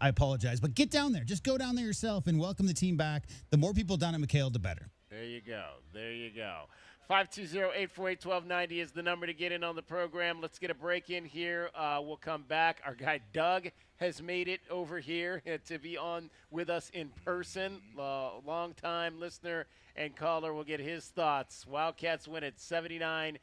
I apologize. But get down there. Just go down there yourself and welcome the team back. The more people down at McHale, the better. There you go. There you go. 520-848-1290 is the number to get in on the program. Let's get a break in here. We'll come back. Our guy Doug has made it over here to be on with us in person. Long-time listener and caller will get his thoughts. Wildcats win at 79-64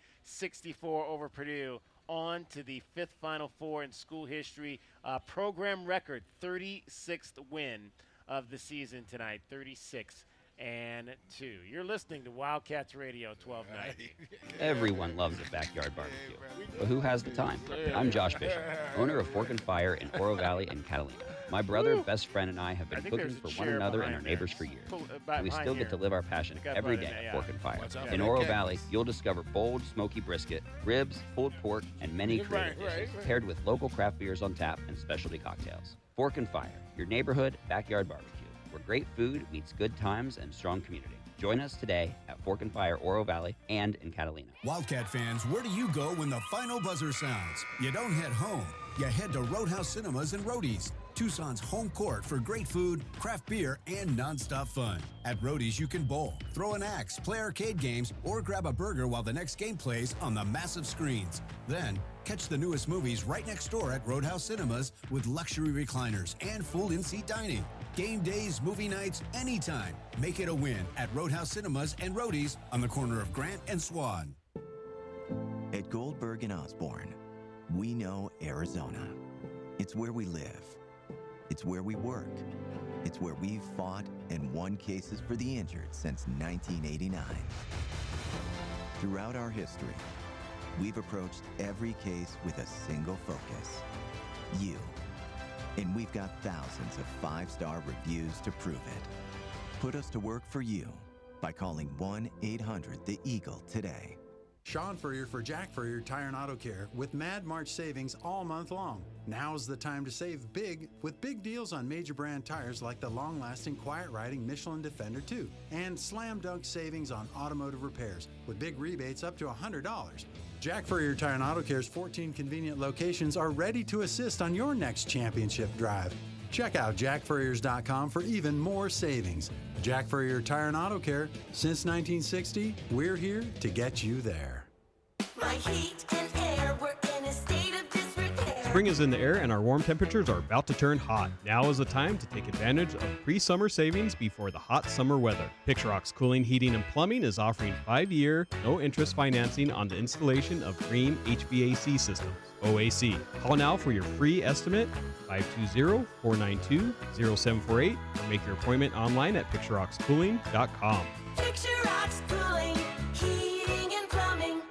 over Purdue. On to the fifth Final Four in school history. Program record, 36th win of the season tonight, 36-2. You're listening to Wildcats Radio 1290. Everyone loves a backyard barbecue, but who has the time? I'm Josh Bishop, owner of Fork and Fire in Oro Valley and Catalina. My brother, best friend, and I have been cooking for one another and our neighbors for years. And we still get to live our passion every day at Fork and Fire. In Oro Valley, you'll discover bold, smoky brisket, ribs, pulled pork, and many creative dishes, paired with local craft beers on tap and specialty cocktails. Fork and Fire, your neighborhood backyard barbecue, where great food meets good times and strong community. Join us today at Fork and Fire, Oro Valley, and in Catalina. Wildcat fans, where do you go when the final buzzer sounds? You don't head home. You head to Roadhouse Cinemas and Roadies, Tucson's home court for great food, craft beer, and nonstop fun. At Roadies, you can bowl, throw an axe, play arcade games, or grab a burger while the next game plays on the massive screens. Then, catch the newest movies right next door at Roadhouse Cinemas with luxury recliners and full in-seat dining. Game days, movie nights, anytime. Make it a win at Roadhouse Cinemas and Roadies on the corner of Grant and Swan. At Goldberg and Osborne, we know Arizona. It's where we live. It's where we work. It's where we've fought and won cases for the injured since 1989. Throughout our history, we've approached every case with a single focus: you. And we've got thousands of 5-star reviews to prove it. Put us to work for you by calling 1-800-THE-EAGLE today. Sean Furrier for Jack Furrier Tire and Auto Care with Mad March savings all month long. Now's the time to save big with big deals on major brand tires like the long-lasting quiet riding Michelin Defender 2 and slam dunk savings on automotive repairs with big rebates up to $100. Jack Furrier Tire and Auto Care's 14 convenient locations are ready to assist on your next championship drive. Check out jackfurriers.com for even more savings. Jack Furrier Tire and Auto Care, since 1960, we're here to get you there. My heat and air were in a state of disrepair. Spring is in the air and our warm temperatures are about to turn hot. Now is the time to take advantage of pre-summer savings before the hot summer weather. Picture Rock's Cooling, Heating, and Plumbing is offering 5-year, no-interest financing on the installation of green HVAC systems, OAC. Call now for your free estimate, 520-492-0748, or make your appointment online at picturerockscooling.com. Picture Rocks Cooling, Heating, and Plumbing.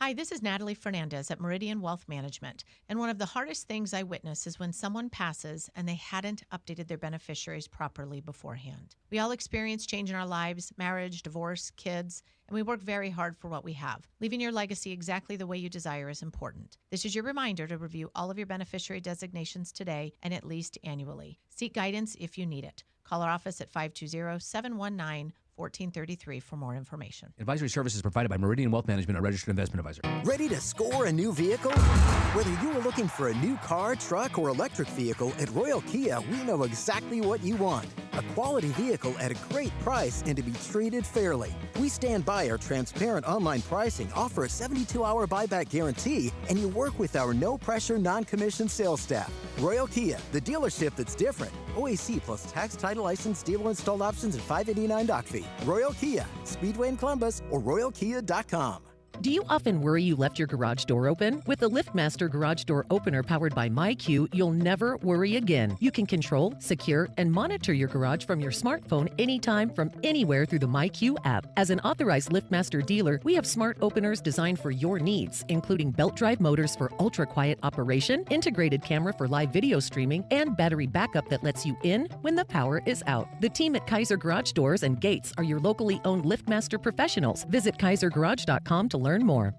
Hi, this is Natalie Fernandez at Meridian Wealth Management, and one of the hardest things I witness is when someone passes and they hadn't updated their beneficiaries properly beforehand. We all experience change in our lives, marriage, divorce, kids, and we work very hard for what we have. Leaving your legacy exactly the way you desire is important. This is your reminder to review all of your beneficiary designations today and at least annually. Seek guidance if you need it. Call our office at 520-719-1433 for more information. Advisory services provided by Meridian Wealth Management, a registered investment advisor. Ready to score a new vehicle? Whether you are looking for a new car, truck, or electric vehicle, at Royal Kia, we know exactly what you want. A quality vehicle at a great price and to be treated fairly. We stand by our transparent online pricing, offer a 72-hour buyback guarantee, and you work with our no-pressure, non-commissioned sales staff. Royal Kia, the dealership that's different. OAC plus tax, title, license, dealer installed options, and $589 doc fee. Royal Kia, Speedway in Columbus, or royalkia.com. Do you often worry you left your garage door open? With the LiftMaster Garage Door Opener powered by MyQ, you'll never worry again. You can control, secure, and monitor your garage from your smartphone anytime from anywhere through the MyQ app. As an authorized LiftMaster dealer, we have smart openers designed for your needs, including belt drive motors for ultra-quiet operation, integrated camera for live video streaming, and battery backup that lets you in when the power is out. The team at Kaiser Garage Doors and Gates are your locally owned LiftMaster professionals. Visit kaisergarage.com to learn more.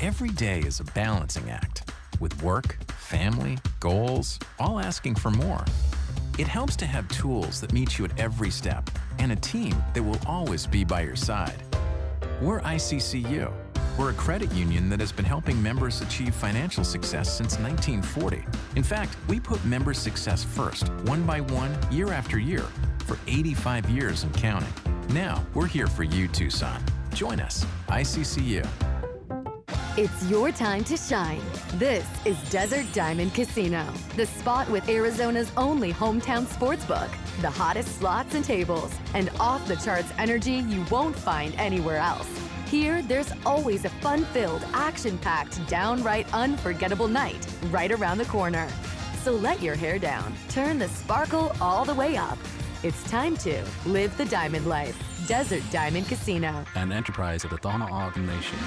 Every day is a balancing act, with work, family, goals, all asking for more. It helps to have tools that meet you at every step and a team that will always be by your side. We're ICCU. We're a credit union that has been helping members achieve financial success since 1940. In fact, we put members' success first, one by one, year after year, for 85 years and counting. Now, we're here for you, Tucson. Join us, ICCU. It's your time to shine. This is Desert Diamond Casino, the spot with Arizona's only hometown sportsbook, the hottest slots and tables, and off-the-charts energy you won't find anywhere else. Here, there's always a fun-filled, action-packed, downright unforgettable night right around the corner. So let your hair down, turn the sparkle all the way up. It's time to live the diamond life. Desert Diamond Casino. An enterprise of the Tohono O'odham Nation.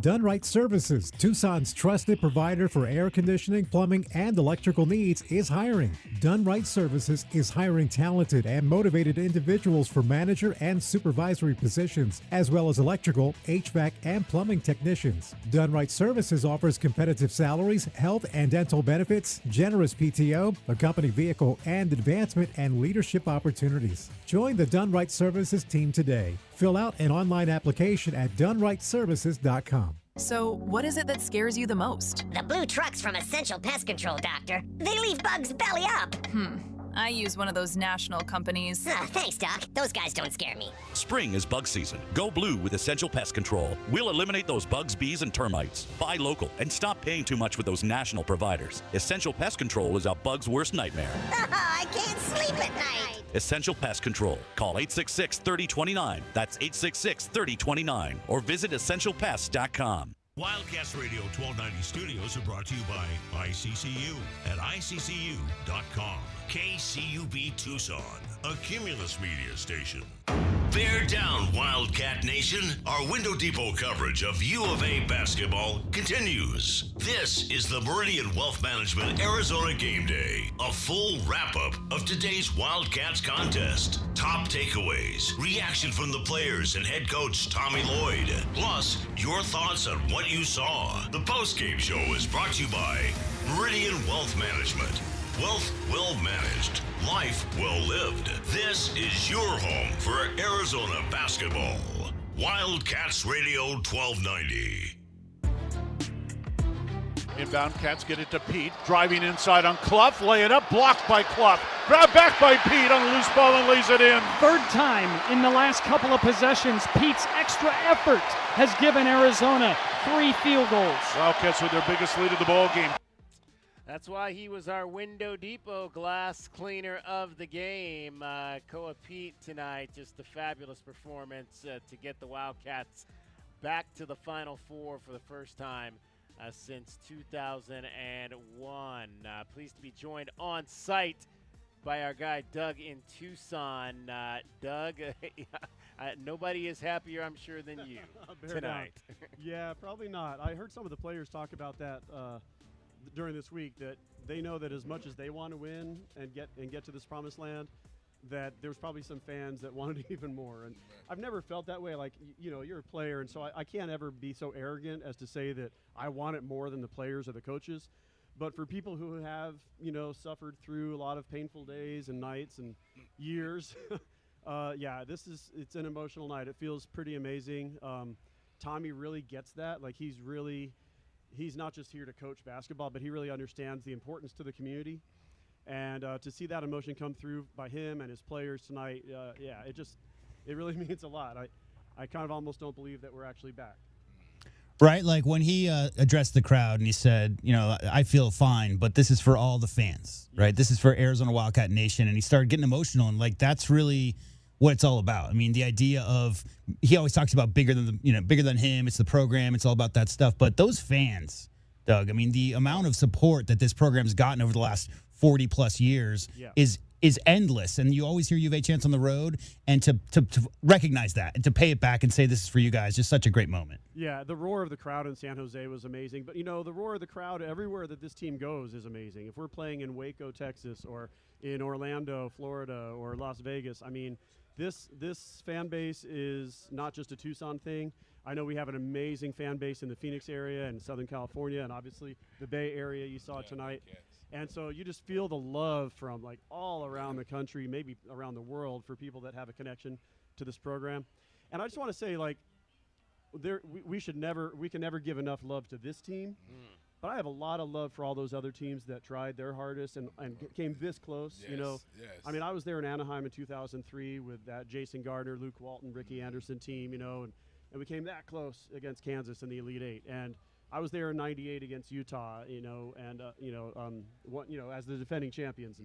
Done Right Services, Tucson's trusted provider for air conditioning, plumbing, and electrical needs, is hiring. Done Right Services is hiring talented and motivated individuals for manager and supervisory positions, as well as electrical, HVAC, and plumbing technicians. Done Right Services offers competitive salaries, health and dental benefits, generous PTO, a company vehicle, and advancement and leadership opportunities. Join the Done Right Services team today. Fill out an online application at donerightservices.com. So, what is it that scares you the most? The blue trucks from Essential Pest Control, Doctor. They leave bugs belly up. I use one of those national companies. Thanks, Doc. Those guys don't scare me. Spring is bug season. Go blue with Essential Pest Control. We'll eliminate those bugs, bees, and termites. Buy local and stop paying too much with those national providers. Essential Pest Control is a bug's worst nightmare. I can't sleep at night. Essential Pest Control. Call 866-3029. That's 866-3029. Or visit essentialpest.com. Wildcats Radio 1290 studios are brought to you by ICCU at ICCU.com. KCUB Tucson, a Cumulus media station. Bear down, Wildcat Nation. Our Window Depot coverage of U of A basketball continues. This is the Meridian Wealth Management Arizona Game Day, a full wrap-up of today's Wildcats contest. Top takeaways, reaction from the players and head coach Tommy Lloyd, plus your thoughts on what you saw. The postgame show is brought to you by Meridian Wealth Management. Wealth well managed, life well lived. This is your home for Arizona basketball. Wildcats Radio 1290. Inbound Cats get it to Pete. Driving inside on Clough. Lay it up. Blocked by Clough. Grabbed back by Pete on a loose ball and lays it in. Third time in the last couple of possessions, Pete's extra effort has given Arizona 3 field goals. Wildcats with their biggest lead of the ball game. That's why he was our Window Depot glass cleaner of the game. Koa Pete tonight, just a fabulous performance to get the Wildcats back to the Final Four for the first time since 2001. Pleased to be joined on site by our guy Doug in Tucson. Doug, nobody is happier, I'm sure, than you tonight. Yeah, probably not. I heard some of the players talk about that during this week, that they know that as much as they want to win and get to this promised land, that there's probably some fans that wanted even more. And I've never felt that way. Like, you're a player, and so I can't ever be so arrogant as to say that I want it more than the players or the coaches. But for people who have, suffered through a lot of painful days and nights and years, it's an emotional night. It feels pretty amazing. Tommy really gets that. Like, he's not just here to coach basketball, but he really understands the importance to the community. And to see that emotion come through by him and his players tonight, it really means a lot. I kind of almost don't believe that we're actually back. Right, like when he addressed the crowd and he said, I feel fine, but this is for all the fans, right? This is for Arizona Wildcat Nation, and he started getting emotional, and like that's really what it's all about. I mean, the idea of, he always talks about bigger than him. It's the program. It's all about that stuff. But those fans, Doug, I mean, the amount of support that this program's gotten over the last 40 plus years is endless. And you always hear U of A chants on the road, and to recognize that and to pay it back and say this is for you guys, just such a great moment. Yeah, the roar of the crowd in San Jose was amazing. But, the roar of the crowd everywhere that this team goes is amazing. If we're playing in Waco, Texas, or in Orlando, Florida, or Las Vegas, I mean, this fan base is not just a Tucson thing. I know we have an amazing fan base in the Phoenix area and Southern California, and obviously the Bay Area you saw tonight. And so you just feel the love from like all around the country, maybe around the world, for people that have a connection to this program. And I just want to say, like, we can never give enough love to this team. But I have a lot of love for all those other teams that tried their hardest and came this close. Yes. I mean, I was there in Anaheim in 2003 with that Jason Gardner, Luke Walton, Ricky Anderson team, and we came that close against Kansas in the Elite Eight. And I was there in '98 against Utah, as the defending champions.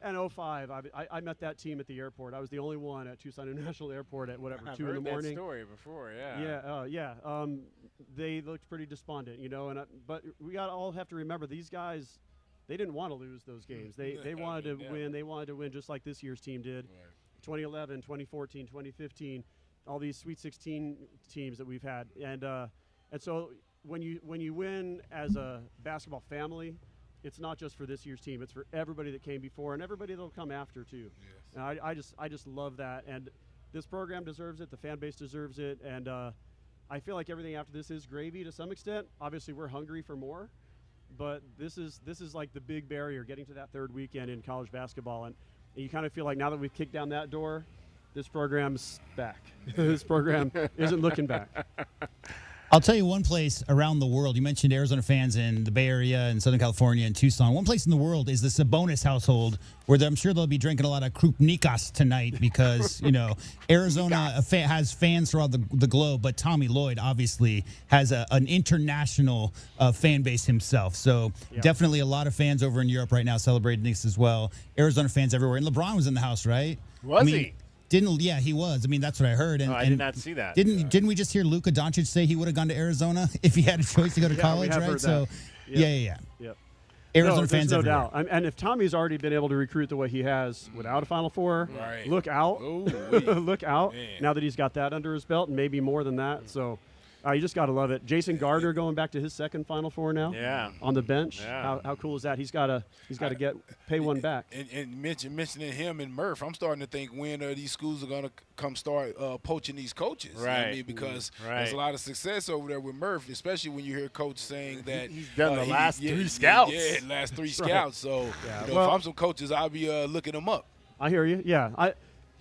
And 2005, I met that team at the airport. I was the only one at Tucson International Airport at 2 in the morning. I've heard that story before, Yeah. They looked pretty despondent, but we all have to remember, these guys, they didn't want to lose those games. They wanted to win. They wanted to win just like this year's team did. 2011, 2014, 2015, all these Sweet 16 teams that we've had. And so when you win as a basketball family, it's not just for this year's team. It's for everybody that came before and everybody that'll come after too. Yes. And I just love that. And this program deserves it. The fan base deserves it. And I feel like everything after this is gravy to some extent. Obviously, we're hungry for more, but this is like the big barrier, getting to that third weekend in college basketball. And you kind of feel like now that we've kicked down that door, this program's back. This program isn't looking back. I'll tell you one place around the world. You mentioned Arizona fans in the Bay Area and Southern California and Tucson. One place in the world is the Sabonis household, where I'm sure they'll be drinking a lot of Krupnikas tonight because, Arizona has fans throughout the globe, but Tommy Lloyd obviously has an international fan base himself. So definitely a lot of fans over in Europe right now celebrating this as well. Arizona fans everywhere. And LeBron was in the house, right? Was he? He was. I mean, that's what I heard. And, I did not see that. Didn't we just hear Luka Doncic say he would have gone to Arizona if he had a choice to go to college, right? So, Yep. Arizona fans no everywhere. doubt. And if Tommy's already been able to recruit the way he has without a Final Four, look out. Look out. Man. Now that he's got that under his belt, and maybe more than that. So you just got to love it. Jason Gardner going back to his second Final Four now. Yeah. On the bench. Yeah. How cool is that? He's got to pay one back. And mentioning him and Murph, I'm starting to think when these schools are going to come start poaching these coaches. Right. You know what I mean? Because there's a lot of success over there with Murph, especially when you hear Coach saying that he's done the last 3 scouts. Yeah, last 3 scouts. So if I'm some coaches, I'll be looking them up. I hear you. Yeah.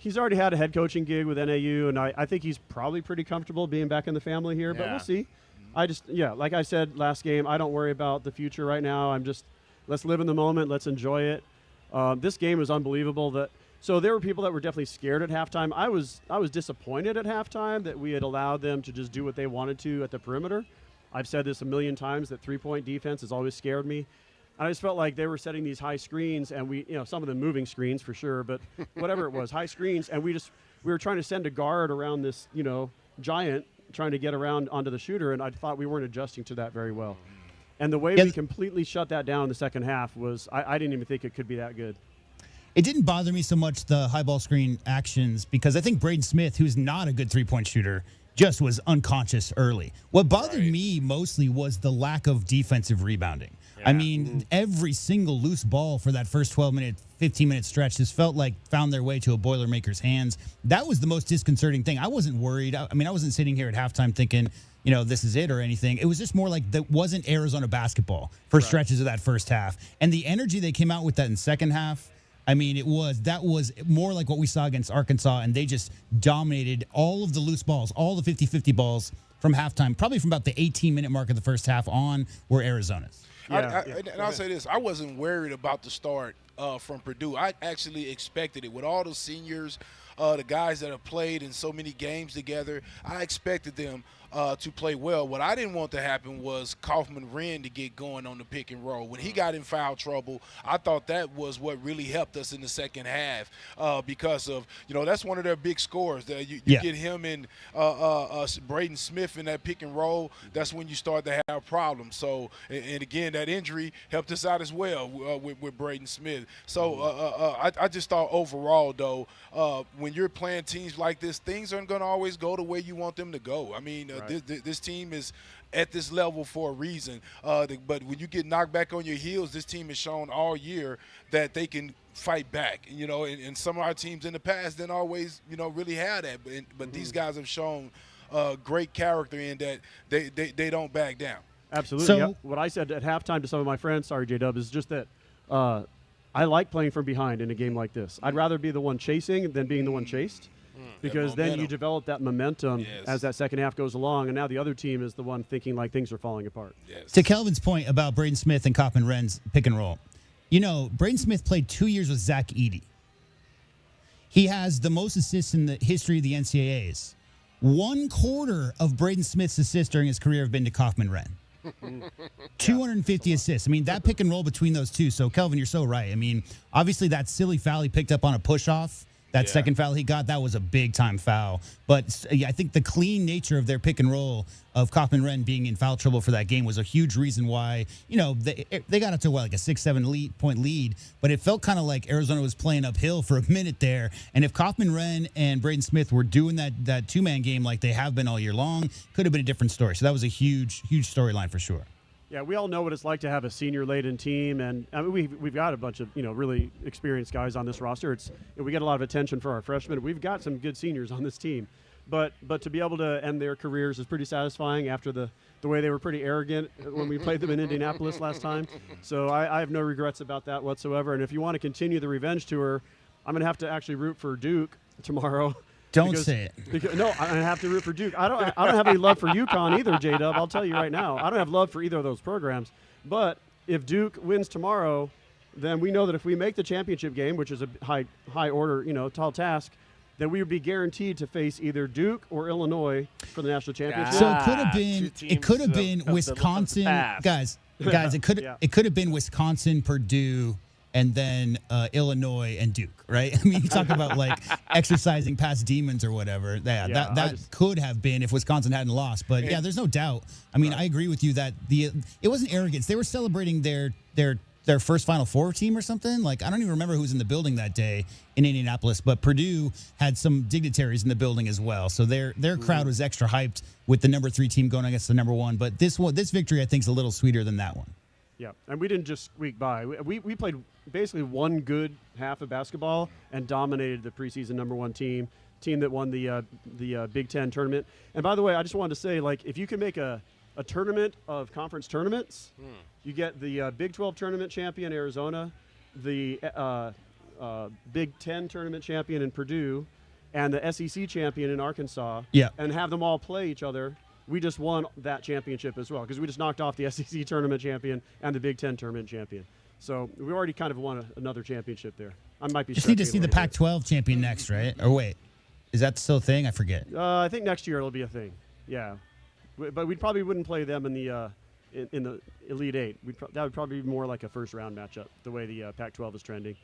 He's already had a head coaching gig with NAU, and I think he's probably pretty comfortable being back in the family here, but we'll see. like I said last game, I don't worry about the future right now. Let's live in the moment. Let's enjoy it. This game was unbelievable. So there were people that were definitely scared at halftime. I was disappointed at halftime that we had allowed them to just do what they wanted to at the perimeter. I've said this a million times that three-point defense has always scared me. I just felt like they were setting these high screens, and some of them moving screens for sure, but whatever it was, high screens, and we were trying to send a guard around this, giant, trying to get around onto the shooter, and I thought we weren't adjusting to that very well. And the way we completely shut that down in the second half was, I didn't even think it could be that good. It didn't bother me so much, the high ball screen actions, because I think Braden Smith, who's not a good three-point shooter, just was unconscious early. What bothered me mostly was the lack of defensive rebounding. Yeah. I mean, every single loose ball for that first 12-minute, 15-minute stretch just felt like found their way to a Boilermaker's hands. That was the most disconcerting thing. I wasn't worried. I wasn't sitting here at halftime thinking, this is it or anything. It was just more like that wasn't Arizona basketball for stretches of that first half. And the energy they came out with that in second half, that was more like what we saw against Arkansas, and they just dominated all of the loose balls, all the 50-50 balls from halftime, probably from about the 18-minute mark of the first half on were Arizona's. And I'll say this, I wasn't worried about the start from Purdue. I actually expected it. With all the seniors, the guys that have played in so many games together, I expected them to play well. What I didn't want to happen was Kaufman-Wren to get going on the pick and roll. When he got in foul trouble, I thought that was what really helped us in the second half because of, that's one of their big scores. You get him and Braden Smith in that pick and roll, that's when you start to have problems. So, and again, that injury helped us out as well with Braden Smith. So I just thought overall, though, when you're playing teams like this, things aren't going to always go the way you want them to go. I mean, this team is at this level for a reason. But when you get knocked back on your heels, this team has shown all year that they can fight back. And some of our teams in the past didn't always, really have that. But these guys have shown great character in that they don't back down. Absolutely. So, what I said at halftime to some of my friends, sorry, J-Dub, is just that I like playing from behind in a game like this. I'd rather be the one chasing than being the one chased. Because then you develop that momentum as that second half goes along, and now the other team is the one thinking like things are falling apart. To Kelvin's point about Braden Smith and Kaufman-Wren's pick and roll, Braden Smith played 2 years with Zach Edey. He has the most assists in the history of the NCAAs. 1/4 of Braden Smith's assists during his career have been to Kaufman-Wren. 250 assists. That pick and roll between those two. So, Kelvin, you're so right. Obviously that silly foul he picked up on a push-off, that second foul he got, that was a big-time foul. But I think the clean nature of their pick and roll of Kaufman-Wren being in foul trouble for that game was a huge reason why, they got up to, like a 6-7 point lead. But it felt kind of like Arizona was playing uphill for a minute there. And if Kaufman-Wren and Braden Smith were doing that two-man game like they have been all year long, could have been a different story. So that was a huge, huge storyline for sure. Yeah, we all know what it's like to have a senior-laden team, and we've got a bunch of really experienced guys on this roster. We get a lot of attention for our freshmen. We've got some good seniors on this team, but to be able to end their careers is pretty satisfying after the way they were pretty arrogant when we played them in Indianapolis last time. So I have no regrets about that whatsoever. And if you want to continue the revenge tour, I'm going to have to actually root for Duke tomorrow. Don't say it. No, I have to root for Duke. I don't have any love for UConn either, J-Dub. I'll tell you right now. I don't have love for either of those programs. But if Duke wins tomorrow, then we know that if we make the championship game, which is a high order, tall task, then we would be guaranteed to face either Duke or Illinois for the national championship. So it could have been Wisconsin, guys. It could have been Wisconsin, Purdue, and then Illinois and Duke, right? You talk about like exercising past demons or whatever. That could have been if Wisconsin hadn't lost. But there's no doubt. I agree with you that it wasn't arrogance. They were celebrating their first Final Four team or something. Like, I don't even remember who was in the building that day in Indianapolis, but Purdue had some dignitaries in the building as well. So their crowd was extra hyped with the number 3 team going against the number 1. But this victory I think is a little sweeter than that one. Yeah, and we didn't just squeak by. We played basically one good half of basketball and dominated the preseason number 1 team that won the Big Ten tournament. And by the way, I just wanted to say, like, if you can make a tournament of conference tournaments, you get the Big 12 tournament champion, Arizona, the Big Ten tournament champion in Purdue, and the SEC champion in Arkansas, and have them all play each other. we just won that championship as well because we just knocked off the SEC tournament champion and the Big Ten tournament champion. So we already kind of won another championship there. I might be just need to see the Pac-12 champion next, right? Or wait, is that still a thing? I forget. I think next year it'll be a thing. Yeah, but we probably wouldn't play them in the Elite Eight. That would probably be more like a first round matchup. The way the Pac-12 is trending,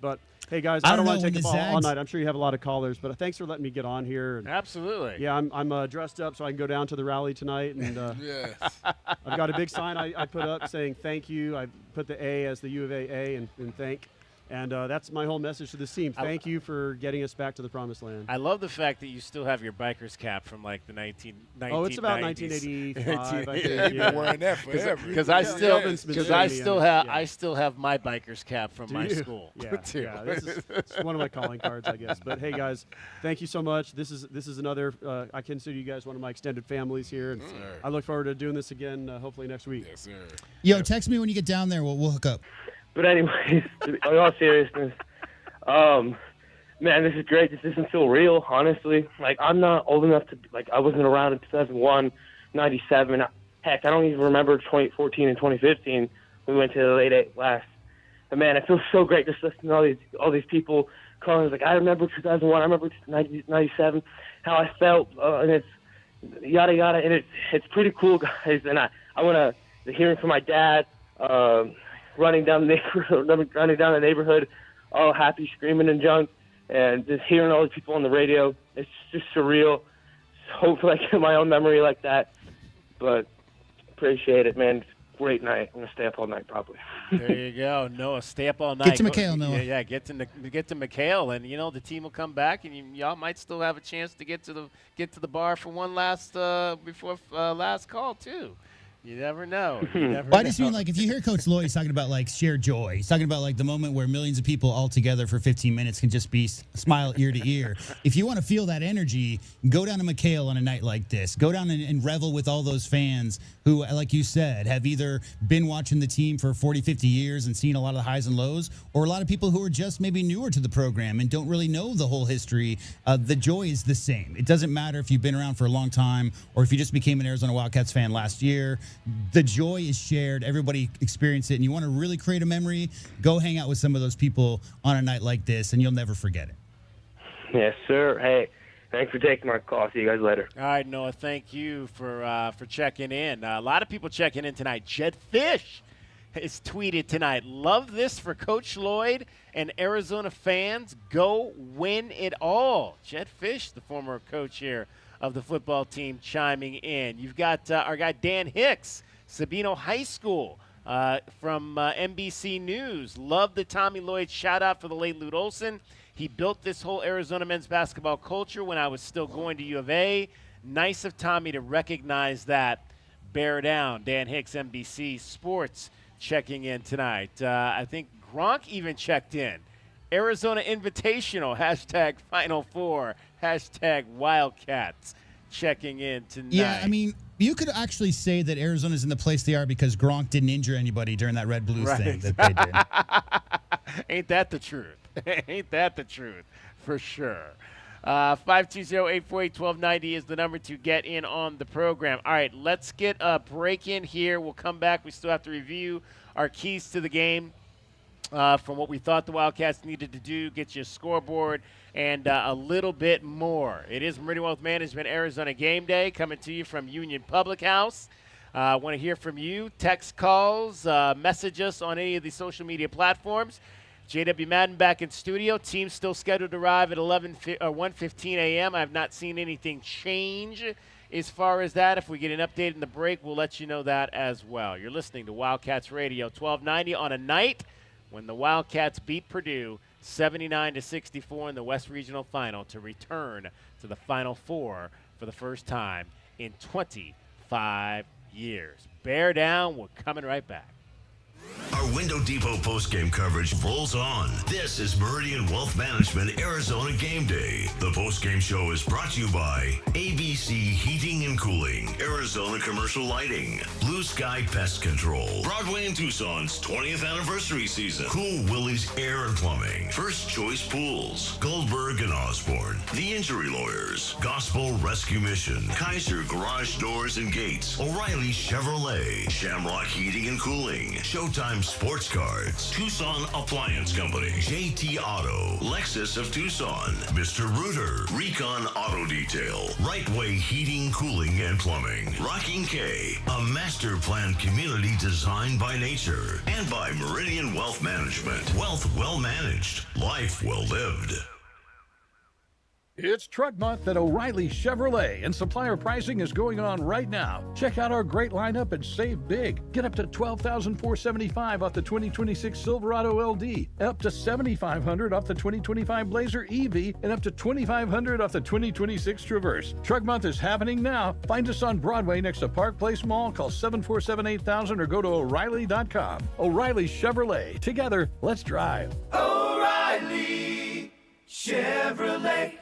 But hey, guys, I don't want to take the ball all night. I'm sure you have a lot of callers, but thanks for letting me get on here. Absolutely. Yeah, I'm dressed up so I can go down to the rally tonight, and yes. I've got a big sign I put up saying thank you. I put the A as the U of A and thank. And that's my whole message to this team. Thank you for getting us back to the promised land. I love the fact that you still have your biker's cap from like the 1990s. Oh, it's about 1985. I think. You've been wearing that forever. Because I still have my biker's cap from my school. Yeah, it's one of my calling cards, I guess. But hey, guys, thank you so much. This is another. I consider you guys one of my extended families here, and I look forward to doing this again. Hopefully next week. Yes, sir. Yo, text me when you get down there. We'll hook up. But anyways, in all seriousness, man, this is great. This doesn't feel real, honestly. Like, I'm not old enough to, I wasn't around in 2001, 97. Heck, I don't even remember 2014 and 2015. We went to the Elite Eight last. But, man, it feels so great just listening to all these people calling. I remember 2001. I remember 97, how I felt. And it's yada, yada. And it's pretty cool, guys. And I want to hear from my dad, running down the neighborhood, all happy, screaming and junk, and just hearing all the people on the radio. It's just surreal. Hopefully I get my own memory like that, but appreciate it, man. Great night. I'm going to stay up all night probably. There you go. Noah, stay up all night. Get to McHale, Noah. Yeah, get to McHale, and the team will come back, and y'all might still have a chance to get to the bar for one last before last call too. You never know. I just mean, if you hear Coach Lloyd, he's talking about, shared joy. He's talking about, the moment where millions of people all together for 15 minutes can just be smile ear to ear. If you want to feel that energy, go down to McHale on a night like this. Go down and revel with all those fans who, like you said, have either been watching the team for 40, 50 years and seen a lot of the highs and lows, or a lot of people who are just maybe newer to the program and don't really know the whole history. The joy is the same. It doesn't matter if you've been around for a long time or if you just became an Arizona Wildcats fan last year. The joy is shared. Everybody experienced it. And you want to really create a memory, go hang out with some of those people on a night like this, and you'll never forget it. Yes, sir. Hey, thanks for taking my call. See you guys later. All right, Noah, thank you for checking in. A lot of people checking in tonight. Jed Fish has tweeted tonight, love this for Coach Lloyd and Arizona fans. Go win it all. Jed Fish, the former coach here of the football team, chiming in. You've got our guy Dan Hicks, Sabino High School, from NBC News. Love the Tommy Lloyd shout-out for the late Lute Olson. He built this whole Arizona men's basketball culture when I was still going to U of A. Nice of Tommy to recognize that. Bear down. Dan Hicks, NBC Sports, checking in tonight. I think Gronk even checked in. Arizona Invitational, hashtag Final Four, hashtag Wildcats, checking in tonight. Yeah, I mean, you could actually say that Arizona's in the place they are because Gronk didn't injure anybody during that Red Blues thing that they did. Ain't that the truth? Ain't that the truth? For sure. 520-848-1290 is the number to get in on the program. All right, let's get a break in here. We'll come back. We still have to review our keys to the game from what we thought the Wildcats needed to do, get you a scoreboard, and a little bit more. It is Meridian Wealth Management Arizona Game Day coming to you from Union Public House. I want to hear from you. Text calls, message us on any of the social media platforms. J.W. Madden back in studio. Team still scheduled to arrive at 1:15 a.m. I have not seen anything change as far as that. If we get an update in the break, we'll let you know that as well. You're listening to Wildcats Radio 1290 on a night when the Wildcats beat Purdue 79-64 in the West Regional Final to return to the Final Four for the first time in 25 years. Bear down. We're coming right back. Our Window Depot postgame coverage rolls on. This is Meridian Wealth Management Arizona Game Day. The postgame show is brought to you by ABC Heating and Cooling, Arizona Commercial Lighting, Blue Sky Pest Control, Broadway and Tucson's 20th anniversary season, Cool Willie's Air and Plumbing, First Choice Pools, Goldberg and Osborne, The Injury Lawyers, Gospel Rescue Mission, Kaiser Garage Doors and Gates, O'Reilly Chevrolet, Shamrock Heating and Cooling, Showtime Sports Cards, Tucson Appliance Company, JT Auto, Lexus of Tucson, Mr. Rooter, Recon Auto Detail, Right Way Heating, Cooling, and Plumbing, Rocking K, a master planned community designed by nature, and by Meridian Wealth Management. Wealth well managed, life well lived. It's Truck Month at O'Reilly Chevrolet, and supplier pricing is going on right now. Check out our great lineup and save big. Get up to $12,475 off the 2026 Silverado LD, up to $7,500 off the 2025 Blazer EV, and up to $2,500 off the 2026 Traverse. Truck Month is happening now. Find us on Broadway next to Park Place Mall. Call 747-8000 or go to O'Reilly.com. O'Reilly Chevrolet. Together, let's drive. O'Reilly Chevrolet.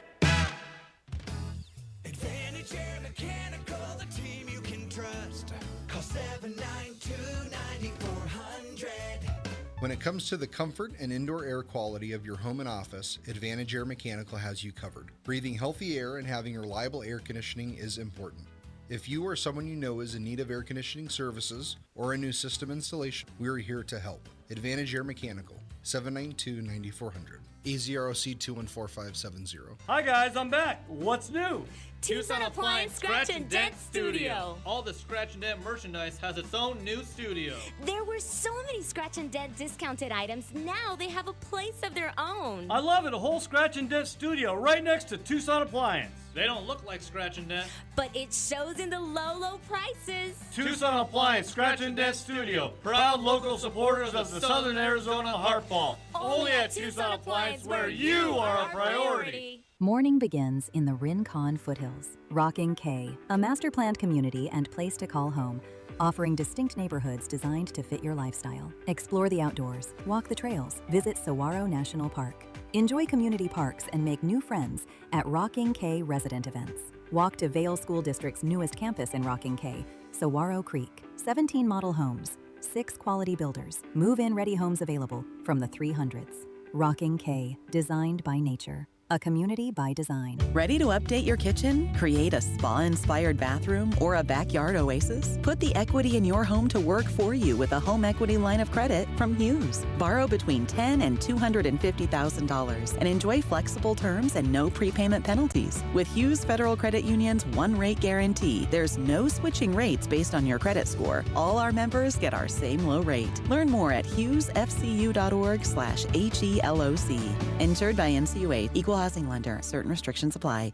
When it comes to the comfort and indoor air quality of your home and office, Advantage Air Mechanical has you covered. Breathing healthy air and having reliable air conditioning is important. If you or someone you know is in need of air conditioning services or a new system installation, we're here to help. Advantage Air Mechanical, 792-9400. AZROC 214570. Hi guys, I'm back. What's new? Tucson Appliance Scratch and Dent Studio. All the Scratch and Dent merchandise has its own new studio. There were so many Scratch and Dent discounted items. Now they have a place of their own. I love it. A whole Scratch and Dent studio right next to Tucson Appliance. They don't look like Scratch and Dent, but it shows in the low prices. Tucson Appliance Scratch and Dent Studio. Proud local supporters of the Southern Arizona Heartball. Only at Tucson Appliance, where you are a priority. Morning begins in the Rincon Foothills. Rocking K, a master-planned community and place to call home, offering distinct neighborhoods designed to fit your lifestyle. Explore the outdoors, walk the trails, visit Saguaro National Park. Enjoy community parks and make new friends at Rocking K resident events. Walk to Vail School District's newest campus in Rocking K, Saguaro Creek. 17 model homes, 6 quality builders, move-in ready homes available from the 300s. Rocking K, designed by nature. A community by design. Ready to update your kitchen? Create a spa-inspired bathroom or a backyard oasis? Put the equity in your home to work for you with a home equity line of credit from Hughes. Borrow between $10,000 and $250,000 and enjoy flexible terms and no prepayment penalties. With Hughes Federal Credit Union's one-rate guarantee, there's no switching rates based on your credit score. All our members get our same low rate. Learn more at hughesfcu.org/HELOC. Insured by NCUA. Equal housing lender. Certain restrictions apply.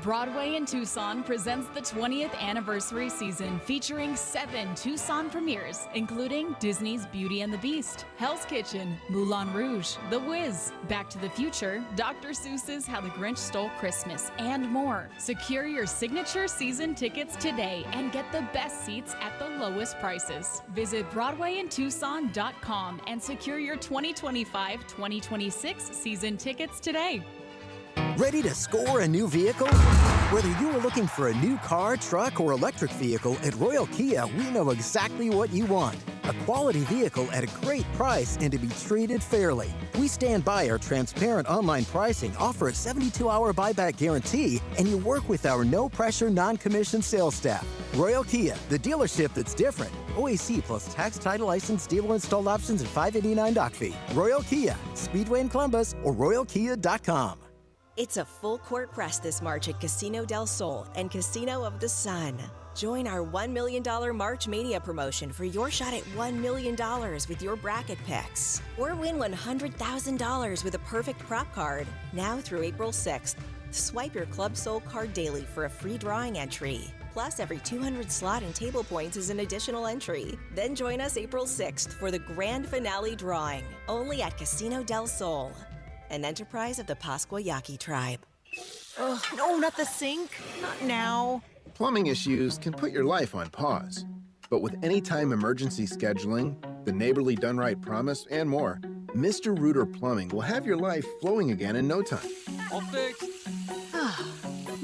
Broadway in Tucson presents the 20th anniversary season featuring 7 Tucson premieres, including Disney's Beauty and the Beast, Hell's Kitchen, Moulin Rouge, The Wiz, Back to the Future, Dr. Seuss's How the Grinch Stole Christmas, and more. Secure your signature season tickets today and get the best seats at the lowest prices. Visit BroadwayInTucson.com and secure your 2025-2026 season tickets today. Ready to score a new vehicle? Whether you are looking for a new car, truck, or electric vehicle, at Royal Kia, we know exactly what you want. A quality vehicle at a great price and to be treated fairly. We stand by our transparent online pricing, offer a 72-hour buyback guarantee, and you work with our no-pressure, non-commissioned sales staff. Royal Kia, the dealership that's different. OAC plus tax, title, license, dealer installed options, and $589 doc fee. Royal Kia, Speedway in Columbus, or RoyalKia.com. It's a full-court press this March at Casino del Sol and Casino of the Sun. Join our $1 million March Mania promotion for your shot at $1 million with your bracket picks. Or win $100,000 with a perfect prop card, now through April 6th. Swipe your Club Sol card daily for a free drawing entry. Plus, every 200 slot and table points is an additional entry. Then join us April 6th for the grand finale drawing, only at Casino del Sol, an enterprise of the Pascua Yaqui tribe. Oh, no, not the sink. Not now. Plumbing issues can put your life on pause. But with anytime emergency scheduling, the neighborly Done Right promise, and more, Mr. Rooter Plumbing will have your life flowing again in no time. All fixed.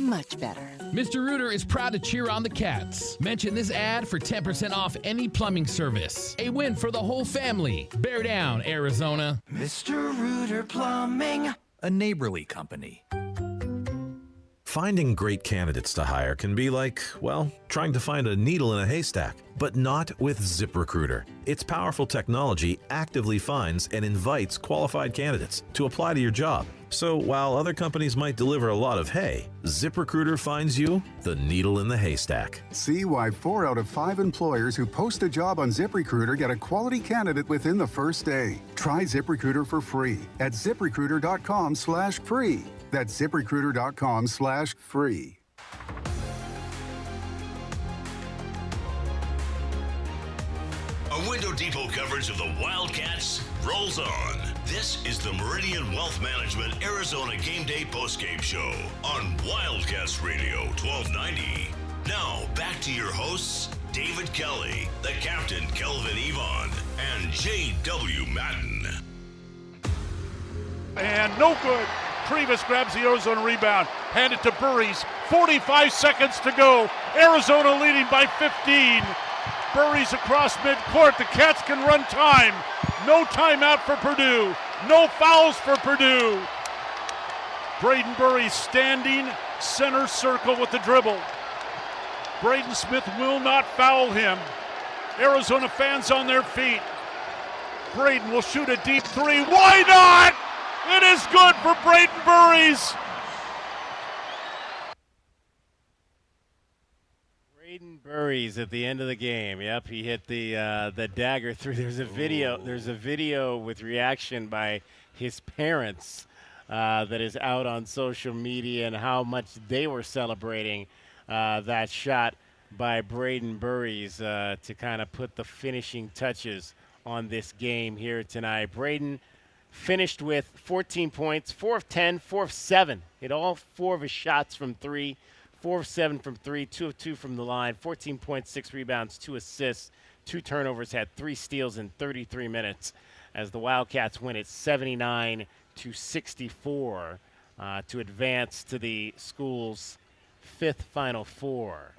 much better. Mr. Rooter is proud to cheer on the Cats. Mention this ad for 10% off any plumbing service. A win for the whole family. Bear down, Arizona. Mr. Rooter Plumbing, a neighborly company. Finding great candidates to hire can be like, well, trying to find a needle in a haystack, but not with ZipRecruiter. Its powerful technology actively finds and invites qualified candidates to apply to your job. So while other companies might deliver a lot of hay, ZipRecruiter finds you the needle in the haystack. See why 4 out of 5 employers who post a job on ZipRecruiter get a quality candidate within the first day. Try ZipRecruiter for free at ZipRecruiter.com/free. That's ZipRecruiter.com/free. A Window Depot coverage of the Wildcats rolls on. This is the Meridian Wealth Management Arizona Game Day postgame show on Wildcats Radio 1290. Now, back to your hosts, David Kelly, the captain, Kelvin Yvonne, and J.W. Madden. And no good. Trevis grabs the Arizona rebound. Hand it to Burries. 45 seconds to go. Arizona leading by 15. Burries across midcourt. The Cats can run time. No timeout for Purdue. No fouls for Purdue. Braden Burries standing center circle with the dribble. Braden Smith will not foul him. Arizona fans on their feet. Braden will shoot a deep three. Why not? It is good for Braden Burries. Braden Burries at the end of the game. Yep, he hit the dagger through. There's a video with reaction by his parents that is out on social media and how much they were celebrating that shot by Braden Burries to kind of put the finishing touches on this game here tonight. Braden finished with 14 points, 4 of 10, 4 of 7. Hit all 4 of his shots from 3, 4 of 7 from 3, 2 of 2 from the line, 14 points, 6 rebounds, 2 assists, 2 turnovers, had 3 steals in 33 minutes as the Wildcats win it 79-64 to advance to the school's 5th Final Four.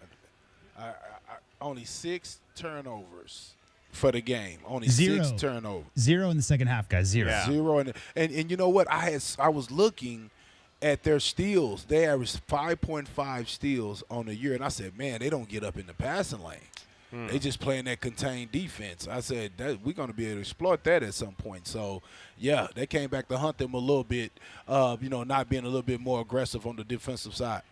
Only 6 turnovers for the game. Only 0. 6 turnovers. 0 in the second half, guys. 0. Yeah. 0 and you know what? I was looking at their steals. They averaged 5.5 steals on the year, and I said, man, they don't get up in the passing lane. They just playing that contained defense. I said that we're going to be able to exploit that at some point. So, yeah, they came back to hunt them a little bit, not being a little bit more aggressive on the defensive side.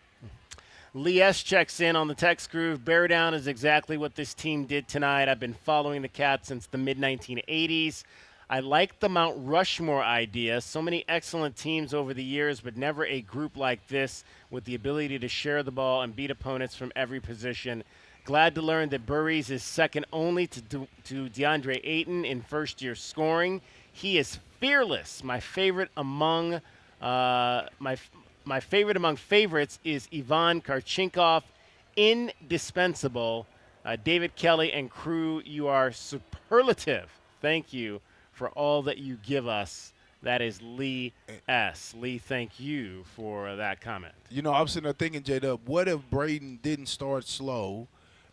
Lee S. checks in on the text groove. Bear down is exactly what this team did tonight. I've been following the Cats since the mid-1980s. I like the Mount Rushmore idea. So many excellent teams over the years, but never a group like this with the ability to share the ball and beat opponents from every position. Glad to learn that Burries is second only to DeAndre Ayton in first-year scoring. He is fearless. My favorite among favorites is Ivan Karchinkov, indispensable. David Kelly and crew, you are superlative. Thank you for all that you give us. That is Lee S. Lee, thank you for that comment. You know, I'm sitting there thinking, J-Dub, what if Braden didn't start slow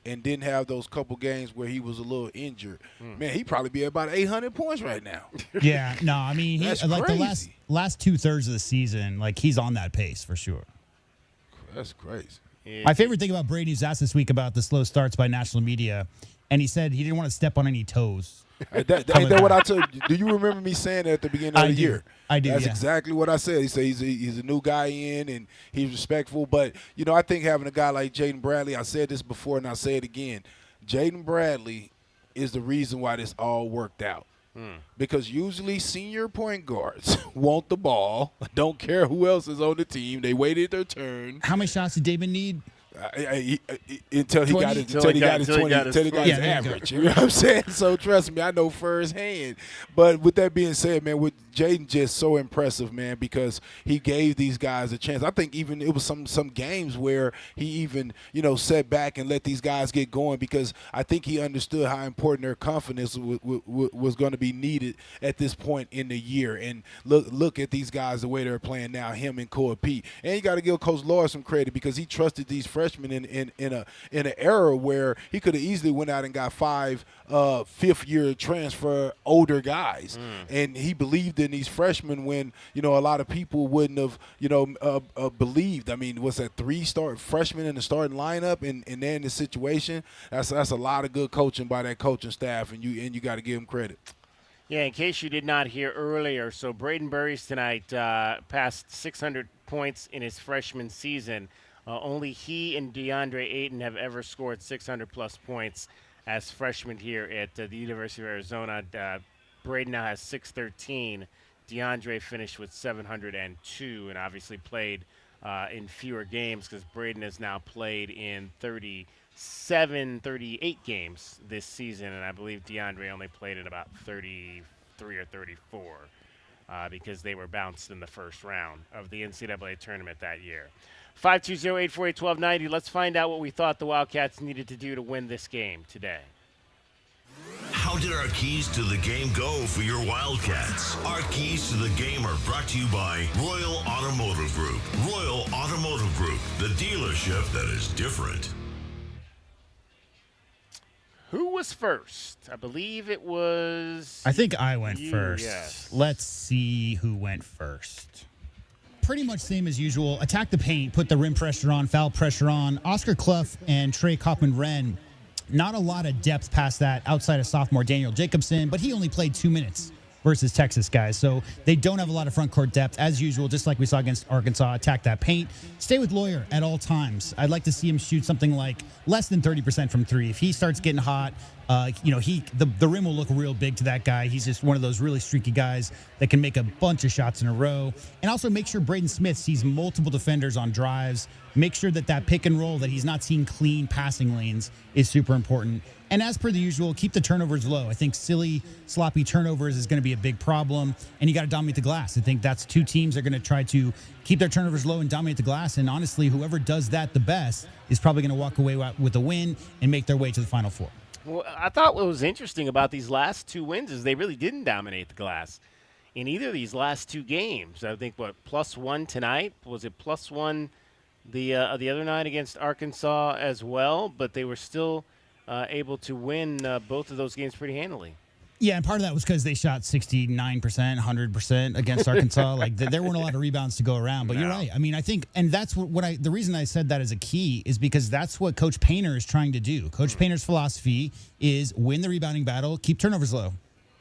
and didn't have those couple games where he was a little injured? Man, he'd probably be at about 800 points right now. Yeah, no, I mean, That's like crazy. the last 2/3 of the season, like he's on that pace for sure. That's crazy. My favorite thing about Brady was asked this week about the slow starts by national media, and he said he didn't want to step on any toes. Ain't that what I told you? Do you remember me saying that at the beginning of the year? I do. That's yeah. exactly what I said. He said he's a new guy in, and he's respectful. But, I think having a guy like Jaden Bradley, I said this before and I'll say it again, Jaden Bradley is the reason why this all worked out. Because usually senior point guards want the ball, don't care who else is on the team. They waited their turn. How many shots did David need? Until he got his 20, until he got his average. You know what I'm saying? So trust me, I know firsthand. But with that being said, man, with Jaden just so impressive, man, because he gave these guys a chance. I think even it was some games where he even, sat back and let these guys get going, because I think he understood how important their confidence was going to be needed at this point in the year. And look at these guys, the way they're playing now, him and Cole Pete. And you got to give Coach Lloyd some credit, because he trusted these freshmen in an era where he could have easily went out and got 5 fifth-year transfer older guys. And he believed in these freshmen when, a lot of people wouldn't have, believed. I mean, what's that, 3 freshmen in the starting lineup, and they're in this situation? That's a lot of good coaching by that coaching staff, and you got to give him credit. Yeah, in case you did not hear earlier, so Braden Burries tonight passed 600 points in his freshman season. Only he and DeAndre Ayton have ever scored 600-plus points as freshmen here at the University of Arizona. Braden now has 613. DeAndre finished with 702 and obviously played in fewer games, because Braden has now played in 38 games this season, and I believe DeAndre only played in about 33 or 34 because they were bounced in the first round of the NCAA tournament that year. 520-848-1290. Let's find out what we thought the Wildcats needed to do to win this game today. How did our keys to the game go for your Wildcats? Our keys to the game are brought to you by Royal Automotive Group. Royal Automotive Group, the dealership that is different. Who was first? I believe it was... I think I went first. Yes. Let's see who went first. Pretty much same as usual. Attack the paint, put the rim pressure on, foul pressure on. Oscar Clough and Trey Kaufman-Wren, not a lot of depth past that outside of sophomore Daniel Jacobson, but he only played 2 minutes versus Texas guys. So they don't have a lot of front court depth. As usual, just like we saw against Arkansas, attack that paint. Stay with Lawyer at all times. I'd like to see him shoot something like less than 30% from 3. If he starts getting hot, the rim will look real big to that guy. He's just one of those really streaky guys that can make a bunch of shots in a row. And also make sure Braden Smith sees multiple defenders on drives. Make sure that pick and roll, that he's not seeing clean passing lanes, is super important. And as per the usual, keep the turnovers low. I think silly, sloppy turnovers is going to be a big problem, and you got to dominate the glass. I think that's 2 teams that are going to try to keep their turnovers low and dominate the glass, and honestly, whoever does that the best is probably going to walk away with a win and make their way to the Final Four. Well, I thought what was interesting about these last 2 wins is they really didn't dominate the glass in either of these last 2 games. I think, +1 tonight? Was it +1 the other night against Arkansas as well? But they were still able to win both of those games pretty handily. Yeah, and part of that was because they shot 69%, 100% against Arkansas. Like, there weren't a lot of rebounds to go around. But You're right. I mean, I think, and that's the reason I said that as a key is because that's what Coach Painter is trying to do. Coach Painter's philosophy is win the rebounding battle, keep turnovers low.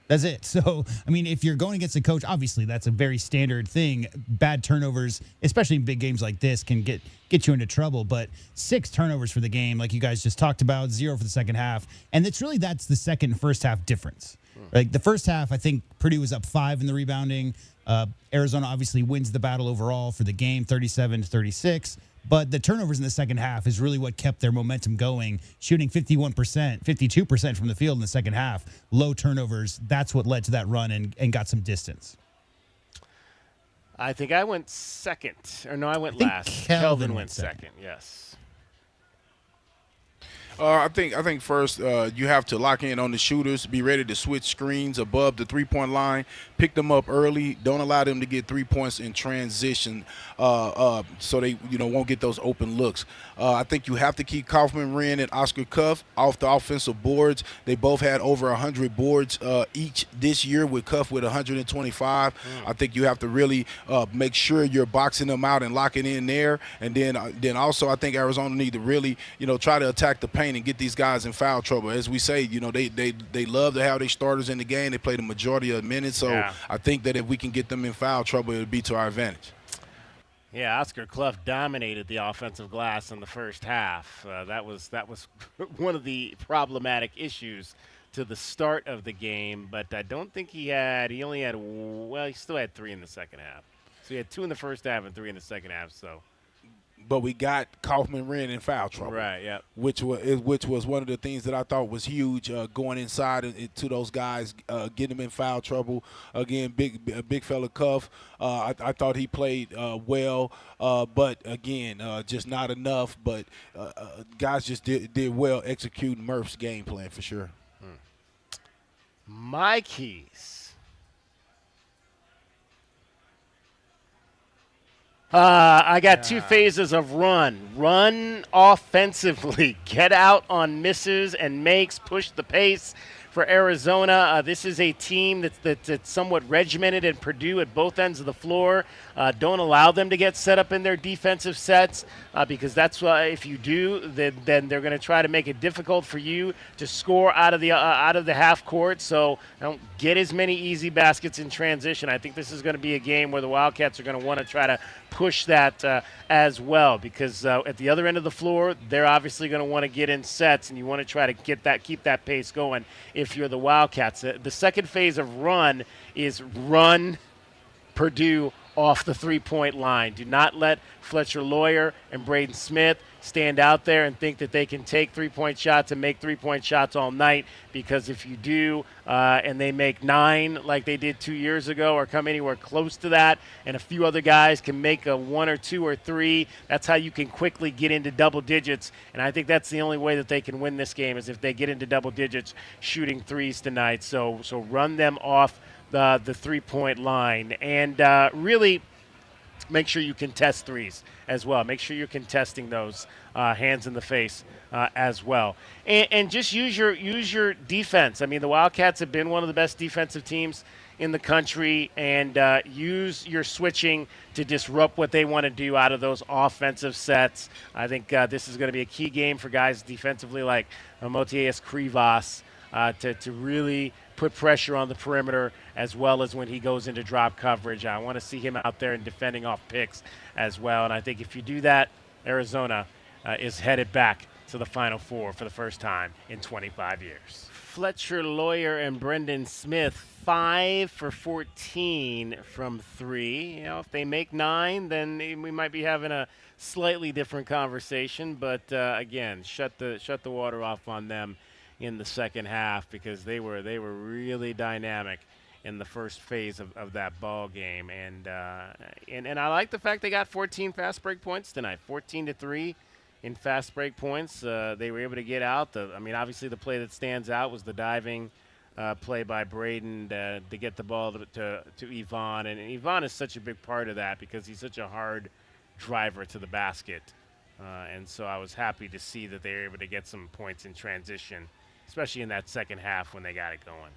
That's it. So, I mean, if you're going against a coach, obviously that's a very standard thing. Bad turnovers, especially in big games like this, can get you into trouble. But 6 turnovers for the game, like you guys just talked about, 0 for the second half. And that's the second and first half difference. Like the first half, I think Purdue was up 5 in the rebounding. Arizona obviously wins the battle overall for the game, 37-36. But the turnovers in the second half is really what kept their momentum going, shooting 51%, 52% from the field in the second half. Low turnovers, that's what led to that run and got some distance. I think I went second. Or no, I went last. Kelvin went second, yes. I think first you have to lock in on the shooters, be ready to switch screens above the three-point line, pick them up early, don't allow them to get 3 points in transition so they won't get those open looks. I think you have to keep Kaufman-Wren and Oscar Cuff off the offensive boards. They both had over 100 boards each this year, with Cuff with 125. I think you have to really make sure you're boxing them out and locking in there. And then also I think Arizona need to really try to attack the paint and get these guys in foul trouble. As we say, they love to have their starters in the game. They play the majority of the minutes. So I think that if we can get them in foul trouble, it would be to our advantage. Yeah, Oscar Clough dominated the offensive glass in the first half. That was one of the problematic issues to the start of the game, but I don't think he still had 3 in the second half. So he had 2 in the first half and 3 in the second half. So but we got Kaufman Wren in foul trouble. Right, yeah. Which was one of the things that I thought was huge, going inside to those guys, getting them in foul trouble. Again, big fella Cuff. I thought he played well, but again, just not enough. But guys just did well executing Murph's game plan for sure. My keys. I got two phases of run. Run offensively. Get out on misses and makes. Push the pace for Arizona. This is a team that's somewhat regimented at Purdue at both ends of the floor. Don't allow them to get set up in their defensive sets because that's if you do, then they're going to try to make it difficult for you to score out of the half court. So don't get as many easy baskets in transition. I think this is going to be a game where the Wildcats are going to want to try to push that as well because at the other end of the floor, they're obviously going to want to get in sets, and you want to try to keep that pace going if you're the Wildcats. The second phase of run is run Purdue off the three-point line. Do not let Fletcher Lawyer and Braden Smith stand out there and think that they can take three-point shots and make three-point shots all night, because if you do and they make 9 like they did 2 years ago or come anywhere close to that, and a few other guys can make a 1 or 2 or 3, that's how you can quickly get into double digits. And I think that's the only way that they can win this game is if they get into double digits shooting threes tonight. So run them off the three-point line, and really make sure you contest threes as well. Make sure you're contesting those hands in the face as well, and just use your defense. I mean, the Wildcats have been one of the best defensive teams in the country, and use your switching to disrupt what they want to do out of those offensive sets. I think this is going to be a key game for guys defensively like Motias Krivas to really put pressure on the perimeter, as well as when he goes into drop coverage. I want to see him out there and defending off picks as well. And I think if you do that, Arizona is headed back to the Final Four for the first time in 25 years. Fletcher Lawyer and Brendan Smith, 5 for 14 from 3. You know, if they make 9, then we might be having a slightly different conversation. But again, shut the water off on them in the second half, because they were really dynamic in the first phase of that ball game, and I like the fact they got 14 fast break points tonight, 14-3 in fast break points. They were able to get out. Obviously the play that stands out was the diving play by Braden to get the ball to Yvonne, and Yvonne is such a big part of that because he's such a hard driver to the basket, and so I was happy to see that they were able to get some points in transition, especially in that second half when they got it going.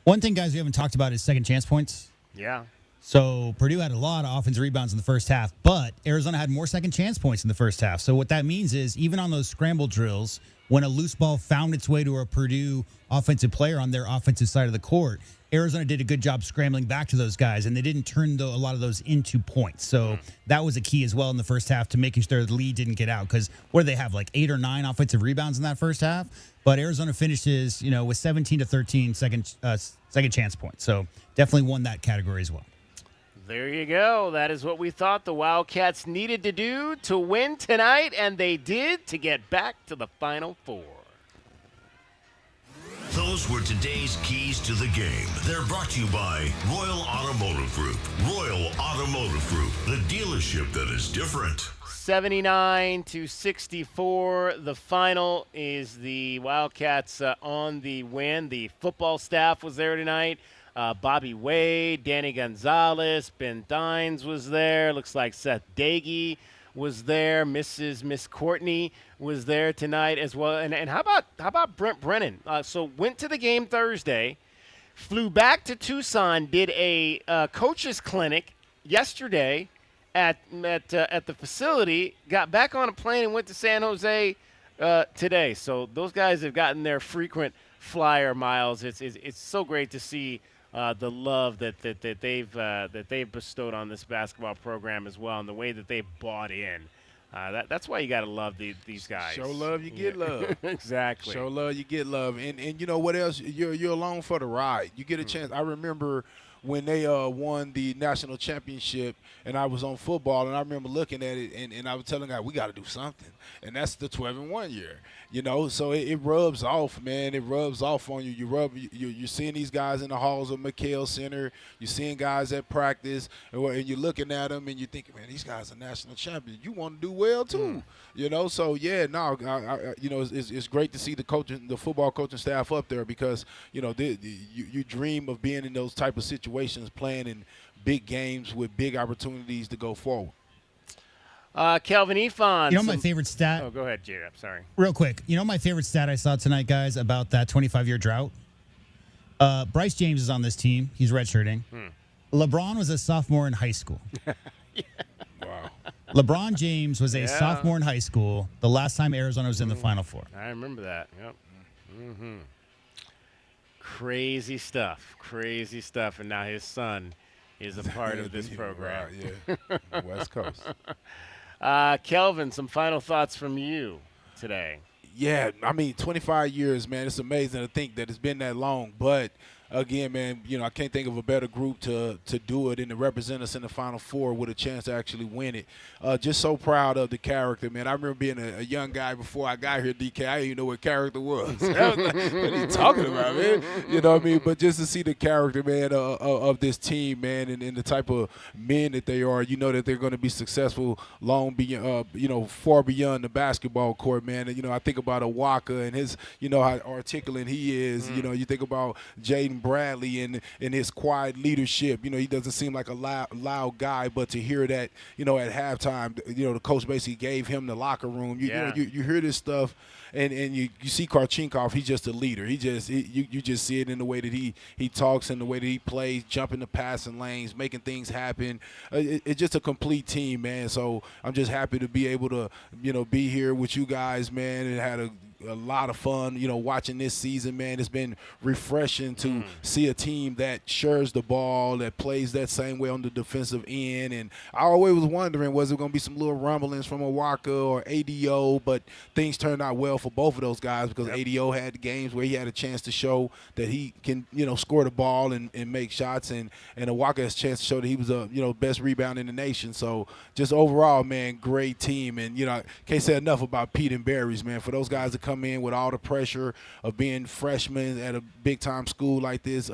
One thing, guys, we haven't talked about is second chance points. Yeah. So Purdue had a lot of offensive rebounds in the first half, but Arizona had more second chance points in the first half. So what that means is even on those scramble drills, when a loose ball found its way to a Purdue offensive player on their offensive side of the court, Arizona did a good job scrambling back to those guys, and they didn't turn a lot of those into points. So that was a key as well in the first half to making sure the lead didn't get out. Because what do they have, like 8 or 9 offensive rebounds in that first half? But Arizona finishes, with 17-13 second chance points. So definitely won that category as well. There you go. That is what we thought the Wildcats needed to do to win tonight, and they did, to get back to the Final Four. Those were today's keys to the game. They're brought to you by Royal Automotive Group. Royal Automotive Group, the dealership that is different. 79-64. The final is the Wildcats on the win. The football staff was there tonight. Bobby Wade, Danny Gonzalez, Ben Dines was there. Looks like Seth Dagey was there. Miss Courtney was there tonight as well. And how about Brent Brennan? So went to the game Thursday, flew back to Tucson, did a coaches clinic yesterday at the facility, got back on a plane and went to San Jose today. So those guys have gotten their frequent flyer miles. It's so great to see the love that they've bestowed on this basketball program as well, and the way that they've bought in. That's why you got to love these guys. Show love, you get love. Exactly. Show love, you get love. And you know what else? You're along for the ride. You get a chance. I remember when they won the national championship, and I was on football, and I remember looking at it, and I was telling guys, we got to do something, and that's the 12-1 year, you know. So it rubs off, man. It rubs off on you. You're seeing these guys in the halls of McHale Center. You're seeing guys at practice, and you're looking at them, and you're thinking, man, these guys are national champions. You want to do well too, you know. So yeah, no, you know, it's great to see the football coaching staff up there because you know you dream of being in those type of situations, playing in big games with big opportunities to go forward. Kelvin Efon. You know my favorite stat? Oh, go ahead, Jay. I'm sorry. Real quick. You know my favorite stat I saw tonight, guys, about that 25-year drought? Bryce James is on this team. He's redshirting. LeBron was a sophomore in high school. Wow. LeBron James was a sophomore in high school the last time Arizona was in the Final Four. I remember that. Yep. Crazy stuff. Crazy stuff. And now his son is a part of this program. Right, yeah. West Coast. Kelvin, some final thoughts from you today. Yeah, I mean, 25 years, man. It's amazing to think that it's been that long. But, again, man, you know, I can't think of a better group to do it and to represent us in the Final Four with a chance to actually win it. Just so proud of the character, man. I remember being a young guy before I got here, DK. I didn't even know what character was. I was like, what are you talking about, man? You know what I mean? But just to see the character, man, of this team, man, and the type of men that they are, you know that they're going to be successful long beyond, you know, far beyond the basketball court, man. And, you know, I think about Awaka and his, you know, how articulate he is. You know, you think about Jaden Bradley and his quiet leadership. You know, he doesn't seem like a loud guy, but to hear that, you know, at halftime, you know, the coach basically gave him the locker room. You know, you hear this stuff, and you see Karchinkov. He's just a leader. You just see it in the way that he talks and the way that he plays, jumping the passing lanes, making things happen. It's just a complete team, man. So I'm just happy to be able to, you know, be here with you guys, man, and had a lot of fun, you know, watching this season, man. It's been refreshing to see a team that shares the ball, that plays that same way on the defensive end. And I always was wondering, was it going to be some little rumblings from Awaka or ADO? But things turned out well for both of those guys because ADO had the games where he had a chance to show that he can, you know, score the ball and make shots. And Awaka has a chance to show that he was a, you know, best rebound in the nation. So just overall, man, great team. And, you know, I can't say enough about Pete and Barry's, man. For those guys to come in with all the pressure of being freshmen at a big-time school like this,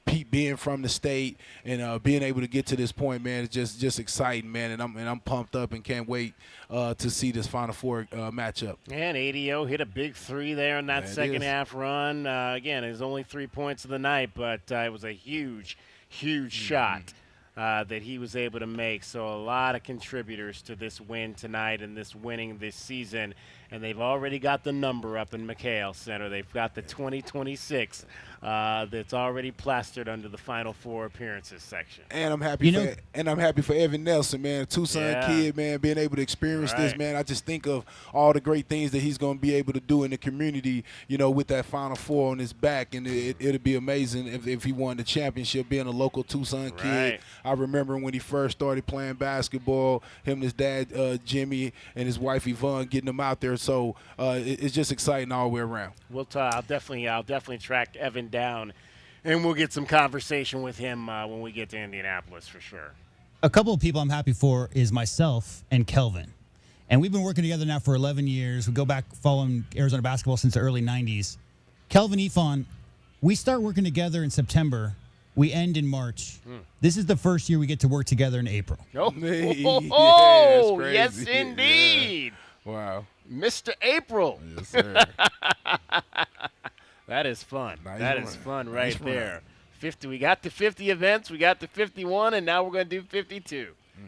Pete being from the state and being able to get to this point, man, it's just exciting, man. And I'm pumped up and can't wait to see this Final Four matchup. And ADO hit a big three there in that second half run. Again, it was only 3 points of the night, but it was a huge shot that he was able to make. So a lot of contributors to this win tonight and this winning this season. And they've already got the number up in McHale Center. They've got the 2026 that's already plastered under the Final Four appearances section. And I'm happy for Evan Nelson, man, a Tucson kid, man, being able to experience this, man. I just think of all the great things that he's going to be able to do in the community, you know, with that Final Four on his back. And it'd be amazing if he won the championship, being a local Tucson kid. I remember when he first started playing basketball, him and his dad, Jimmy, and his wife, Yvonne, getting him out there. So it's just exciting all the way around. I'll definitely track Evan down, and we'll get some conversation with him when we get to Indianapolis for sure. A couple of people I'm happy for is myself and Kelvin. And we've been working together now for 11 years. We go back following Arizona basketball since the early 90s. Kelvin Efon, we start working together in September. We end in March. This is the first year we get to work together in April. Yes, indeed. Yeah. Wow. Mr. April. Yes, sir. That is fun. That is fun right there. 50. We got the 50 events. We got the 51, and now we're going to do 52.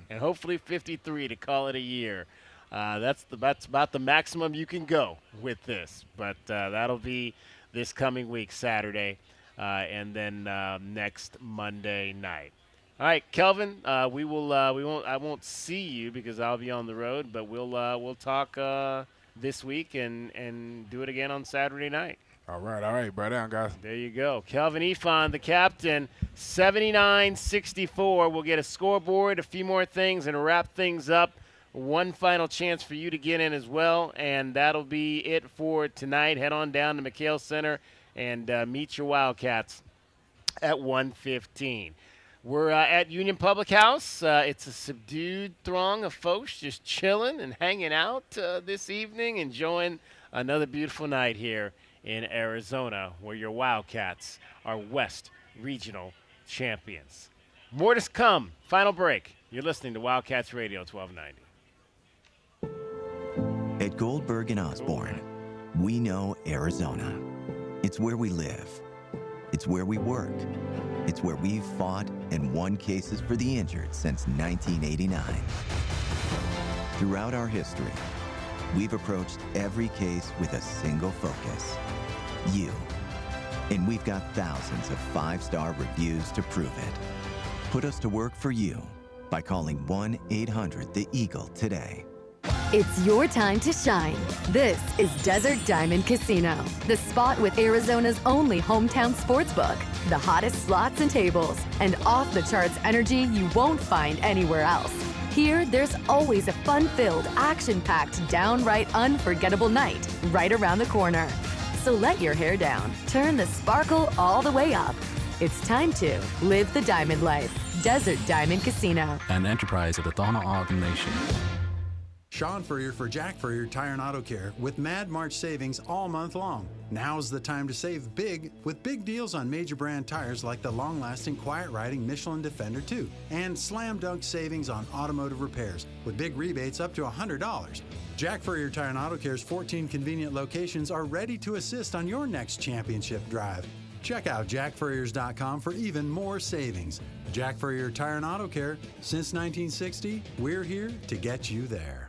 And hopefully 53 to call it a year. That's about the maximum you can go with this. But that'll be this coming week, Saturday, and then next Monday night. All right, Kelvin, I won't see you because I'll be on the road, but we'll talk this week and do it again on Saturday night. All right, bro down, guys. There you go. Kelvin Efon, the captain, 79-64. We'll get a scoreboard, a few more things, and wrap things up. One final chance for you to get in as well, and that'll be it for tonight. Head on down to McHale Center and meet your Wildcats at 1:15. We're at Union Public House. It's a subdued throng of folks just chilling and hanging out this evening, enjoying another beautiful night here in Arizona, where your Wildcats are West Regional champions. More to come. Final break. You're listening to Wildcats Radio 1290. At Goldberg and Osborne, we know Arizona. It's where we live. It's where we work. It's where we've fought and won cases for the injured since 1989. Throughout our history, we've approached every case with a single focus: you. And we've got thousands of 5-star reviews to prove it. Put us to work for you by calling 1-800-THE-EAGLE today. It's your time to shine. This is Desert Diamond Casino, the spot with Arizona's only hometown sportsbook, the hottest slots and tables, and off-the-charts energy you won't find anywhere else. Here, there's always a fun-filled, action-packed, downright unforgettable night right around the corner. So let your hair down, turn the sparkle all the way up. It's time to live the diamond life. Desert Diamond Casino. An enterprise of the Donna Ogden Nation. Sean Furrier for Jack Furrier Tire and Auto Care with Mad March savings all month long. Now's the time to save big with big deals on major brand tires like the long-lasting quiet riding Michelin Defender 2 and slam dunk savings on automotive repairs with big rebates up to $100. Jack Furrier Tire and Auto Care's 14 convenient locations are ready to assist on your next championship drive. Check out jackfurriers.com for even more savings. Jack Furrier Tire and Auto Care, since 1960, we're here to get you there.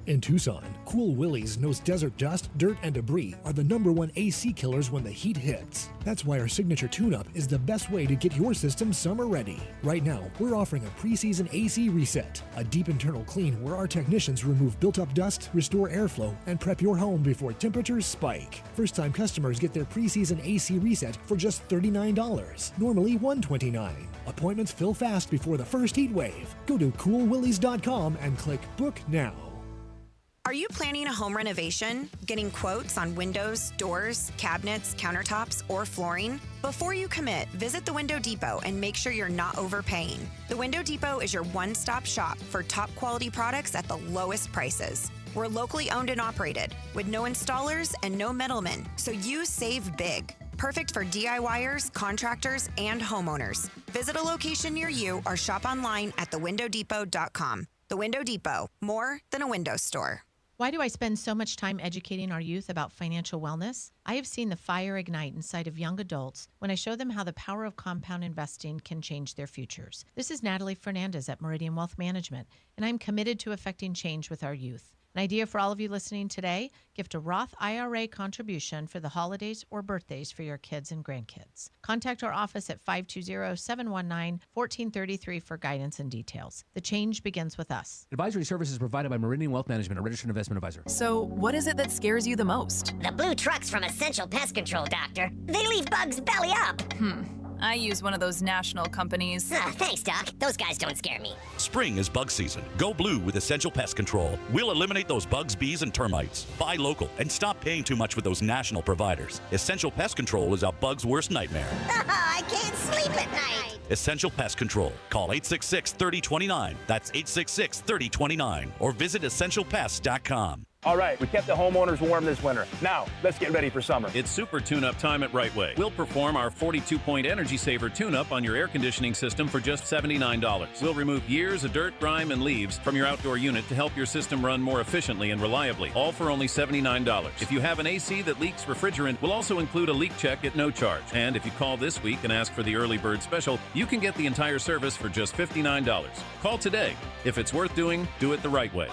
In Tucson, Cool Willie's knows desert dust, dirt, and debris are the #1 AC killers when the heat hits. That's why our signature tune-up is the best way to get your system summer ready. Right now, we're offering a preseason AC reset, a deep internal clean where our technicians remove built-up dust, restore airflow, and prep your home before temperatures spike. First-time customers get their preseason AC reset for just $39, normally $129. Appointments fill fast before the first heat wave. Go to coolwillies.com and click Book Now. Are you planning a home renovation? Getting quotes on windows, doors, cabinets, countertops, or flooring? Before you commit, visit the Window Depot and make sure you're not overpaying. The Window Depot is your one-stop shop for top quality products at the lowest prices. We're locally owned and operated with no installers and no middlemen, so you save big. Perfect for DIYers, contractors, and homeowners. Visit a location near you or shop online at thewindowdepot.com. The Window Depot, more than a window store. Why do I spend so much time educating our youth about financial wellness? I have seen the fire ignite inside of young adults when I show them how the power of compound investing can change their futures. This is Natalie Fernandez at Meridian Wealth Management, and I'm committed to affecting change with our youth. An idea for all of you listening today, gift a Roth IRA contribution for the holidays or birthdays for your kids and grandkids. Contact our office at 520-719-1433 for guidance and details. The change begins with us. Advisory services provided by Meridian Wealth Management, a registered investment advisor. So, what is it that scares you the most? The blue trucks from Essential Pest Control, Doctor. They leave bugs belly up. I use one of those national companies. Thanks, Doc. Those guys don't scare me. Spring is bug season. Go blue with Essential Pest Control. We'll eliminate those bugs, bees, and termites. Buy local and stop paying too much with those national providers. Essential Pest Control is a bug's worst nightmare. I can't sleep at night. Essential Pest Control. Call 866-3029. That's 866-3029. Or visit essentialpest.com. All right, we kept the homeowners warm this winter. Now, let's get ready for summer. It's super tune-up time at Right Way. We'll perform our 42-point Energy Saver tune-up on your air conditioning system for just $79. We'll remove years of dirt, grime, and leaves from your outdoor unit to help your system run more efficiently and reliably, all for only $79. If you have an AC that leaks refrigerant, we'll also include a leak check at no charge. And if you call this week and ask for the early bird special, you can get the entire service for just $59. Call today. If it's worth doing, do it the right way.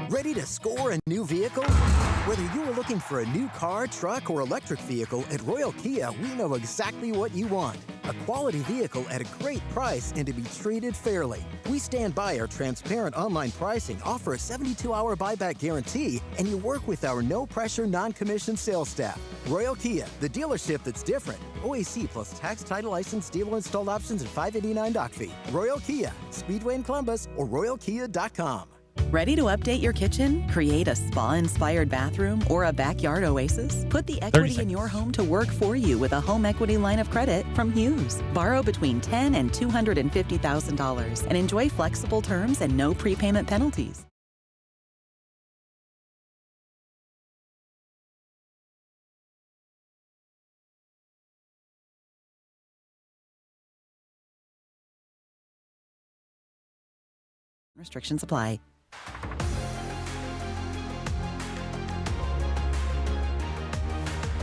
Ready to score a new vehicle? Whether you are looking for a new car, truck, or electric vehicle, at Royal Kia, we know exactly what you want. A quality vehicle at a great price and to be treated fairly. We stand by our transparent online pricing, offer a 72-hour buyback guarantee, and you work with our no-pressure, non-commissioned sales staff. Royal Kia, the dealership that's different. OAC plus tax, title, license, dealer installed options, and $589 doc fee. Royal Kia, Speedway in Columbus, or royalkia.com. Ready to update your kitchen, create a spa-inspired bathroom, or a backyard oasis? Put the equity in your home to work for you with a home equity line of credit from Hughes. Borrow between $10,000 and $250,000 and enjoy flexible terms and no prepayment penalties. Restrictions apply.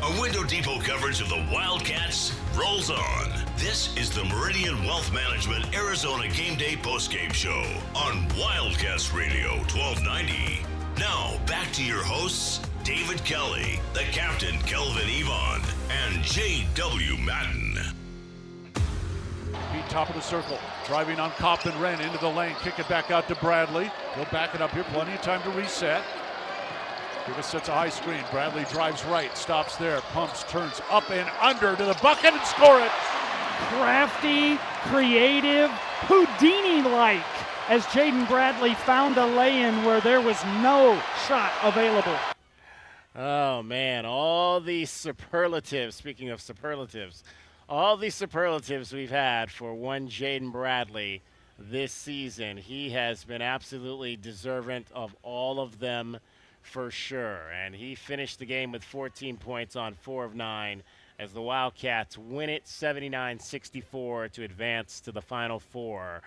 A Window Depot coverage of the Wildcats rolls on. This is the Meridian Wealth Management Arizona Gameday postgame show on Wildcats Radio 1290. Now, back to your hosts, David Kelly, the captain Kelvin Yvonne, and J.W. Madden. Feet top of the circle, driving on Compton Wren into the lane, kick it back out to Bradley. He'll back it up here, plenty of time to reset. Davis sets a high screen. Bradley drives right, stops there, pumps, turns up and under to the bucket and score it. Crafty, creative, Houdini-like, as Jaden Bradley found a lay-in where there was no shot available. Oh, man, all these superlatives, speaking of superlatives, all these superlatives we've had for one Jaden Bradley this season. He has been absolutely deserving of all of them for sure. And he finished the game with 14 points on 4 of 9 as the Wildcats win it 79-64 to advance to the Final Four.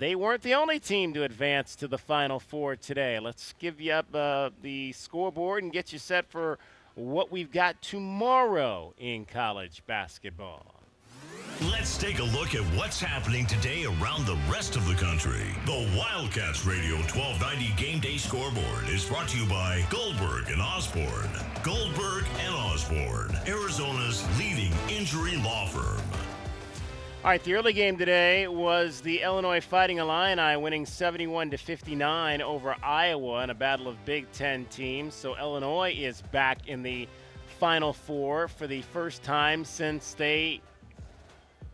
They weren't the only team to advance to the Final Four today. Let's give you up the scoreboard and get you set for what we've got tomorrow in college basketball. Let's take a look at what's happening today around the rest of the country. The Wildcats Radio 1290 Game Day Scoreboard is brought to you by Goldberg and Osborne. Goldberg and Osborne, Arizona's leading injury law firm. All right, the early game today was the Illinois Fighting Illini winning 71-59 over Iowa in a battle of Big Ten teams. So Illinois is back in the Final Four for the first time since they,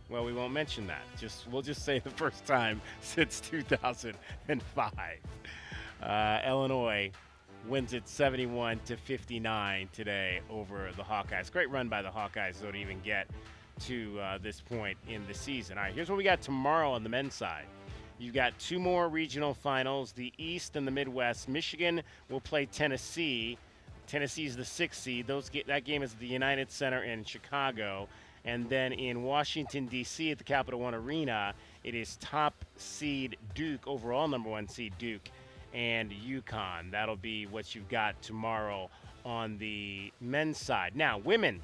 well, we won't mention that. We'll just say the first time since 2005. Illinois wins it 71-59 today over the Hawkeyes. Great run by the Hawkeyes, though, to even get to this point in the season. All right, here's what we got tomorrow on the men's side. You've got 2 more regional finals, the East and the Midwest. Michigan will play Tennessee. Tennessee's the 6th seed. That game is at the United Center in Chicago. And then in Washington, D.C. at the Capital One Arena, it is top seed Duke, overall number 1 seed Duke, and UConn. That'll be what you've got tomorrow on the men's side. Now, women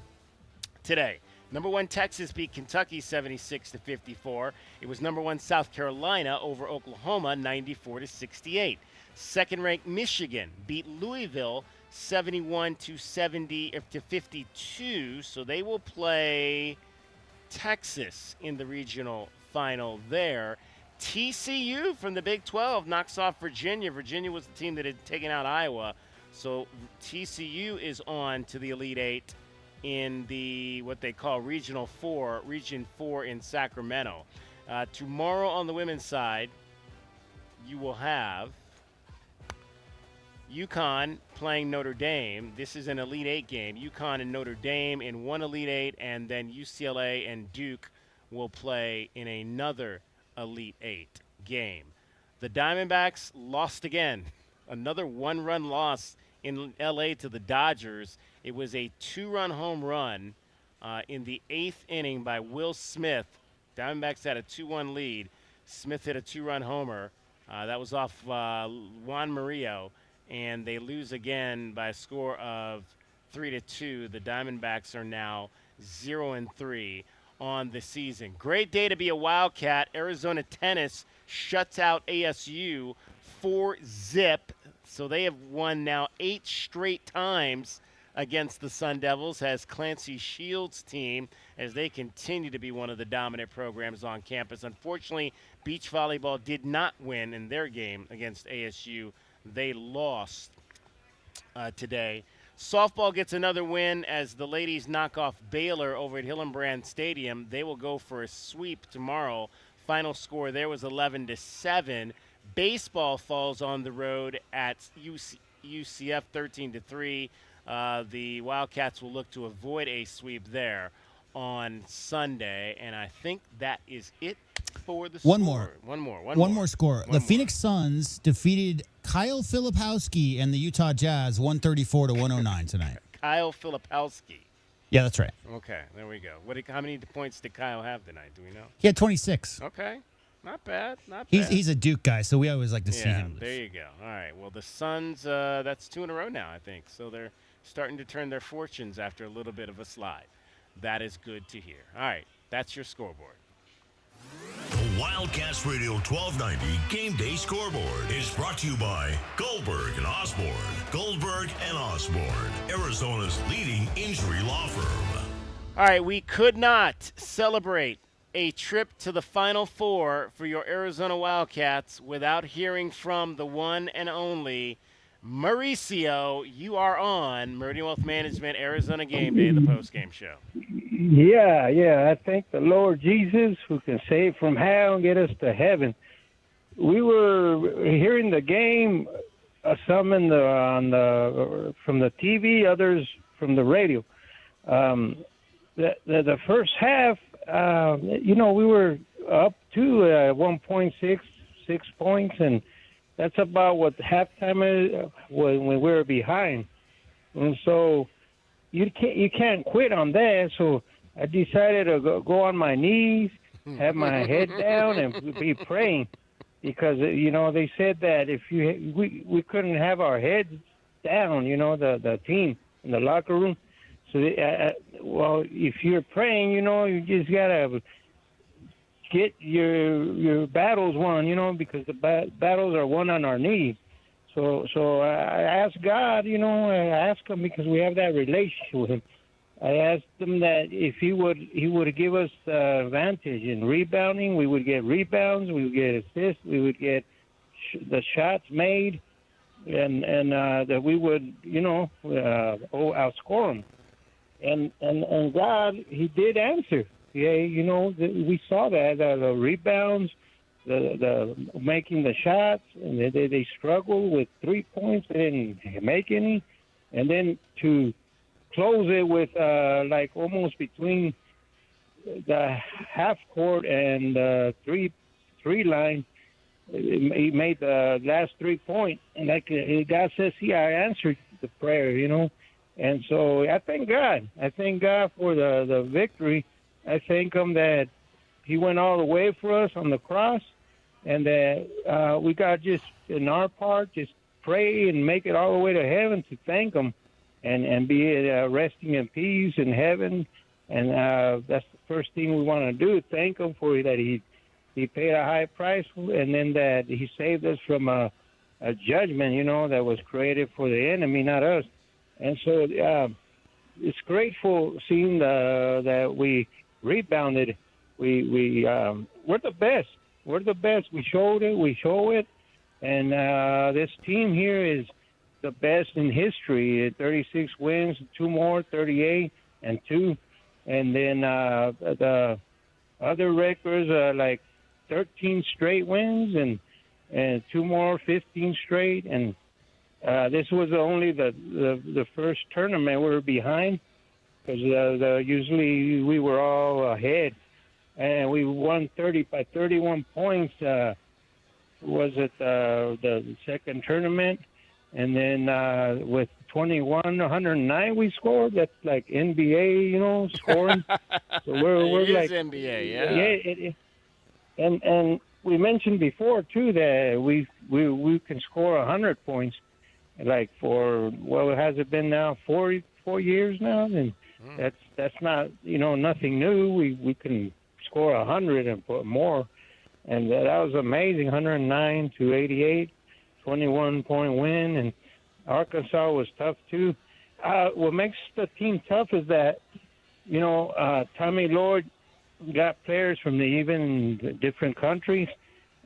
today. Number 1 Texas beat Kentucky 76-54. It was number 1 South Carolina over Oklahoma 94-68. Second-ranked Michigan beat Louisville 71-52. So they will play Texas in the regional final there. TCU from the Big 12 knocks off Virginia. Virginia was the team that had taken out Iowa. So TCU is on to the Elite Eight in the what they call Region 4 in Sacramento. Tomorrow on the women's side, you will have UConn playing Notre Dame. This is an Elite Eight game. UConn and Notre Dame in one Elite Eight, and then UCLA and Duke will play in another Elite Eight game. The Diamondbacks lost again. Another one-run loss in L.A. to the Dodgers. It was a 2-run home run in the 8th inning by Will Smith. Diamondbacks had a 2-1 lead. Smith hit a 2-run homer. That was off Juan Murillo, and they lose again by a score of 3-2. The Diamondbacks are now 0-3 on the season. Great day to be a Wildcat. Arizona Tennis shuts out ASU 4-0. So they have won now 8 straight times against the Sun Devils, has Clancy Shields' team, as they continue to be one of the dominant programs on campus. Unfortunately, beach volleyball did not win in their game against ASU. They lost today. Softball gets another win as the ladies knock off Baylor over at Hillenbrand Stadium. They will go for a sweep tomorrow. Final score there was 11-7. Baseball falls on the road at UCF 13-3. The Wildcats will look to avoid a sweep there on Sunday, and I think that is it for the One score. One more score. The Phoenix Suns defeated Kyle Filipowski and the Utah Jazz 134-109 tonight. Kyle Filipowski. Yeah, that's right. Okay, there we go. How many points did Kyle have tonight? Do we know? He had 26. Okay, not bad. He's a Duke guy, so we always like to see him lose. There you go. All right. Well, the Suns, that's 2 in a row now, I think. So they're starting to turn their fortunes after a little bit of a slide. That is good to hear. All right, that's your scoreboard. The Wildcats Radio 1290 Game Day Scoreboard is brought to you by Goldberg and Osborne. Goldberg and Osborne, Arizona's leading injury law firm. All right, we could not celebrate a trip to the Final Four for your Arizona Wildcats without hearing from the one and only Mauricio. You are on Meridian Wealth Management Arizona Game Day, the postgame show. Yeah. I thank the Lord Jesus who can save from hell and get us to heaven. We were hearing the game, some from the TV, others from the radio. The first half, we were up to 1.6 points, and that's about what halftime is when we were behind. And so you can't quit on that. So I decided to go on my knees, have my head down, and be praying, because they said that if we couldn't have our heads down, the team in the locker room. So if you're praying, you just gotta get your battles won, because the battles are won on our knees. So I asked God, I asked him because we have that relationship with him. I asked him that if he would give us the advantage in rebounding. We would get rebounds, we would get assists, we would get the shots made, and that we would, outscore them. And God, he did answer. Yeah, we saw that the rebounds, the making the shots, and they struggled with 3 points. They didn't make any, and then to close it with like almost between the half court and the three line, he made the last 3 point, and like God says, I answered the prayer, and so I thank God. I thank God for the victory. I thank him that he went all the way for us on the cross, and that we got just in our part, just pray and make it all the way to heaven to thank him and be resting in peace in heaven. And that's the first thing we want to do, thank him for that he paid a high price, and then that he saved us from a judgment, that was created for the enemy, not us. And so it's grateful seeing that we rebounded. We're the best. We're the best. We showed it. We show it. And this team here is the best in history. 36 wins, 2 more, 38 and 2. And then the other records are like 13 straight wins and 2 more, 15 straight. And this was only the first tournament we were behind, because usually we were all ahead, and we won 31 points. Was it the second tournament, and then with 109 we scored. That's like NBA, scoring. So we're it like is NBA, yeah. And we mentioned before too that we can score 100 points. Like has it been now 4 years now? And that's not nothing new. We can score 100 and put more, and that was amazing. 109 to 88, 21-point win, and Arkansas was tough too. What makes the team tough is that Tommy Lloyd got players from even different countries,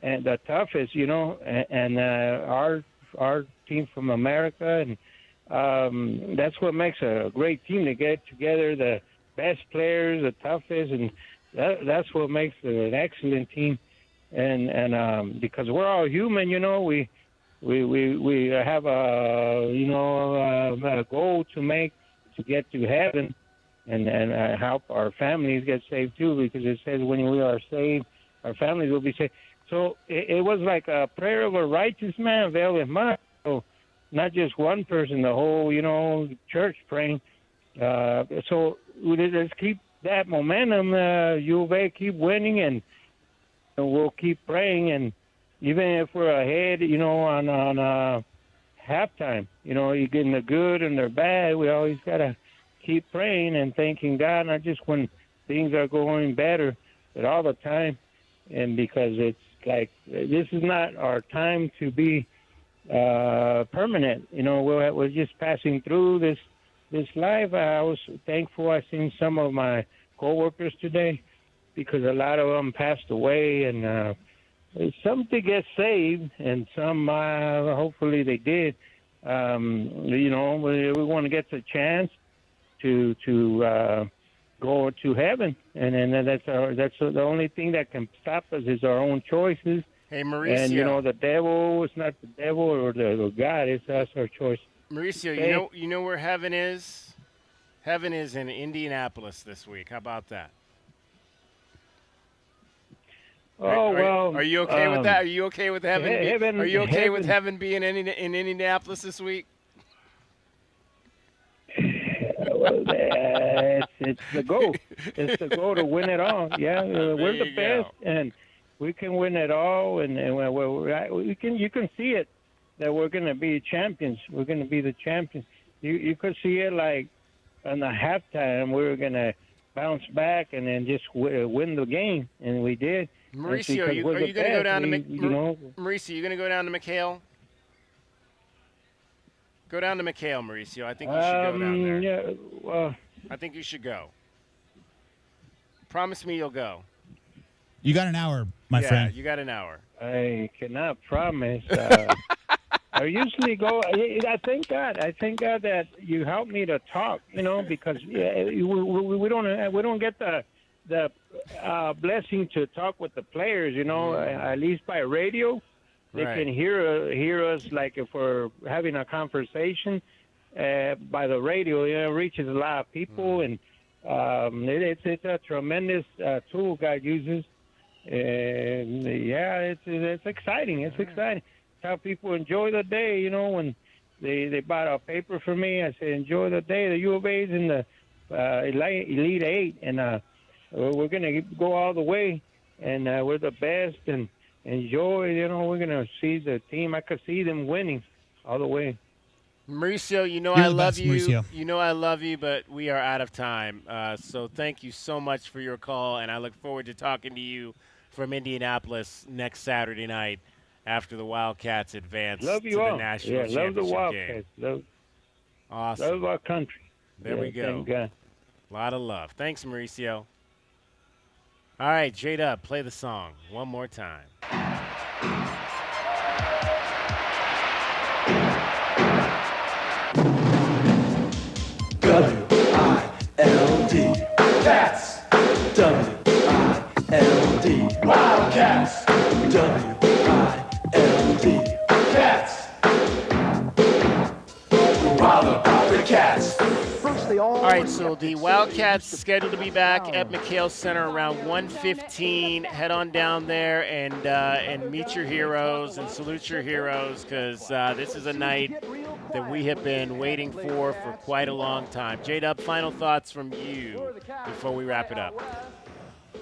and the toughest, and our team from America, and that's what makes a great team, to get together the best players, the toughest, and that's what makes an excellent team. and because we're all human, you know, we have a goal to get to heaven, and help our families get saved too, because it says when we are saved, our families will be saved. So it was like a prayer of a righteous man availeth much. So not just one person, the whole, you know, church praying. So let's keep that momentum. U of A keep winning, and we'll keep praying. And even if we're ahead, you know, on halftime, you know, you getting the good and the bad, we always gotta keep praying and thanking God, not just when things are going better, but all the time. And because it's like, this is not our time to be permanent. You know, we're just passing through this life. I was thankful I seen some of my coworkers today, because a lot of them passed away, and some to get saved, and some hopefully they did. You know, we want to get the chance to go to heaven, and that's the only thing that can stop us is our own choices. Hey, Mauricio. And you know, the devil, it's not the devil or the God, it's us, our choice. Mauricio, Okay. you know where heaven is? Heaven is in Indianapolis this week. How about that? Are you okay with that? Are you okay with heaven? Are you okay with heaven being in Indianapolis this week? It's the goal. It's the goal to win it all. Yeah, we're the best, and we can win it all. And you can see it that we're going to be champions. We're going to be the champions. You could see it like on the halftime. We were going to bounce back and then just win the game, and we did. Mauricio, are you going to go down to Mauricio? You going to go down to McHale? Go down to McHale, Mauricio. I think you should go down there. Yeah, well, I think you should go. Promise me you'll go. You got an hour, my friend. Yeah, you got an hour. I cannot promise. I usually go. I thank God. I thank God that you helped me to talk. You know, because we don't get the blessing to talk with the players. You know, at least by radio. They can hear us, like if we're having a conversation by the radio. It reaches a lot of people, and it's a tremendous tool God uses. And it's exciting. It's exciting. It's how people enjoy the day. You know, when they bought a paper for me, I said, "Enjoy the day." The U of A's in the Elite Eight, and we're gonna go all the way, and we're the best, and enjoy. You know, we're gonna see the team. I could see them winning all the way. Mauricio, you know You're I the love best, you. Mauricio. You know I love you, but we are out of time. So thank you so much for your call, and I look forward to talking to you from Indianapolis next Saturday night after the Wildcats advance Love to you the all. national Love the championship Wildcats. game. Awesome. Love our country. There we go. Thank God. A lot of love. Thanks, Mauricio. All right, J-Dub, play the song one more time. W-I-L-D. That's W-I-L-D. Wildcats. W-I-L-D. Cats. We're wild about the Cats. All right, so the Wildcats scheduled to be back at McHale Center around 1:15. Head on down there and meet your heroes and salute your heroes, because this is a night that we have been waiting for quite a long time. J-Dub, final thoughts from you before we wrap it up.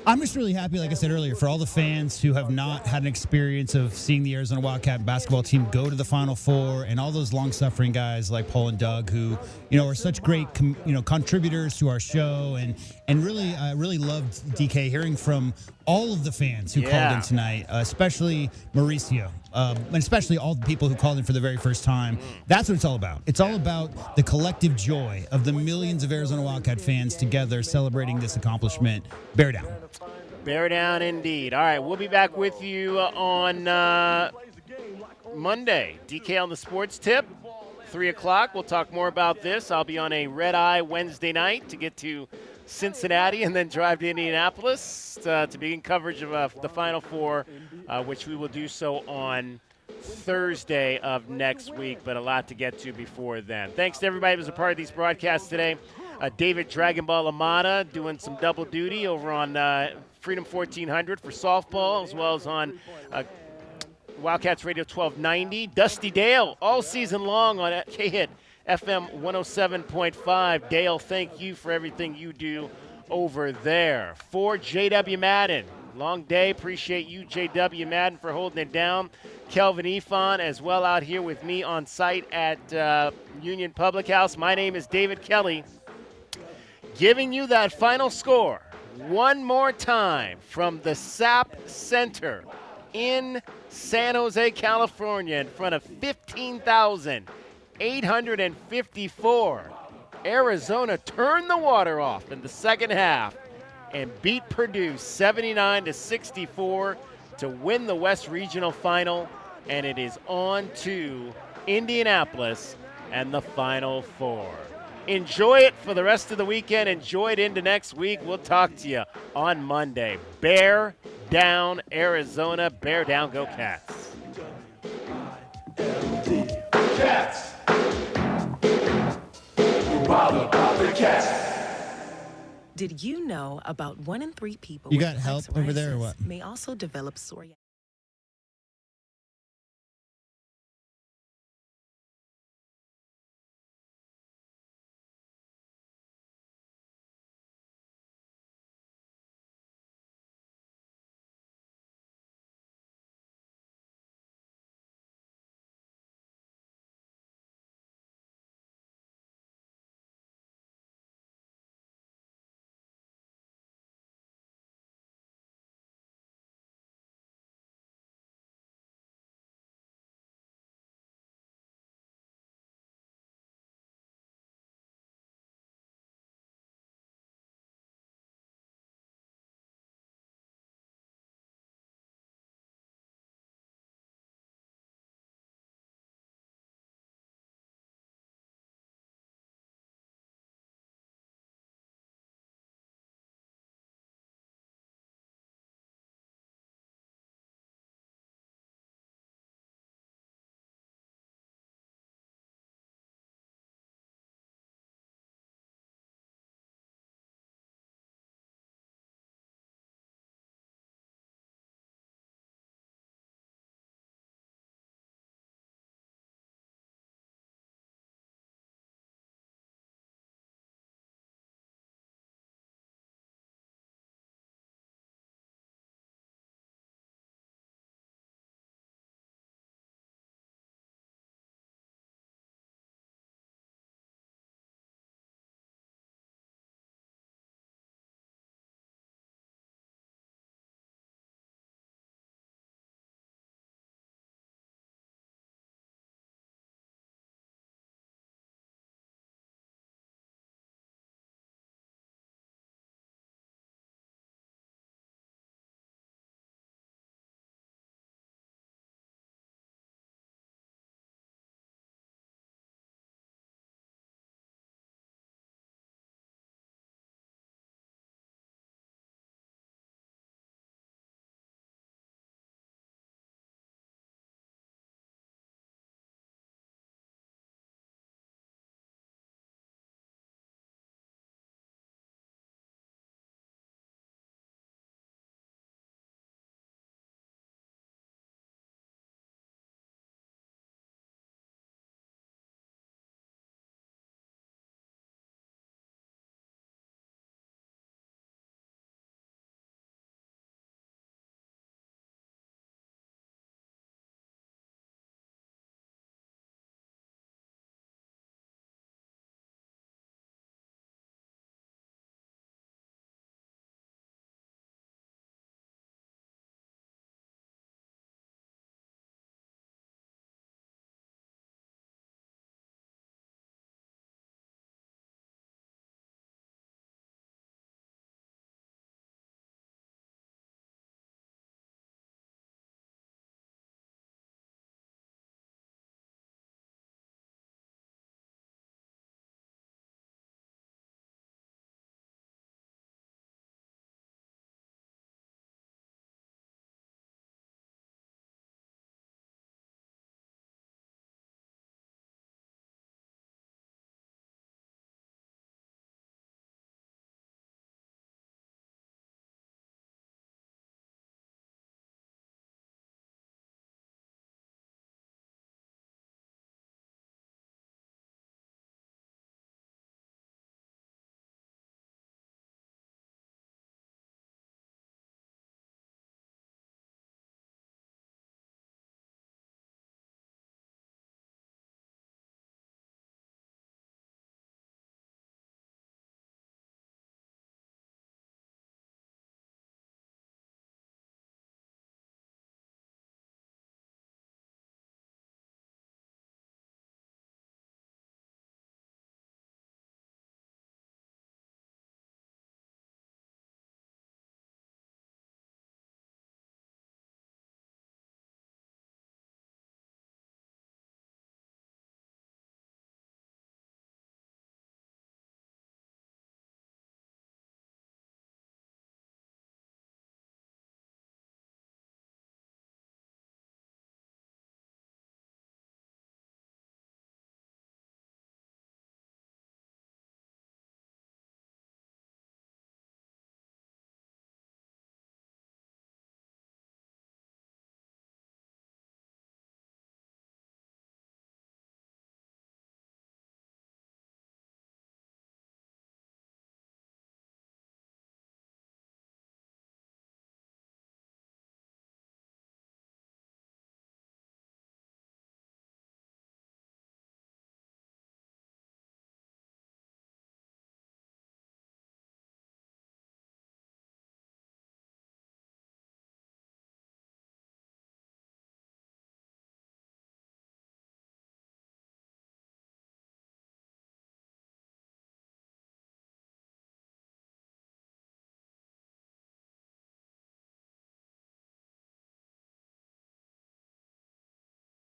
I'm just really happy, like I said earlier, for all the fans who have not had an experience of seeing the Arizona Wildcat basketball team go to the Final Four, and all those long-suffering guys like Paul and Doug who, are such great, contributors to our show, and really loved, DK, hearing from all of the fans who called in tonight, especially Mauricio, and especially all the people who called in for the very first time. That's what it's all about. It's all about the collective joy of the millions of Arizona Wildcat fans together celebrating this accomplishment. Bear down. Bear down indeed. All right, we'll be back with you on Monday. DK on the Sports Tip, 3 o'clock. We'll talk more about this. I'll be on a red-eye Wednesday night to get to Cincinnati and then drive to Indianapolis to begin coverage of the Final Four, which we will do so on Thursday of next week, but a lot to get to before then. Thanks to everybody who was a part of these broadcasts today. David Dragon Ball Amata doing some double duty over on Freedom 1400 for softball, as well as on Wildcats Radio 1290. Dusty Dale all season long on K-Hit FM 107.5. Dale, thank you for everything you do over there. For J.W. Madden, long day. Appreciate you, J.W. Madden, for holding it down. Kelvin Efon as well out here with me on site at Union Public House. My name is David Kelly, giving you that final score one more time from the SAP Center in San Jose, California, in front of 15,854. Arizona turned the water off in the second half and beat Purdue 79-64 to win the West Regional Final, and it is on to Indianapolis and the Final Four. Enjoy it for the rest of the weekend. Enjoy it into next week. We'll talk to you on Monday. Bear down, Arizona. Bear down, go Cats. Cats. We're wild about the Cats. Did you know about 1 in 3 people You with got help over there or psoriasis what? may also develop psoriasis?